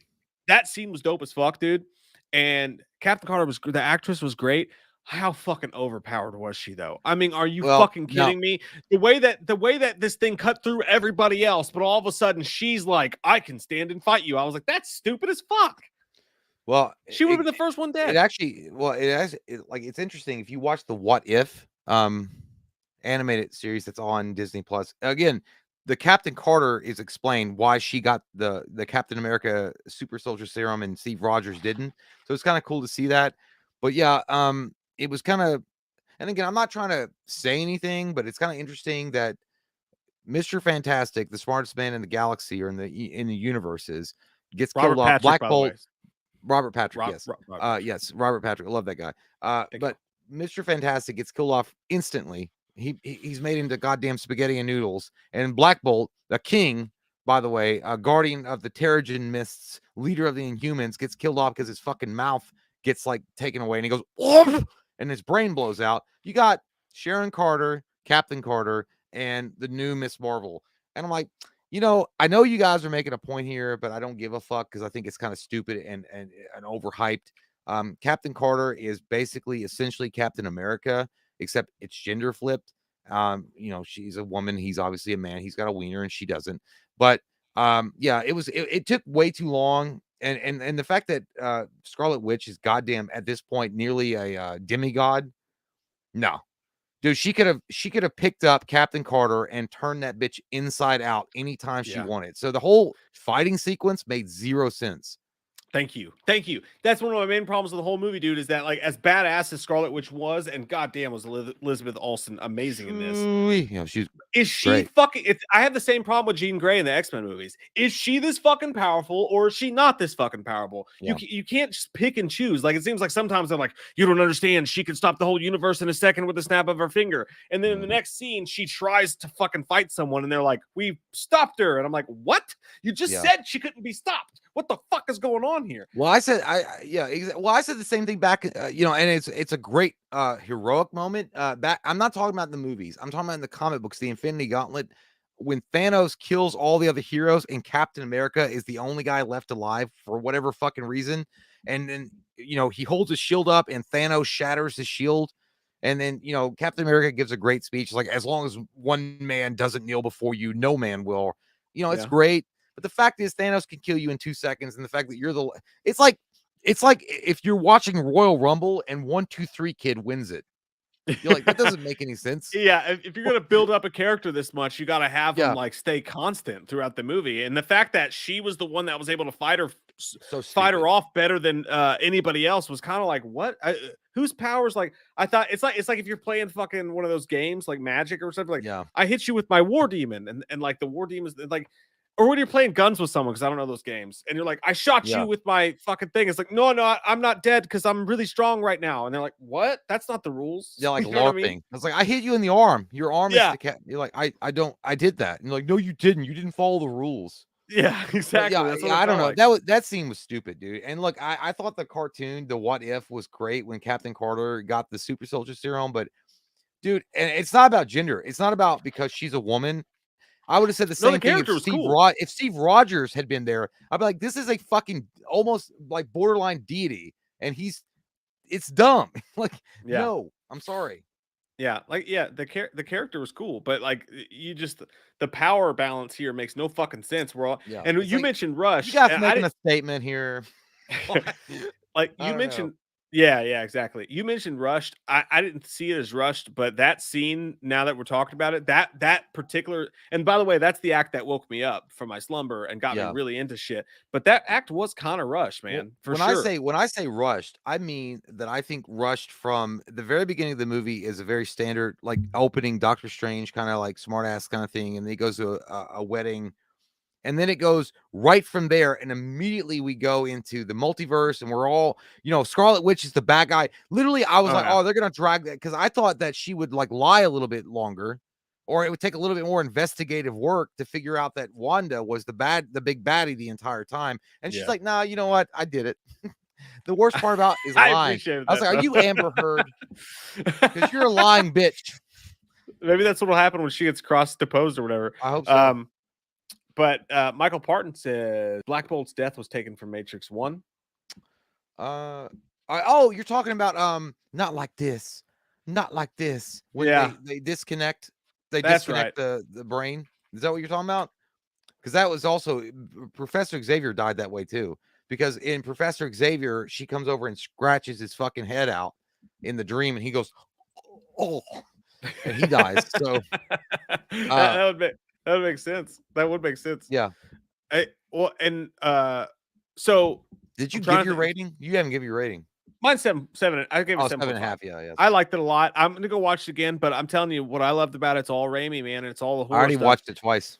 That scene was dope as fuck, dude. And Captain Carter the actress was great. How fucking overpowered was she, though? I mean, are you fucking kidding me? The way that this thing cut through everybody else, but all of a sudden she's like, I can stand and fight you. I was like, that's stupid as fuck. Well, she would have been the first one dead. It actually, it's interesting if you watch the What If animated series that's on Disney Plus. Again, the Captain Carter is explained why she got the Captain America Super Soldier Serum and Steve Rogers didn't. So it's kind of cool to see that. But yeah, it was kind of, and again, I'm not trying to say anything, but it's kind of interesting that Mr. Fantastic, the smartest man in the galaxy or in the universes, gets killed off. Black Bolt. Robert Patrick, yes. Yes, Robert Patrick. I love that guy. But Mr. Fantastic gets killed off instantly. He's made into goddamn spaghetti and noodles. And Black Bolt, the king, by the way, guardian of the Terrigen Mists, leader of the Inhumans, gets killed off because his fucking mouth gets like taken away and he goes, "Whoop!" and his brain blows out. You got Sharon Carter, Captain Carter, and the new Miss Marvel. And I'm like, you know, I know you guys are making a point here, but I don't give a fuck because I think it's kind of stupid and overhyped. Captain Carter is basically essentially Captain America, except it's gender flipped. You know, she's a woman, he's obviously a man, he's got a wiener and she doesn't. But yeah, it took way too long. And the fact that Scarlet Witch is goddamn at this point nearly a demigod. No. Dude, she could have picked up Captain Carter and turned that bitch inside out anytime she wanted. So the whole fighting sequence made zero sense. Thank you. That's one of my main problems with the whole movie, dude, is that like as badass as Scarlet Witch was, and goddamn was Elizabeth Olsen amazing in this. You know, is she great. fucking? I have the same problem with Jean Grey in the X-Men movies. Is she this fucking powerful, or is she not this fucking powerful? Yeah. You can't just pick and choose. Like it seems like sometimes they're like, you don't understand. She could stop the whole universe in a second with the snap of her finger, and then in the next scene, she tries to fucking fight someone, and they're like, we stopped her, and I'm like, what? You just said she couldn't be stopped. What the fuck is going on here? Well, I said, I said the same thing back, you know, and it's a great heroic moment. I'm not talking about the movies. I'm talking about in the comic books, the Infinity Gauntlet, when Thanos kills all the other heroes and Captain America is the only guy left alive for whatever fucking reason. And then, you know, he holds his shield up and Thanos shatters his shield. And then, you know, Captain America gives a great speech, like, as long as one man doesn't kneel before you, no man will. You know, it's great. But the fact is, Thanos can kill you in 2 seconds, and the fact that it's like if you're watching Royal Rumble and 1, 2, 3 kid wins it. You're like, that doesn't make any sense. Yeah, if you're gonna build up a character this much, you got to have him like stay constant throughout the movie. And the fact that she was the one that was able to fight her So fight her stupid. off better than anybody else was kind of like, what? Whose powers? Like, I thought it's like if you're playing fucking one of those games like Magic or something. Like, Yeah. I hit you with my War Demon, and like the War Demon is like. Or when you're playing guns with someone, because I don't know those games, and you're like, I shot Yeah. you with my fucking thing. It's like, no, I'm not dead because I'm really strong right now. And they're like, what? That's not the rules. Yeah, like You LARPing. know what I mean? It's like, I hit you in the arm. Your arm Yeah. is you're like, I did that. And you're like, no, you didn't. You didn't follow the rules. Yeah, But exactly. yeah, That's what I it don't felt know. like. That scene was stupid, dude. And look, I thought the cartoon, the What If, was great when Captain Carter got the super soldier serum, but dude, and it's not about gender. It's not about because she's a woman. I would have said the No, the same thing if character was cool. If Steve Rogers had been there. I'd be like, this is a fucking almost like borderline deity, and it's dumb. Like, Yeah. no, I'm sorry. Yeah, like the character was cool, but like you just the power balance here makes no fucking sense. We're all Yeah, and it's you like, mentioned you Rush. guys And I making a statement here. like I you don't mentioned know. yeah, exactly. You mentioned rushed. I didn't see it as rushed, but that scene, now that we're talking about it, that particular, and by the way, that's the act that woke me up from my slumber and got me Yeah. really into shit. But that act was kind of rushed, Well, man, for sure. when I say rushed, I mean that I think rushed from the very beginning of the movie is a very standard like opening Doctor Strange kind of like smart ass kind of thing, and then he goes to a wedding, and then it goes right from there, and immediately we go into the multiverse, and we're all, Scarlet Witch is the bad guy. Literally, I was Oh like, yeah. oh, they're gonna drag that, because I thought that she would like lie a little bit longer, or it would take a little bit more investigative work to figure out that Wanda was the big baddie the entire time. And she's Yeah. like, nah, you know what? I did it. The worst part about is I lying. appreciated I was that like, are you Amber Heard? Because you're a though. lying bitch. Maybe that's what'll happen when she gets cross deposed or whatever. I hope so. But Michael Parton says Black Bolt's death was taken from Matrix 1. Oh, you're talking about not like this. Not like this. When Yeah. they disconnect, That's right. the brain. Is that what you're talking about? Because that was also Professor Xavier died that way too. Because in Professor Xavier, she comes over and scratches his fucking head out in the dream, and he goes, oh, and he dies. So that would make sense. That would make sense. yeah. So Did you I'm trying give to your think. rating? You haven't given your rating. Mine's seven. I gave it Oh, 7.5. 7.5. Yeah. I liked it a lot. I'm gonna go watch it again, but I'm telling you what I loved about it's all Raimi, man, and it's all the I horror already stuff. watched it twice.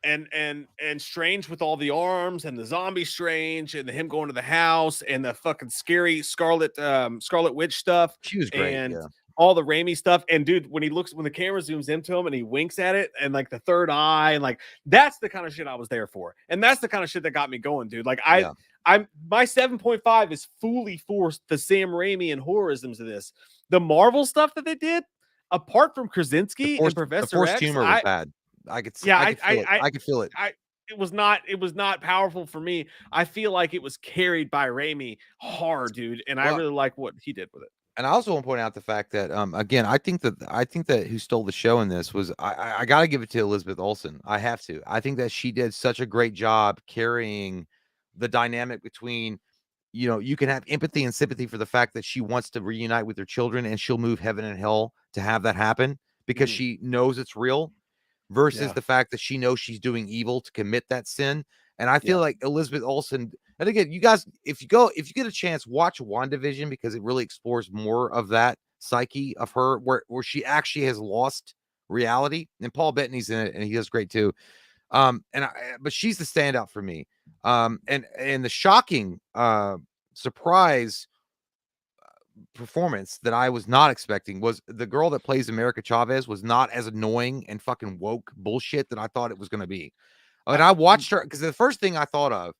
And Strange with all the arms and the zombie Strange and him going to the house and the fucking scary Scarlet Witch stuff. She was great. And Yeah. all the Raimi stuff. And dude, when the camera zooms into him and he winks at it and like the third eye, and like that's the kind of shit I was there for. And that's the kind of shit that got me going, dude. Like my 7.5 is fully forced the Sam Raimi and horrorisms of this. The Marvel stuff that they did, apart from Krasinski and Professor the forced X, humor was bad. I could feel it. it was not powerful for me. I feel like it was carried by Raimi hard, dude, and I really like what he did with it. And I also want to point out the fact that again, I think that who stole the show in this was I got to give it to Elizabeth Olsen. I have to. I think that she did such a great job carrying the dynamic between, you can have empathy and sympathy for the fact that she wants to reunite with her children, and she'll move heaven and hell to have that happen because she knows it's real, versus the fact that she knows she's doing evil to commit that sin. And I feel like Elizabeth Olsen, and again, you guys, if you get a chance, watch WandaVision, because it really explores more of that psyche of her, where she actually has lost reality. And Paul Bettany's in it, and he does great too. But she's the standout for me. And the shocking surprise performance that I was not expecting was the girl that plays America Chavez was not as annoying and fucking woke bullshit that I thought it was going to be. And I watched her, because the first thing I thought of,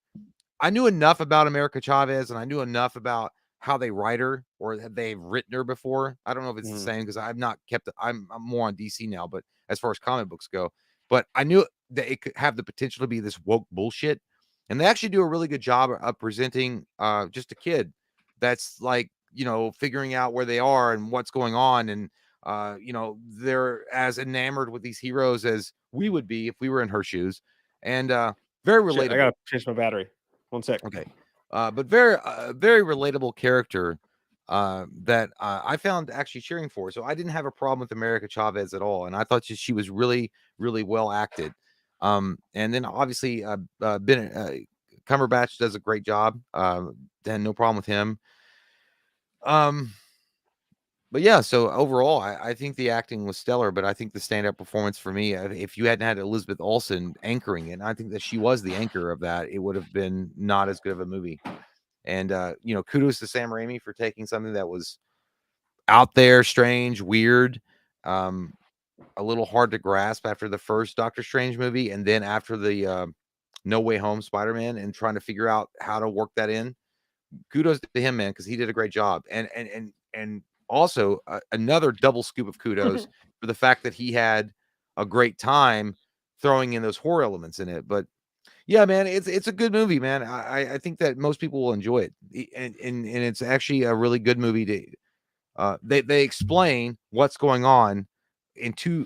I knew enough about America Chavez, and I knew enough about how they write her, or have they've written her before. I don't know if it's the same, because I've not kept it. I'm more on DC now, but as far as comic books go, but I knew that it could have the potential to be this woke bullshit. And they actually do a really good job of presenting just a kid that's like, figuring out where they are and what's going on. And, they're as enamored with these heroes as we would be if we were in her shoes. And very relatable. Shit, I gotta change my battery. 1 sec. Okay. But very, very relatable character that I found actually cheering for. So I didn't have a problem with America Chavez at all. And I thought she was really, really well acted. And then obviously Cumberbatch does a great job. Then no problem with him. But yeah, so overall, I think the acting was stellar, but I think the stand-up performance for me, if you hadn't had Elizabeth Olsen anchoring it, and I think that she was the anchor of that, it would have been not as good of a movie. And kudos to Sam Raimi for taking something that was out there, strange, weird, a little hard to grasp after the first Doctor Strange movie, and then after the No Way Home Spider-Man, and trying to figure out how to work that in. Kudos to him, man, because he did a great job. And also another double scoop of kudos for the fact that he had a great time throwing in those horror elements in it. But yeah, man, it's a good movie, man. I think that most people will enjoy it, and it's actually a really good movie. They explain what's going on in 3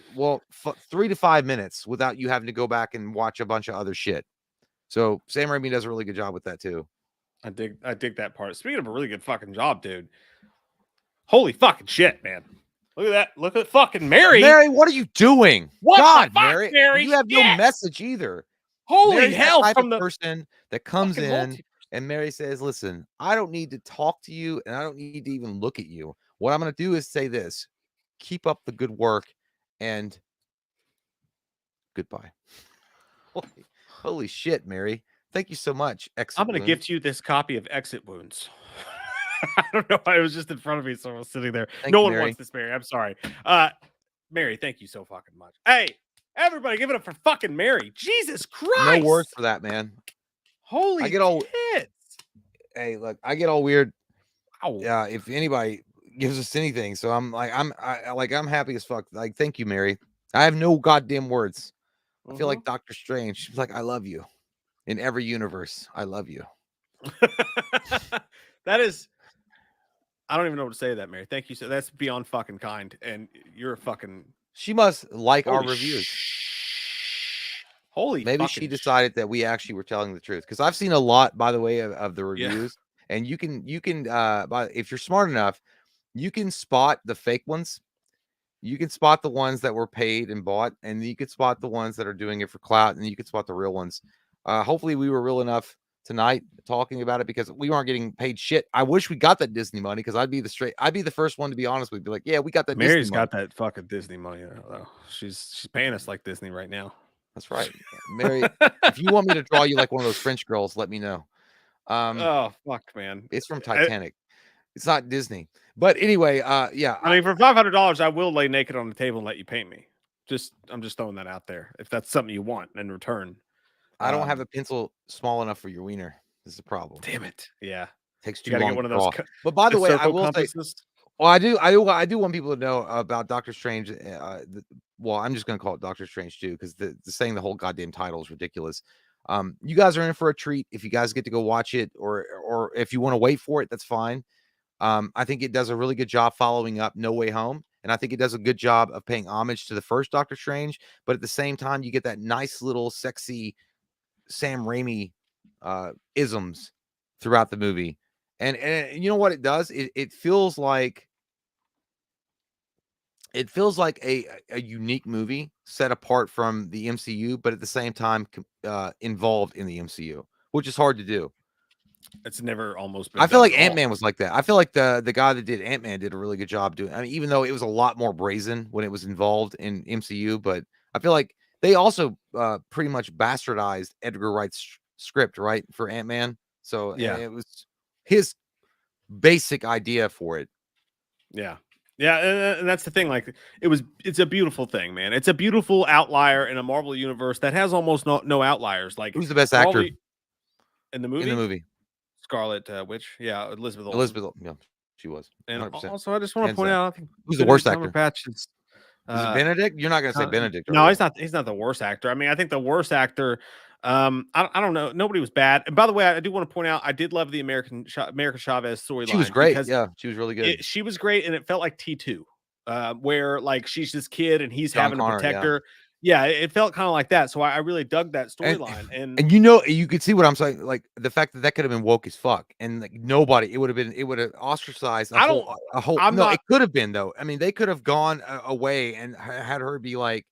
to 5 minutes without you having to go back and watch a bunch of other shit. So Sam Raimi does a really good job with that too. I dig that part. Speaking of a really good fucking job, dude. Holy fucking shit, man. Look at that. Look at fucking Mary. Mary, what are you doing? What God, the fuck, Mary? You have no message either. Holy Mary's hell! the type From of the person that comes fucking in multiverse. and Mary says, listen, I don't need to talk to you and I don't need to even look at you. What I'm going to do is say this: keep up the good work and goodbye. Holy shit, Mary. Thank you so much. I'm going to gift you this copy of Exit Wounds. I don't know why it was just in front of me, so I was sitting there. No one wants this, Mary. I'm sorry. Mary, thank you so fucking much. Hey, everybody, give it up for fucking Mary. Jesus Christ. No words for that, man. Holy tits. Hey, look, I get all weird. Wow. Yeah, if anybody gives us anything, so I'm happy as fuck. Like, thank you, Mary. I have no goddamn words. I feel like Doctor Strange. She's like, I love you. In every universe, I love you. That is, I don't even know what to say to that, Mary. Thank you. So that's beyond fucking kind. And you're a fucking. She must like our reviews. Maybe she decided that we actually were telling the truth. Because I've seen a lot, by the way, of the reviews. Yeah. And you can if you're smart enough, you can spot the fake ones. You can spot the ones that were paid and bought, and you can spot the ones that are doing it for clout, and you can spot the real ones. Hopefully we were real enough tonight talking about it, because we aren't getting paid shit. I wish we got that Disney money, because I'd be the first one to be honest with you. Be like, yeah, we got that. Mary's got that fucking Disney money though. She's paying us like Disney right now. That's right. Mary, if you want me to draw you like one of those French girls, let me know. Oh fuck, man. It's from Titanic. It's not Disney. But anyway, yeah. I mean, for $500, I will lay naked on the table and let you paint me. I'm just throwing that out there. If that's something you want in return. I don't have a pencil small enough for your wiener. This is a problem. Damn it. Yeah. Takes too long. Get one of those. But by the way, I will say, well, I do want people to know about Doctor Strange. Well, I'm just going to call it Doctor Strange 2, because the saying the whole goddamn title is ridiculous. You guys are in for a treat if you guys get to go watch it, or if you want to wait for it, that's fine. I think it does a really good job following up No Way Home, and I think it does a good job of paying homage to the first Doctor Strange, but at the same time, you get that nice little sexy Sam Raimi isms throughout the movie. And you know what it does? It feels like a unique movie set apart from the MCU, but at the same time involved in the MCU, which is hard to do. It's never almost been. I feel like Ant-Man was like that. I feel like the guy that did Ant-Man did a really good job doing. I mean, even though it was a lot more brazen when it was involved in MCU, but I feel like they also pretty much bastardized Edgar Wright's script, right, for Ant-Man. So yeah, it was his basic idea for it. Yeah. Yeah, and that's the thing. Like, it's a beautiful thing, man. It's a beautiful outlier in a Marvel universe that has almost no outliers. Like, who's the best actor in the movie? In the movie, Scarlet Witch. Yeah, Elizabeth Olsen. Elizabeth, yeah, she was. 100%. And also, I just want to point out, I think who's the worst actor? Is it Benedict? You're not gonna say Benedict. No, he's not. He's not the worst actor. I mean, I think the worst actor. I don't know. Nobody was bad. And by the way, I do want to point out, I did love the America Chavez storyline. She was great. Yeah, she was really good. She was great, and it felt like T2, where like she's this kid and he's having to protect her. Yeah, it felt kind of like that. So I really dug that storyline. And you could see what I'm saying. Like the fact that could have been woke as fuck, and like nobody, it would have ostracized a whole. It could have been though. I mean, they could have gone away and had her be like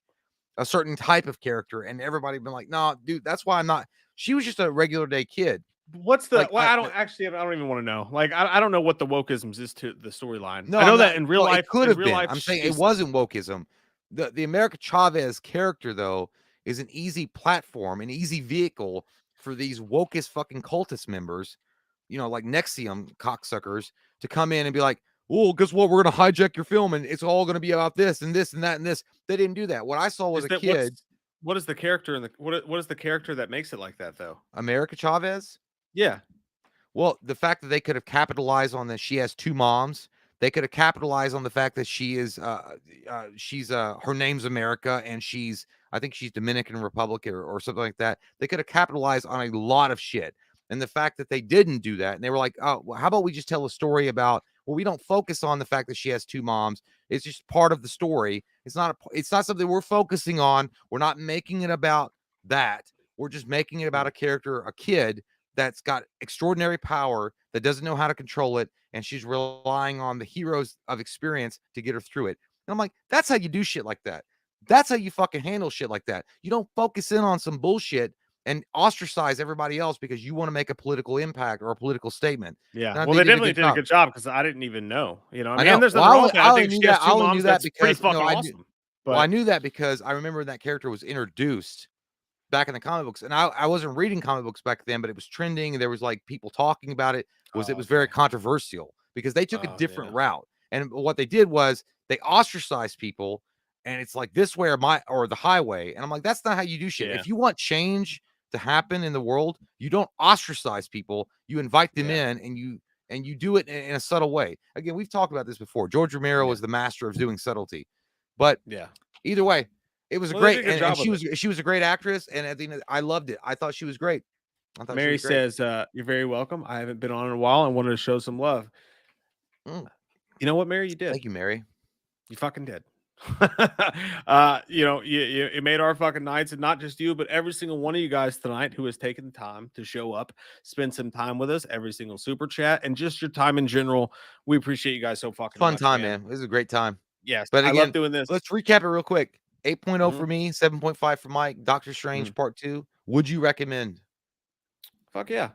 a certain type of character, and everybody been like, no, dude, that's why I'm not. She was just a regular day kid. What's the? Like, Well, I don't even want to know. Like, I don't know what the wokeisms is to the storyline. No, I know I'm that not. in real Well, life, it could have been. I'm saying it she's- wasn't wokeism. The America Chavez character, though, is an easy platform, an easy vehicle for these wokest fucking cultist members, like Nexium cocksuckers, to come in and be like, "Oh, guess what? We're gonna hijack your film, and it's all gonna be about this and this and that and this." They didn't do that. What I saw was is a that kid, what is the character and what is the character that makes it like that though? America Chavez. Yeah, Well, the fact that they could have capitalized on that she has two moms. They could have capitalized on the fact that she's her name's America and I think she's Dominican Republic or something like that. They could have capitalized on a lot of shit. And the fact that they didn't do that, and they were like, "Oh, well, how about we just tell a story about, well, we don't focus on the fact that she has two moms. It's just part of the story. It's not something we're focusing on. We're not making it about that. We're just making it about a character, a kid that's got extraordinary power that doesn't know how to control it, and she's relying on the heroes of experience to get her through it." And I'm like, that's how you do shit like that. That's how you fucking handle shit like that. You don't focus in on some bullshit and ostracize everybody else because you want to make a political impact or a political statement. yeah. And Well, they they did a definitely good did a job. good job because I didn't even know. You know, I I mean, know. and there's Well, nothing wrong with that. I think knew she has that. two I only moms. knew that That's pretty because fucking I awesome. well, I But knew that because I remember that character was introduced back in the comic books, and I wasn't reading comic books back then, but it was trending. There was like people talking about it. It was very okay. controversial because they took a Oh, different yeah. route, and what they did was they ostracized people, and it's like this way or the highway, and I'm like, that's not how you do shit. Yeah. If you want change to happen in the world, you don't ostracize people. You invite them Yeah. in, and you do it in a subtle way. Again, we've talked about this before. George Romero Yeah. was the master of doing subtlety, but Yeah. either way, it was Well, they great, did a good and job with it. she was a great actress, and at the end, I loved it. I thought she was great. I thought she Mary was great. says, "You're very welcome. I haven't been on in a while and wanted to show some love." Mm, You know what, Mary? You did. thank you, Mary. You fucking did. It made our fucking nights, and not just you, but every single one of you guys tonight who has taken the time to show up, spend some time with us, every single super chat, and just your time in general. We appreciate you guys so fucking Fun much, time, man. This is a great time. Yes, But I love again, doing this. let's recap it real quick. 8.0 Mhm. for me, 7.5 for Mike. Doctor Strange Part 2. Would you recommend? Fuck yeah.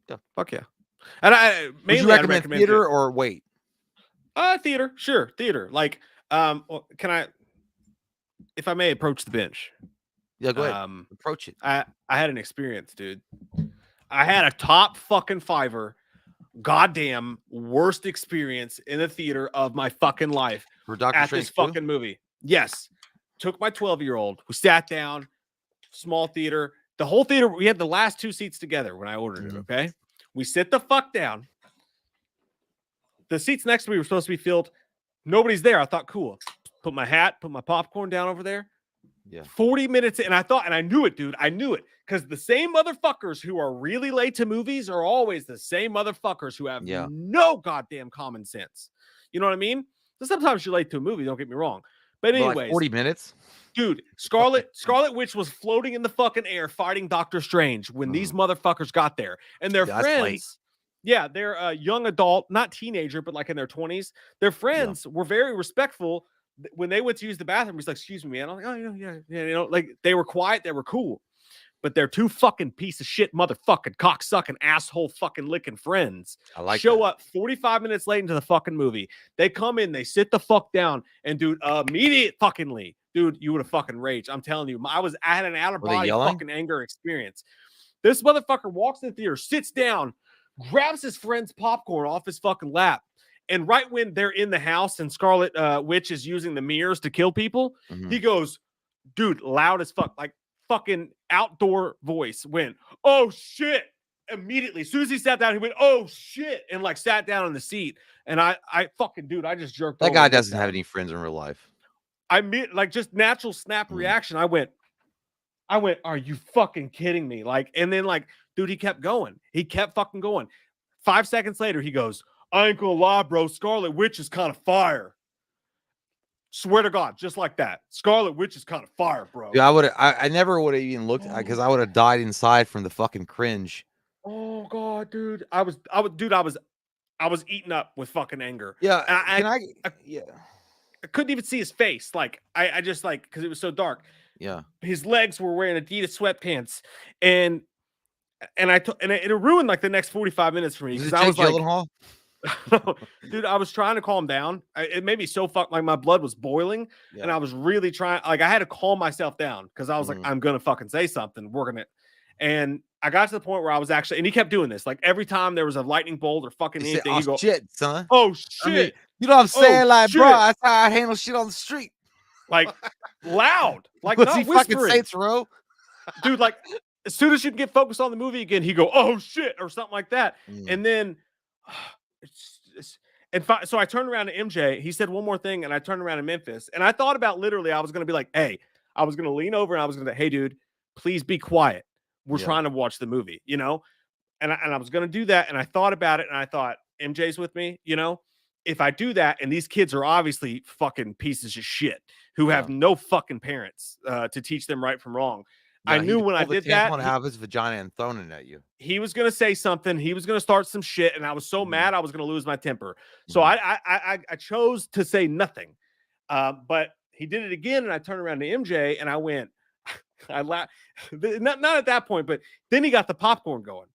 Yeah. Fuck yeah. And Would mainly you I'd recommend recommend theater or wait? theater. Sure, theater. Like, can I, if I may approach the bench? Yeah, go ahead. Approach it. I had an experience, dude. I had a top fucking fiver, goddamn worst experience in the theater of my fucking life For Doctor at Strange this 2? fucking movie. Yes. Took my 12-year-old. We sat down, small theater. The whole theater, we had the last two seats together when I ordered it, okay? We sit the fuck down. The seats next to me were supposed to be filled. Nobody's there. I thought, cool. Put my hat, put my popcorn down over there. Yeah. 40 minutes, and I knew it, dude. I knew it. Because the same motherfuckers who are really late to movies are always the same motherfuckers who have no goddamn common sense. You know what I mean? So sometimes you're late to a movie, don't get me wrong. But anyways, like 40 minutes? Dude, Scarlet Witch was floating in the fucking air fighting Doctor Strange when these motherfuckers got there. And their friends, they're a young adult, not teenager, but like in their 20s. Their friends were very respectful. When they went to use the bathroom, he's like, "Excuse me, man." I'm like, "Oh, yeah." Like they were quiet, they were cool. But they're two fucking piece of shit, motherfucking cocksucking, asshole fucking licking friends. Show up 45 minutes late into the fucking movie. They come in, they sit the fuck down, and dude, immediate fuckingly, dude, you would have fucking raged. I'm telling you, I had an out of body fucking anger experience. This motherfucker walks in the theater, sits down, grabs his friend's popcorn off his fucking lap. And right when they're in the house and Scarlet Witch is using the mirrors to kill people, he goes, dude, loud as fuck, like fucking outdoor voice went, "Oh shit." Immediately, as soon as he sat down, he went, "Oh shit," and like sat down in the seat. And I fucking, dude, I just jerked. That guy doesn't have any friends in real life. I mean, like just natural snap reaction. I went, "Are you fucking kidding me?" Like, and then like, dude, he kept going. He kept fucking going. 5 seconds later, he goes, "I ain't gonna lie, bro. Scarlet Witch is kind of fire." Swear to God, just like that. Scarlet Witch is kind of fire, bro. Yeah, I never would have even looked because I would have died inside from the fucking cringe. Oh God, dude. I was eaten up with fucking anger. Yeah. I couldn't even see his face. Like, I just like, because it was so dark. Yeah. His legs were wearing Adidas sweatpants, and it ruined like the next 45 minutes for me Was because it I Jake was like, Gyllenhaal? dude, I was trying to calm down. It made me so fucked, like my blood was boiling, and I was really trying. Like I had to calm myself down because I was like, I'm gonna fucking say something. We're gonna, and I got to the point where I was actually, and he kept doing this. Like every time there was a lightning bolt or fucking He said, anything, "Oh he go, shit, son." "Oh I mean, shit, you know what I'm saying? oh Like, bro, shit," that's how I handle shit on the street. like loud, like Was he not fucking whispering, Saints Row? dude. Like as soon as you'd get focused on the movie again, he go, "Oh shit," or something like that, and then. So I turned around to MJ. He said one more thing, and I turned around to Memphis. And I thought about literally, I was going to be like, hey, I was going to lean over and I was going to, hey, dude, please be quiet. We're trying to watch the movie, you know? And I was going to do that. And I thought about it and I thought, MJ's with me, you know? If I do that, and these kids are obviously fucking pieces of shit who have no fucking parents to teach them right from wrong. Yeah, I knew when I did that, out of his vagina and thrown it at you. he was going to say something. He was going to start some shit, and I was so mad I was going to lose my temper. So I chose to say nothing. But he did it again, and I turned around to MJ, and I went, I laughed. Not at that point, but then he got the popcorn going.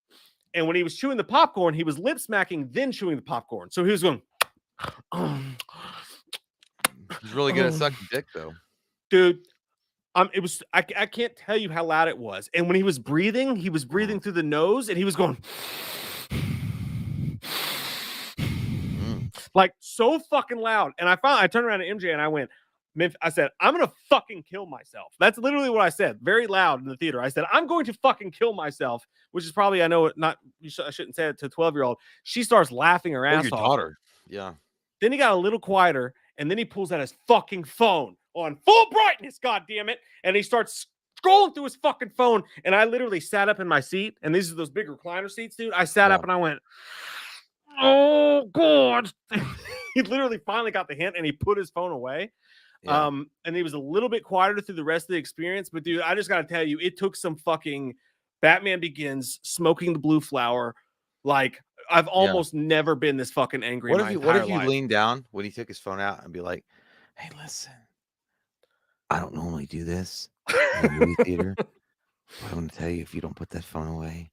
And when he was chewing the popcorn, he was lip smacking, then chewing the popcorn. So he was going, He's really good at sucking dick, though. dude. It was I can't tell you how loud it was. And when he was breathing through the nose, and he was going like so fucking loud. And I turned around to MJ and I went, I said, I'm gonna fucking kill myself. That's literally what I said, very loud in the theater. I said, I'm going to fucking kill myself, which is probably, I know, not I shouldn't say it to a 12-year-old. She starts laughing her ass your off. Daughter, yeah. Then he got a little quieter, and then he pulls out his fucking phone on full brightness, god damn it, and he starts scrolling through his fucking phone. And I literally sat up in my seat, and these are those big recliner seats, dude. I sat up and I went, oh god. He literally finally got the hint, and he put his phone away. And he was a little bit quieter through the rest of the experience. But dude, I just gotta tell you, it took some fucking Batman Begins, smoking the blue flower. Like I've almost never been this fucking angry. What if you lean down when he took his phone out and be like, hey, listen, I don't normally do this in the movie theater, but I'm gonna tell you, if you don't put that phone away,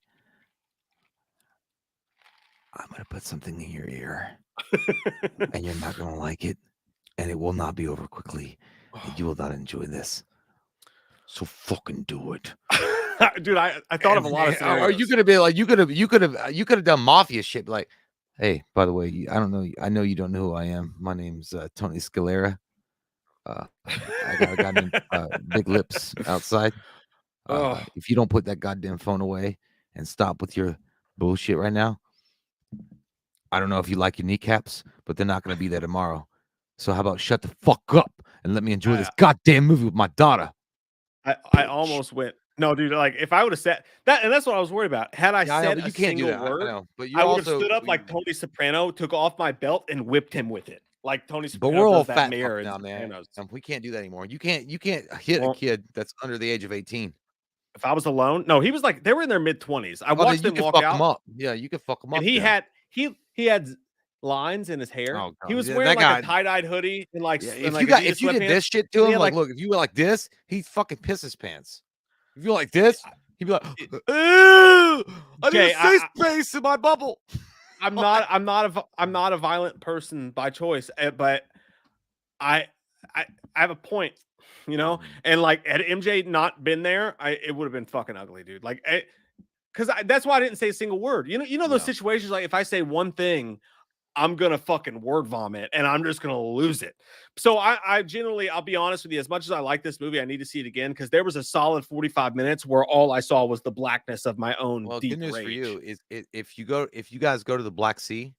I'm gonna put something in your ear and you're not gonna like it, and it will not be over quickly, and you will not enjoy this. So fucking do it. Dude, I thought of a lot of scenarios. Are you gonna be like, you could have done mafia shit, like, hey, by the way, I don't know, I know you don't know who I am. My name's Tony Scalera. I got a guy named Big Lips outside. If you don't put that goddamn phone away and stop with your bullshit right now, I don't know if you like your kneecaps, but they're not gonna be there tomorrow. So how about shut the fuck up and let me enjoy this goddamn movie with my daughter? I almost went, no, dude. Like if I would have said that, and that's what I was worried about. Had I said a single word, I would have stood up like Tony Soprano, took off my belt, and whipped him with it, like Tony Soprano. But we're all does fat mayor now, man. Sopranos. We can't do that anymore. You can't hit a kid that's under the age of 18. If I was alone, no, he was like, they were in their mid-20s. I watched them walk out. Him up. Yeah, you could fuck him up. And he had lines in his hair. Oh, he was wearing like a tie-dyed hoodie and like, if you did this shit to him, like, look, if you were like this, he'd fucking piss his pants. If you're like this, he'd be like, "Ew, I need a safe space in my bubble." I'm not a violent person by choice, but I have a point, you know. And like, had MJ not been there, it would have been fucking ugly, dude. Like, because that's why I didn't say a single word. You know those situations, like if I say one thing, I'm gonna fucking word vomit and I'm just gonna lose it. So I generally, I'll be honest with you, as much as I like this movie, I need to see it again, because there was a solid 45 minutes where all I saw was the blackness of my own deep good news rage. for you is if you guys go to the Black Sea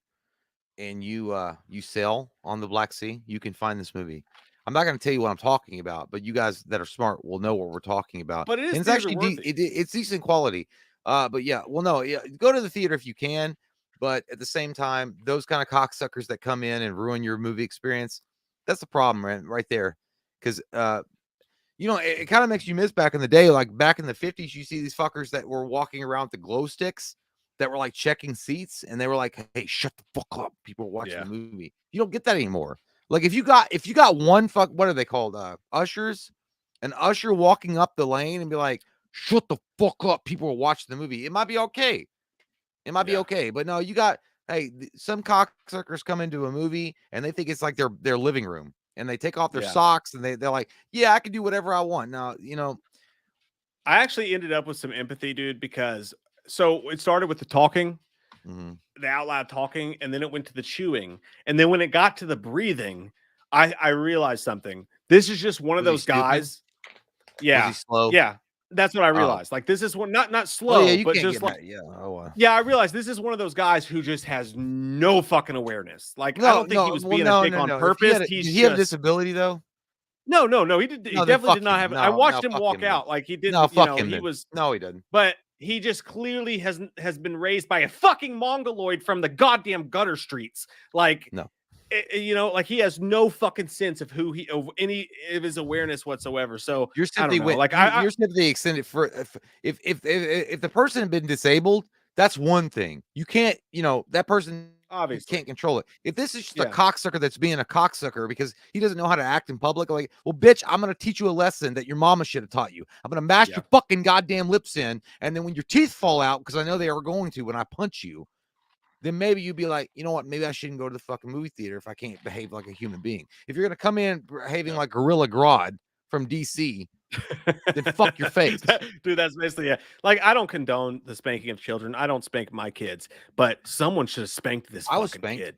and you sail on the Black Sea, you can find this movie. I'm not going to tell you what I'm talking about, but you guys that are smart will know what we're talking about. But it's actually it's decent quality. But yeah, well, no, yeah, go to the theater if you can. But at the same time, those kind of cocksuckers that come in and ruin your movie experience, that's the problem, right there. Because, it kind of makes you miss back in the day. Like back in the 50s, you see these fuckers that were walking around with the glow sticks that were like checking seats. And they were like, hey, shut the fuck up. People are watching the movie. You don't get that anymore. Like if you got one what are they called? Ushers an usher walking up the lane and be like, shut the fuck up, people are watching the movie. It might be okay. It might be okay. But no, you got, hey, some cocksuckers come into a movie and they think it's like their living room, and they take off their socks and they're like, yeah, I can do whatever I want. Now, I actually ended up with some empathy, dude, because so it started with the talking, the out loud talking, and then it went to the chewing. And then when it got to the breathing, I realized something. This is just one of those guys. Yeah. Was he slow? Yeah. That's what I realized. Like, this is one, not slow, well, yeah, you but can't just get like, mad. Yeah. Oh, yeah, I realized this is one of those guys who just has no fucking awareness. Like, I don't think he was being a dick on purpose. Did he have a disability though? No, he did. He definitely did not have it. I watched him walk out. Like, he didn't. No, fuck him. He was. No, he didn't. But he just clearly has been raised by a fucking mongoloid from the goddamn gutter streets. Like, no, like he has no fucking sense of any of his awareness whatsoever. So your sympathy your sympathy extended for if the person had been disabled, that's one thing. You can't, that person obviously can't control it. If this is just a cocksucker that's being a cocksucker because he doesn't know how to act in public, like, well, bitch, I'm gonna teach you a lesson that your mama should have taught you. I'm gonna mash your fucking goddamn lips in, and then when your teeth fall out, because I know they are going to when I punch you, then maybe you'd be like, you know what, maybe I shouldn't go to the fucking movie theater if I can't behave like a human being. If you're gonna come in behaving like Gorilla Grodd from DC, then fuck your face. Dude, that's basically it. Like, I don't condone the spanking of children. I don't spank my kids, but someone should have spanked this fucking kid.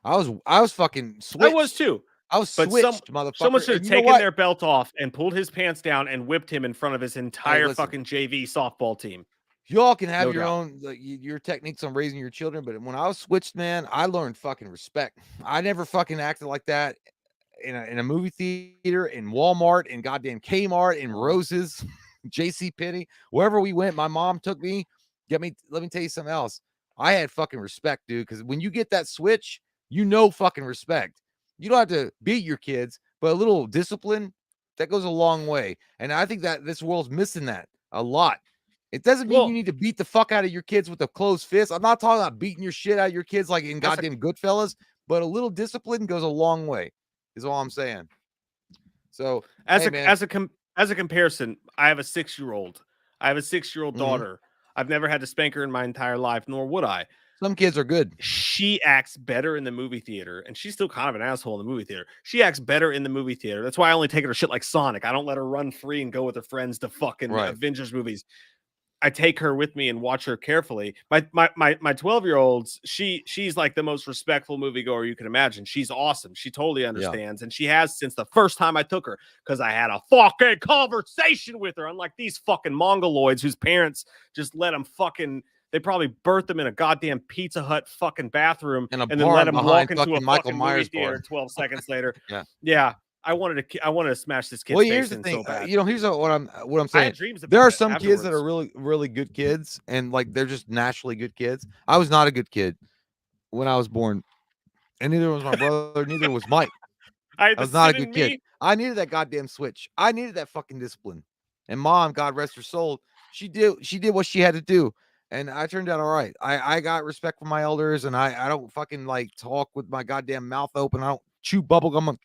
I was fucking switched. I was too. I was switched, motherfucker. Someone should have taken their belt off and pulled his pants down and whipped him in front of his entire fucking JV softball team. Y'all can have your own, your techniques on raising your children, but when I was switched, man, I learned fucking respect. I never fucking acted like that in a movie theater, in Walmart, in goddamn Kmart, in Rose's, JCPenney, wherever we went. My mom took me. Let me tell you something else. I had fucking respect, dude, because when you get that switch, fucking respect. You don't have to beat your kids, but a little discipline, that goes a long way. And I think that this world's missing that a lot. It doesn't mean you need to beat the fuck out of your kids with a closed fist. I'm not talking about beating your shit out of your kids like in goddamn Goodfellas, but a little discipline goes a long way, is all I'm saying. So as a comparison, I have a 6-year-old. I have a 6-year-old daughter. I've never had to spank her in my entire life, nor would I. Some kids are good. She acts better in the movie theater, and she's still kind of an asshole in the movie theater. She acts better in the movie theater. That's why I only take her to shit like Sonic. I don't let her run free and go with her friends to fucking Avengers movies. I take her with me and watch her carefully. My 12-year-olds, she's like the most respectful moviegoer you can imagine. She's awesome. She totally understands, and she has since the first time I took her, because I had a fucking conversation with her. Unlike these fucking mongoloids whose parents just let them fucking. They probably birthed them in a goddamn Pizza Hut fucking bathroom and then let them walk into a fucking movie theater 12 seconds later. Yeah. I wanted to smash this kid's face in so bad. Here's what I'm saying. There are some kids that are really, really good kids, and like they're just naturally good kids. I was not a good kid when I was born, and neither was my brother, neither was Mike. I was not a good kid. I needed that goddamn switch. I needed that fucking discipline. And Mom, God rest her soul, she did what she had to do. And I turned out all right. I got respect for my elders, and I don't fucking like talk with my goddamn mouth open. I don't chew bubblegum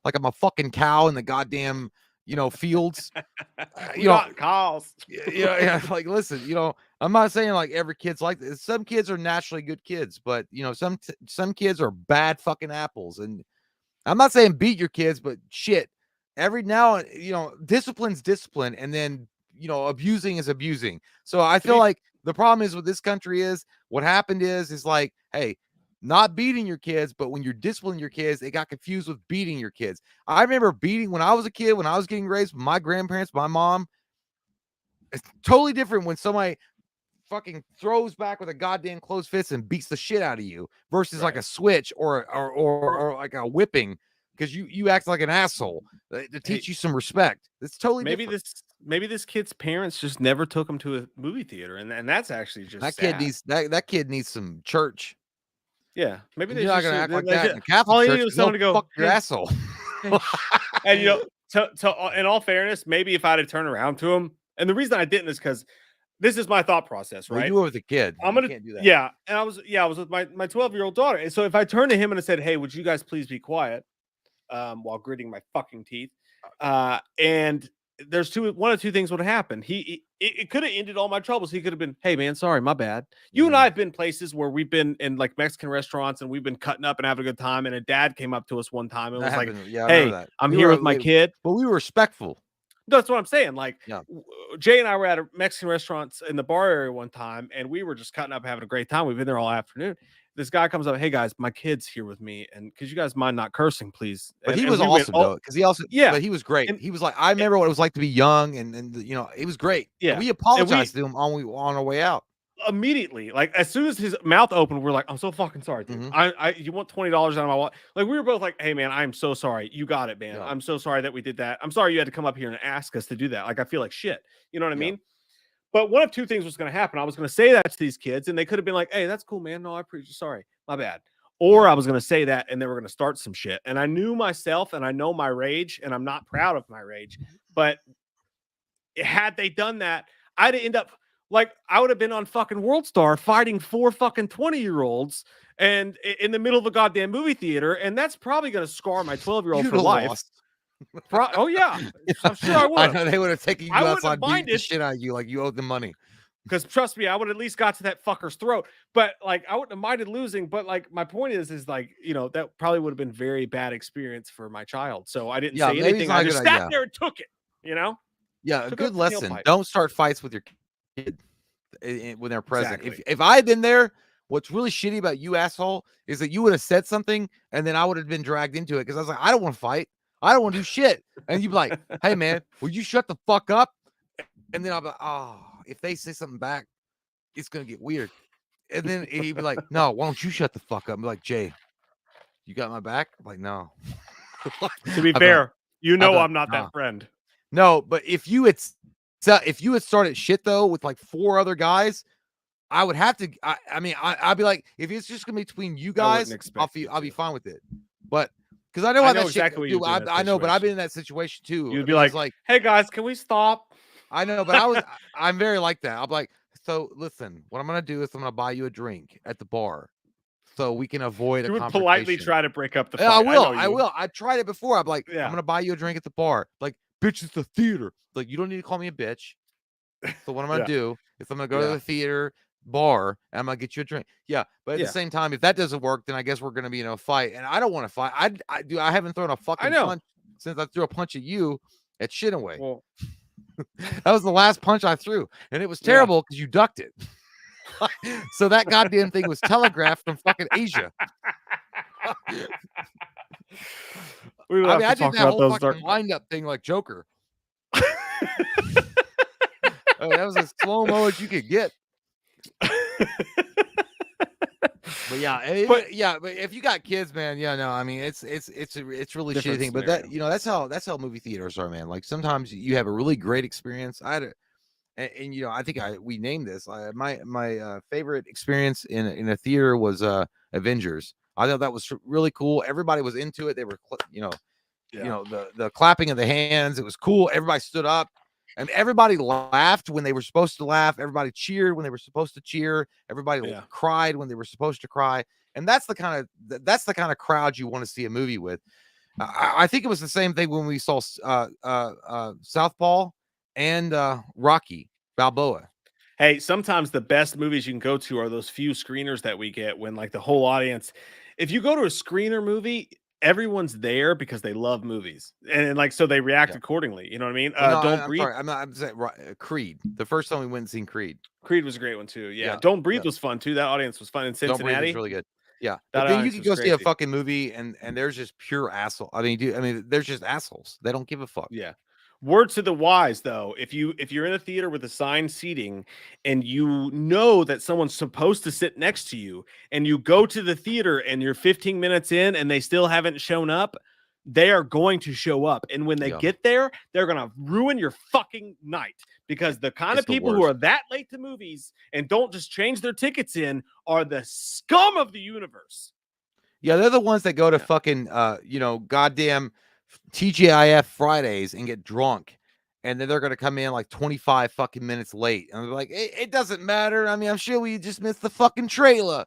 like I'm a fucking cow in the goddamn, fields. Cows. Yeah. Like, listen, I'm not saying like every kid's like this. Some kids are naturally good kids, but some kids are bad fucking apples. And I'm not saying beat your kids, but shit, every now, discipline's discipline, and then abusing is abusing. So I feel like the problem is with this country is what happened is like, hey, not beating your kids, but when you're disciplining your kids, they got confused with beating your kids. I remember beating when I was a kid, when I was getting raised with my grandparents, my mom. It's totally different when somebody fucking throws back with a goddamn closed fist and beats the shit out of you versus like a switch or like a whipping because you act like an asshole to teach you some respect. It's totally different. Maybe this kid's parents just never took him to a movie theater, and that's actually just that sad. kid needs some church. Yeah, maybe you're not gonna act like that in the Catholic church. All someone to go, fuck your asshole. And in all fairness, maybe if I'd have turned around to him, and the reason I didn't is because this is my thought process, right? Well, you were with a kid. Can't do that. Yeah, and I was with my 12-year-old daughter, and so if I turned to him and I said, "Hey, would you guys please be quiet?" While gritting my fucking teeth, and there's one of two things would have happened. It could have ended all my troubles. He could have been, hey man, sorry, my bad. You and I have been places where we've been in like Mexican restaurants and we've been cutting up and having a good time. And a dad came up to us one time and was like, yeah, I hey, remember that. I'm here with my kid. But we were respectful. That's what I'm saying. Like, Yeah. Jay and I were at a Mexican restaurant in the bar area one time, and we were just cutting up, having a great time. We've been there all afternoon. This guy comes up, hey guys, my kid's here with me, and could you guys mind not cursing, please? But and, he was awesome though, because he also, but he was great. And, he was like, I remember what it was like to be young, and you know, it was great. Yeah, and we apologized to him on our way out. Immediately, like as soon as his mouth opened, we're like, I'm so fucking sorry, dude. You want $20 out of my wallet? Like we were both like, hey man, I'm so sorry. You got it, man. Yeah. I'm so sorry that we did that. I'm sorry you had to come up here and ask us to do that. Like I feel like shit. You know what I mean? But one of two things was going to happen. I was going to say that to these kids, and they could have been like, hey, that's cool, man. No, I appreciate. Sorry, my bad. Or I was going to say that, and they were going to start some shit. And I knew myself, and I know my rage, and I'm not proud of my rage. But had they done that, I'd end up. Like, I would have been on fucking World Star fighting 4 fucking 20-year-olds and in the middle of a goddamn movie theater. And that's probably going to scar my 12-year-old for life. Oh, yeah. I'm sure I would. I know they would have taken you outside, beat the shit out of you like you owed them money. Because trust me, I would at least got to that fucker's throat. But, like, I wouldn't have minded losing. But, like, my point is like, you know, that probably would have been very bad experience for my child. So I didn't say anything. I just sat there and took it, you know? Yeah, a good lesson. Don't start fights with your kid when they're present. Exactly. If I had been there, what's really shitty about you, asshole, is that you would have said something and then I would have been dragged into it because I was like, I don't want to fight. I don't want to do shit. And you'd be like, hey man, will you shut the fuck up? And then I'll be like, oh, if they say something back, it's gonna get weird. And then he'd be like, no, why don't you shut the fuck up? I'm like, Jay, you got my back? I'm like, no. To be fair, I'm not that friend. No, but if you had started shit though with like 4 other guys, I would have to. I'd be like, if it's just gonna be between you guys, I'll be fine with it. But because I know how that exactly shit. I know, but I've been in that situation too. You'd be like, hey guys, can we stop? I know, but I'm very like that. I'm like, so listen, what I'm gonna do is I'm gonna buy you a drink at the bar, so we can avoid a confrontation. Politely try to break up the fight. Yeah, I will. I tried it before. I'm like, I'm gonna buy you a drink at the bar. Like, bitch, it's the theater. Like, you don't need to call me a bitch. So what I'm gonna do is I'm gonna go to the theater bar and I'm gonna get you a drink. Yeah, but at the same time, if that doesn't work, then I guess we're gonna be in a fight. And I don't want to fight. I haven't thrown a fucking punch since I threw a punch at you at Shinaway. Well, that was the last punch I threw, and it was terrible because you ducked it. So that goddamn thing was telegraphed from fucking Asia. I did that whole fucking wind-up thing like Joker. That was as slow-mo as you could get. But but if you got kids, man, I mean, it's a really shitty thing. But that, that's how movie theaters are, man. Like sometimes you have a really great experience. I think we named this. My favorite experience in a theater was Avengers. I thought that was really cool. Everybody was into it. They were, the clapping of the hands. It was cool. Everybody stood up. And everybody laughed when they were supposed to laugh. Everybody cheered when they were supposed to cheer. Everybody cried when they were supposed to cry. And that's the kind of crowd you want to see a movie with. I think it was the same thing when we saw Southpaw and Rocky Balboa. Hey, sometimes the best movies you can go to are those few screeners that we get when like the whole audience. If you go to a screener movie, everyone's there because they love movies and like so they react accordingly. You know what I mean? Don't Breathe. Sorry, I'm saying Creed. The first time we went and seen Creed. Creed was a great one too. Yeah. Don't Breathe was fun too. That audience was fun in Cincinnati. Don't Breathe was really good. Yeah. But then you can go see a fucking movie and there's just pure asshole. There's just assholes. They don't give a fuck. Yeah. Word to the wise, though, if you're in a theater with assigned seating and you know that someone's supposed to sit next to you and you go to the theater and you're 15 minutes in and they still haven't shown up, they are going to show up. And when they get there, they're going to ruin your fucking night because the kind of people who are that late to movies and don't just change their tickets in are the scum of the universe. Yeah, they're the ones that go to fucking, goddamn TGIF Fridays and get drunk, and then they're gonna come in like 25 fucking minutes late, and they're like, "It doesn't matter. I mean, I'm sure we just missed the fucking trailer."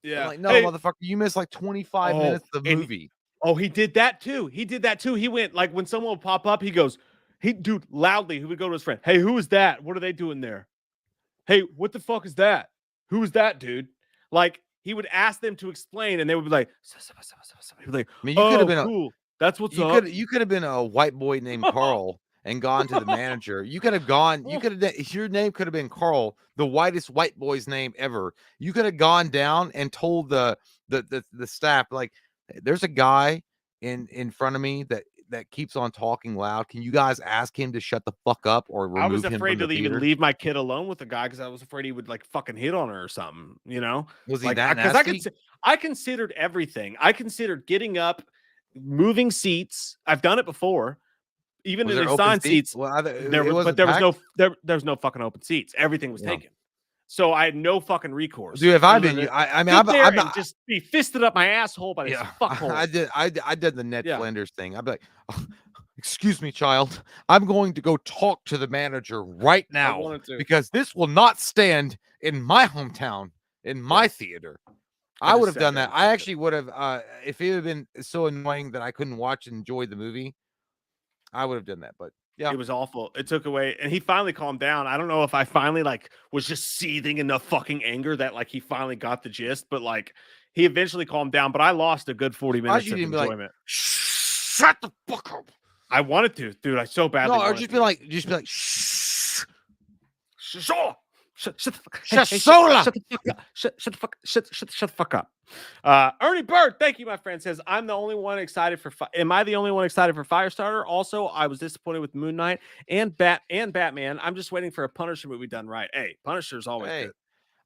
Yeah, I'm like, no, motherfucker, you missed like 25 minutes of the movie. He did that too. He went like when someone would pop up, he goes, Dude, loudly, he would go to his friend. Hey, who is that? What are they doing there? Hey, what the fuck is that? Who is that, dude? Like, he would ask them to explain, and they would be like, he'd be like, I mean, you could have oh, been cool. That's what's you up. could have been a white boy named Carl and gone to the manager. You could have gone. You could have. Your name could have been Carl, the whitest white boy's name ever. You could have gone down and told the staff, like, there's a guy in front of me that keeps on talking loud. Can you guys ask him to shut the fuck up or remove I was him afraid from the to even theater? leave my kid alone with the guy because I was afraid he would like fucking hit on her or something, you know? Was he Like, that because nasty? I considered everything. I considered getting up, moving seats. I've done it before, even Was in there assigned open seats. Well, There it was, but wasn't there was packed? there's no fucking open seats. Everything was Yeah. taken. So I had no fucking recourse. Dude, if I've been other you, than I mean, sit there I'm and just be fisted up my asshole by this yeah, fuckhole. I did the Ned Yeah. Flanders thing. I'd be like, "Oh, excuse me, child. I'm going to go talk to the manager right now wanted to. because this will not stand in my hometown, in my theater." I just would have sat done there that. and I took it. actually would have, if it had been so annoying that I couldn't watch and enjoy the movie, I would have done that. But yeah, It was awful. It took away, and he finally calmed down. I don't know if I finally like was just seething enough fucking anger that like he finally got the gist, but like he eventually calmed down. But I lost a good 40 surprised minutes you of didn't be like, enjoyment. shut the fuck up. I wanted to, dude. I so badly No, or wanted just to. be like, shh. Shut the fuck. Shut Hey, Sola. shut the fuck up. Shut the fuck up. Ernie Bird, thank you, my friend. Says I'm the only one excited for. Am I the only one excited for Firestarter? Also, I was disappointed with Moon Knight and Batman. I'm just waiting for a Punisher movie done right. Hey, Punisher's always Hey, good.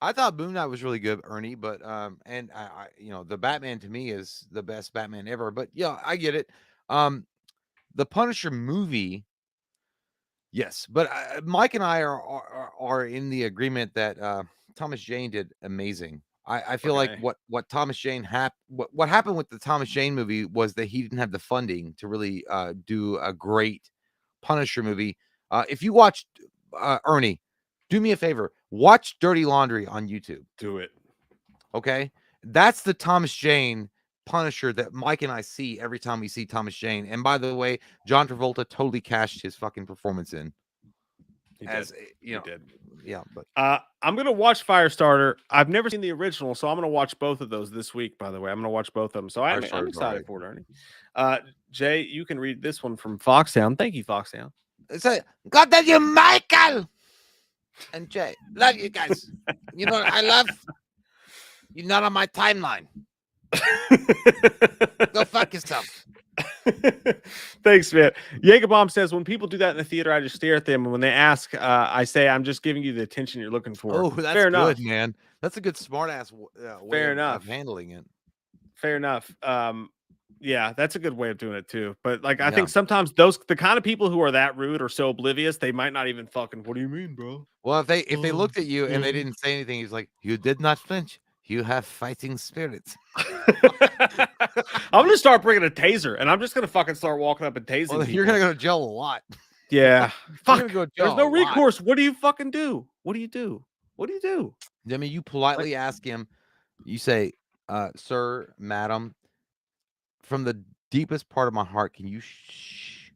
I thought Moon Knight was really good, Ernie, but and I you know, the Batman to me is the best Batman ever. But yeah, I get it. The Punisher movie, yes, but Mike and I are in the agreement that Thomas Jane did amazing. I feel like Okay. what Thomas Jane what happened with the Thomas Jane movie was that he didn't have the funding to really do a great Punisher movie. If you watched Ernie, do me a favor, watch Dirty Laundry on YouTube. Do it. Okay, that's the Thomas Jane Punisher that Mike and I see every time we see Thomas Jane. And by the way, John Travolta totally cashed his fucking performance in. He As did. you know, He did. yeah, but I'm gonna watch Firestarter. I've never seen the original, so I'm gonna watch both of those this week. By the way, I'm gonna watch both of them. So I'm Firestarter's excited alright. for it, Ernie. Jay, you can read this one from Foxtown. Thank you, Foxtown. it's a God damn you, Michael and Jay. Love you guys. You know I love. You're not on my timeline. Go fuck yourself. Thanks, man. Jägerbomb says when people do that in the theater, I just stare at them, and when they ask, I say, "I'm just giving you the attention you're looking for." Oh, that's fair good, enough. man. That's a good smart ass way Fair of enough. handling it. Fair enough. Yeah, that's a good way of doing it too. But like, I Yeah. think sometimes the kind of people who are that rude or so oblivious, they might not even fucking. What do you mean, bro? Well, if they looked at you and they didn't say anything, he's like, "You did not flinch. You have fighting spirits." I'm gonna start bringing a taser, and I'm just gonna fucking start walking up and tasing. Well, you're people. gonna go to jail a lot. Yeah. You're Fuck. gonna go to There's jail no a lot. recourse. What do you fucking do? What do you do? What do you do? I mean, you politely ask him. You say, "Sir, madam, from the deepest part of my heart, can you shh?"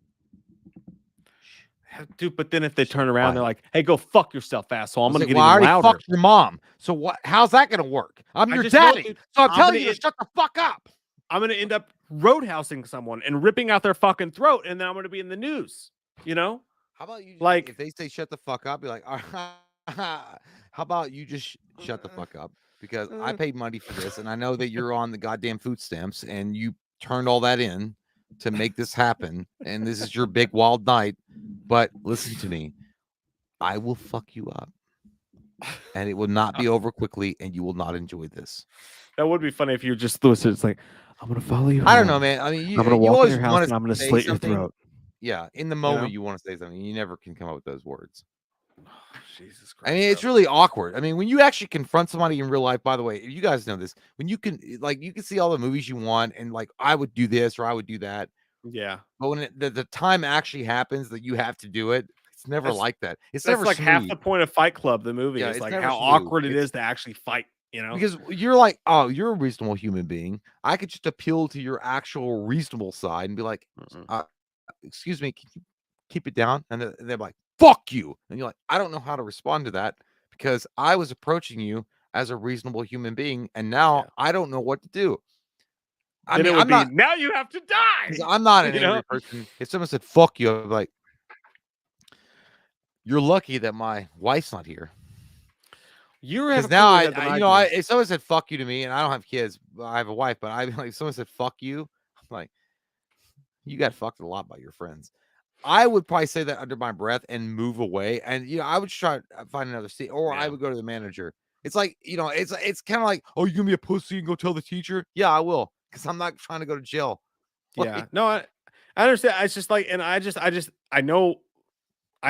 Dude, but then if they turn around, Quiet. they're like, "Hey, go fuck yourself, asshole! I'm He's gonna like, get "Well, I even already louder." fucked your mom. So what? How's that gonna work? I'm I your just know, daddy. dude. So I'm I'm telling gonna you to end- shut the fuck up. I'm gonna end up roadhousing someone and ripping out their fucking throat, and then I'm gonna be in the news. You know? How about you? Like- if they say shut the fuck up, be like, how about you just shut the fuck up? Because I paid money for this, and I know that you're on the goddamn food stamps, and you turned all that in to make this happen, and this is your big wild night. But listen to me, I will fuck you up, and it will not be over quickly, and you will not enjoy this. That would be funny if you just listen. It's like, I'm gonna follow you. I don't know, home. man. I mean, you, I'm gonna you walk in always your house want and I'm gonna say slit your something. throat. Yeah, in the moment know? you want to say something, you never can come up with those words. Jesus Christ. I mean, it's really awkward. I mean, when you actually confront somebody in real life, by the way, you guys know this, when you can, like, you can see all the movies you want, and like, I would do this or I would do that. Yeah. But when the time actually happens that you have to do it, it's never That's- like that. It's That's never like half smooth. the point of Fight Club, the movie. Yeah, is it's like never how smooth. awkward it It's- is to actually fight. You know? Because you're like, oh, you're a reasonable human being. I could just appeal to your actual reasonable side and be like, excuse me, can you keep it down. And they're like, fuck you. And you're like, I don't know how to respond to that because I was approaching you as a reasonable human being. And now Yeah. I don't know what to do. I Then mean, it would I'm be not, now you have to because die. I'm not an You know? angry person. If someone said, fuck you, I'd be like, you're lucky that my wife's not here. You have Because a now cooler head than I do. if someone said fuck you to me, and I don't have kids, but I have a wife, but I'd be like, if someone said fuck you, I'm like, you got fucked a lot by your friends. I would probably say that under my breath and move away. And I would try to find another seat, or I Yeah. would go to the manager. It's like, it's kind of like, oh, you gonna be a pussy and go tell the teacher? Yeah, I will, because I'm not trying to go to jail. Yeah. Like, No, I understand. It's just like, and I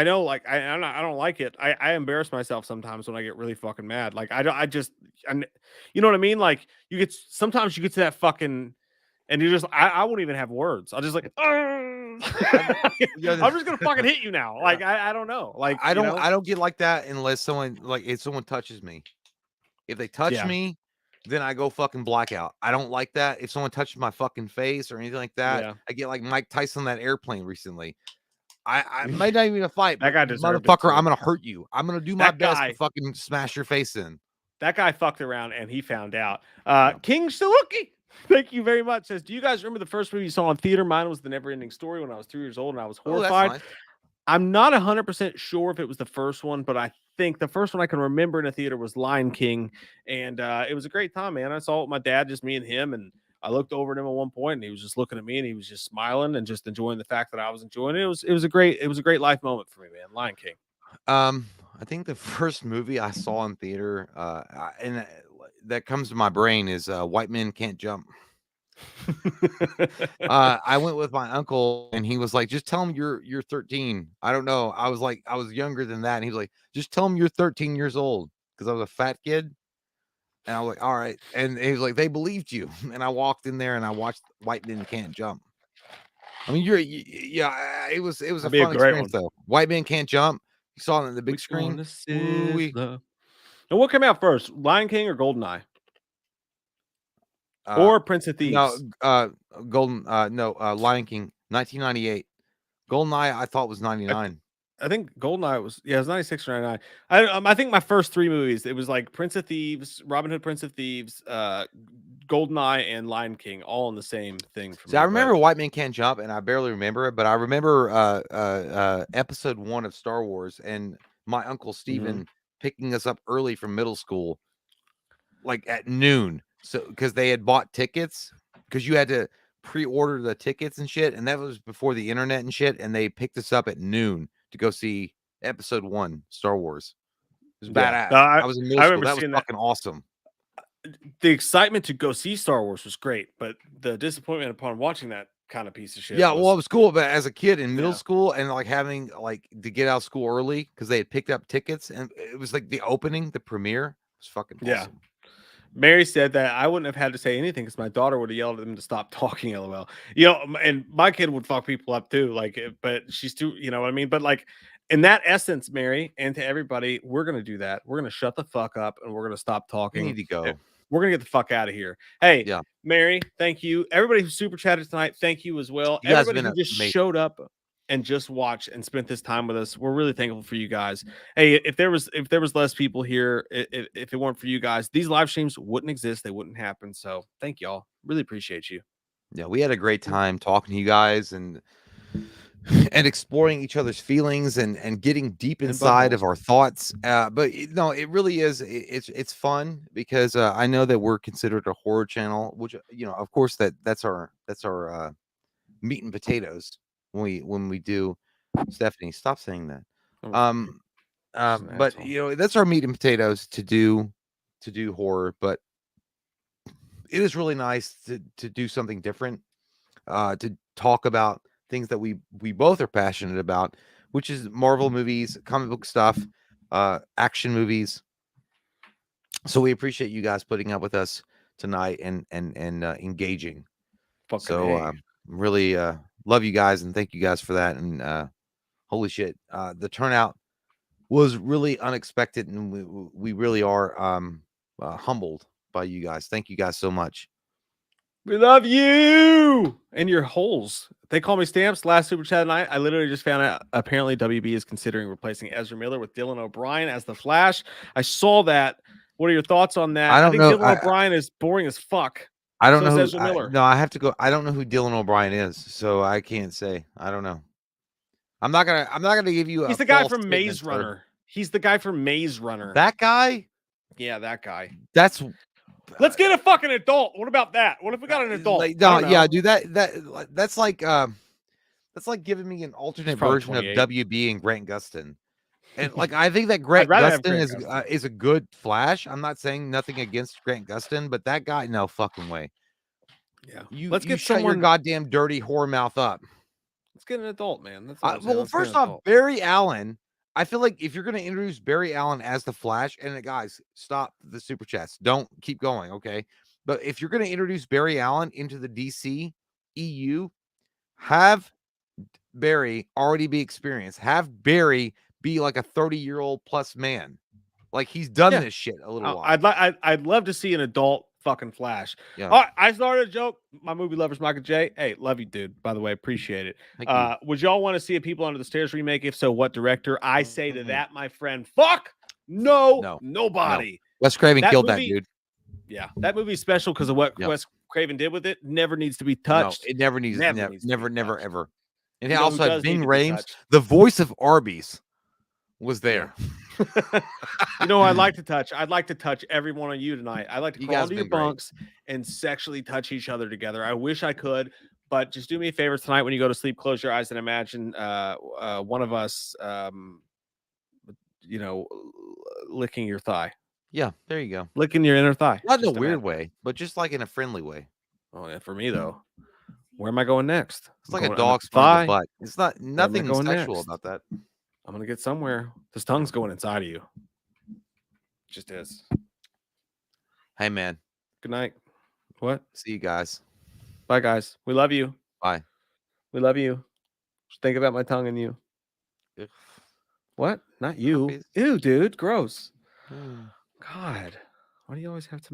know, like I don't like it. I embarrass myself sometimes when I get really fucking mad. Like I don't, I just, you know what I mean? Like sometimes you get to that fucking, and you just, I won't even have words. I'll just like, I'm just gonna fucking hit you now. Like I don't know. Like I don't get like that unless if someone touches me. If they touch yeah, me, then I go fucking blackout. I don't like that. If someone touches my fucking face or anything like that, yeah. I get like Mike Tyson on that airplane recently. I might not even a fight, That but guy deserved it motherfucker, too. I'm gonna hurt you. I'm gonna do my That best to guy, fucking smash your face in. that guy fucked around and he found out. Yeah. King Saluki, thank you very much. Says, do you guys remember the first movie you saw in theater? Mine was The Never-Ending Story when I was 3 years old and I was Oh, that's horrified. nice. I'm not 100% sure if it was the first one, but I think the first one I can remember in a theater was Lion King, and it was a great time, man. I saw it with my dad, just me and him, and I looked over at him at one point, and he was just looking at me, and he was just smiling and just enjoying the fact that I was enjoying it. It was a great life moment for me, man. Lion King. I think the first movie I saw in theater, that comes to my brain is White Men Can't Jump. I went with my uncle and he was like, just tell him you're 13. I don't know. I was like, I was younger than that. And he was like, just tell him you're 13 years old. Cause I was a fat kid. And I was like, all right. And he was like, they believed you. And I walked in there and I watched White Men Can't Jump. I mean, yeah, it was a That'd be a fun great experience one. though. White Men Can't Jump. You saw it on the big Which one screen. is Woo-wee. Sizzler? And what came out first, Lion King or Goldeneye? Uh, Or Prince of no, Thieves? Lion King, 1998. Goldeneye, I thought was 99. I think Goldeneye was it was 96 or 99. I think my first three movies, it was like Prince of Thieves, Robin Hood, Prince of Thieves, Goldeneye, and Lion King, all in the same thing for See, me. I But remember White Man Can't Jump, and I barely remember it, but I remember episode 1 of Star Wars and my uncle Mhm. Steven picking us up early from middle school, like at noon. So because they had bought tickets, because you had to pre-order the tickets and shit, and that was before the internet and shit, and they picked us up at noon to go see episode 1, Star Wars. It was Yeah, badass. I was in I middle school. remember That was seeing that. fucking awesome. The excitement to go see Star Wars was great, but the disappointment upon watching that kind of piece of shit Yeah, well, it was was cool, but as a kid in middle yeah. school and like having like to get out of school early because they had picked up tickets and it was like the opening, the premiere was fucking Yeah. awesome. Mary said that I wouldn't have had to say anything because my daughter would have yelled at them to stop talking. LOL. And my kid would fuck people up too. Like, but she's too. You know what I mean? But like, in that essence, Mary, and to everybody, we're gonna do that. We're gonna shut the fuck up and we're gonna stop We talking. need to go. We're gonna get the fuck out of here. Hey, Yeah, Mary, thank you. Everybody who super chatted tonight, thank you as well. you guys have Everybody been who just amazing. showed up and just watched and spent this time with us, we're really thankful for you guys. Hey, if there was less people here, if it weren't for you guys, these live streams wouldn't exist. They wouldn't happen. So thank y'all. Really appreciate you. Yeah, we had a great Mm. time talking to you guys and exploring each other's feelings and getting deep And inside buttholes. of our thoughts. But no, it really is. It's fun because I know that we're considered a horror channel, which of course that's our meat and potatoes when we do. Stephanie, stop saying that. Oh, Um, she's an but asshole. that's our meat and potatoes to do horror. But it is really nice to do something different. To talk about things that we both are passionate about, which is Marvel movies, comic book stuff, action movies. So we appreciate you guys putting up with us tonight and engaging. Fucking So A. really love you guys and thank you guys for that. And holy shit, the turnout was really unexpected, and we really are humbled by you guys. Thank you guys so much. We love you and your holes. They call me Stamps. Last super chat tonight. I literally just found out apparently WB is considering replacing Ezra Miller with Dylan O'Brien as the Flash. I saw that. What are your thoughts on that? I I don't think know. Dylan O'Brien is boring as fuck. I don't So know is who. Ezra Miller. No, I have to go. I don't know who Dylan O'Brien is, so I can't say. I don't know. I'm not gonna give you. He's a the guy false from statement, Maze sir. Runner. He's the guy from Maze Runner. That guy. Yeah, that guy. That's. Let's get a fucking adult. What about that? What if we got an adult? Like, I no, don't know. yeah, dude. That's like giving me an alternate probably version of 28. WB and Grant Gustin. And like I think that Grant rather have Gustin Grant is a good Flash. I'm not saying nothing against Grant Gustin, but that guy, no fucking way. Yeah. Let's get shut your goddamn dirty whore mouth up. Let's get an adult, man. That's all I'm saying. Well, first off, Barry Allen. I feel like if you're going to introduce Barry Allen as the Flash, and guys, stop the super chats. Don't keep going, okay? But if you're going to introduce Barry Allen into the DC EU, have Barry already be experienced. Have Barry be like a 30-year-old plus man. Like he's done this shit a little while. I'd love to see an adult fucking Flash. Yeah. All right, I started a joke. My movie lovers, Michael J. Hey, love you, dude. By the way, appreciate it. Thank you. Would y'all want to see a People Under the Stairs remake? If so, what director? I say to that, my friend, fuck no, nobody. No. Wes Craven killed that dude. Yeah, that movie's special because of what Wes Craven did with it. Never needs to be touched. No, it never needs. Never, ever. And it also had Ving Rhames, the voice of Arby's, was there. You know, I'd like to touch. I'd like to touch every one of you tonight. I'd like to crawl into your bunks and sexually touch each other together. I wish I could, but just do me a favor tonight when you go to sleep. Close your eyes and imagine one of us, licking your thigh. Yeah, there you go. Licking your inner thigh. Not in a weird way, but just like in a friendly way. Oh yeah, for me though. Where am I going next? It's like a dog's thigh. Butt. It's not nothing sexual about that. I'm gonna get somewhere. This tongue's going inside of you. It just is. Hey man. Good night. What? See you guys. Bye guys. We love you. Bye. We love you. Just think about my tongue and you. Ugh. What? Not you. Ew, dude. Gross. God. Why do you always have to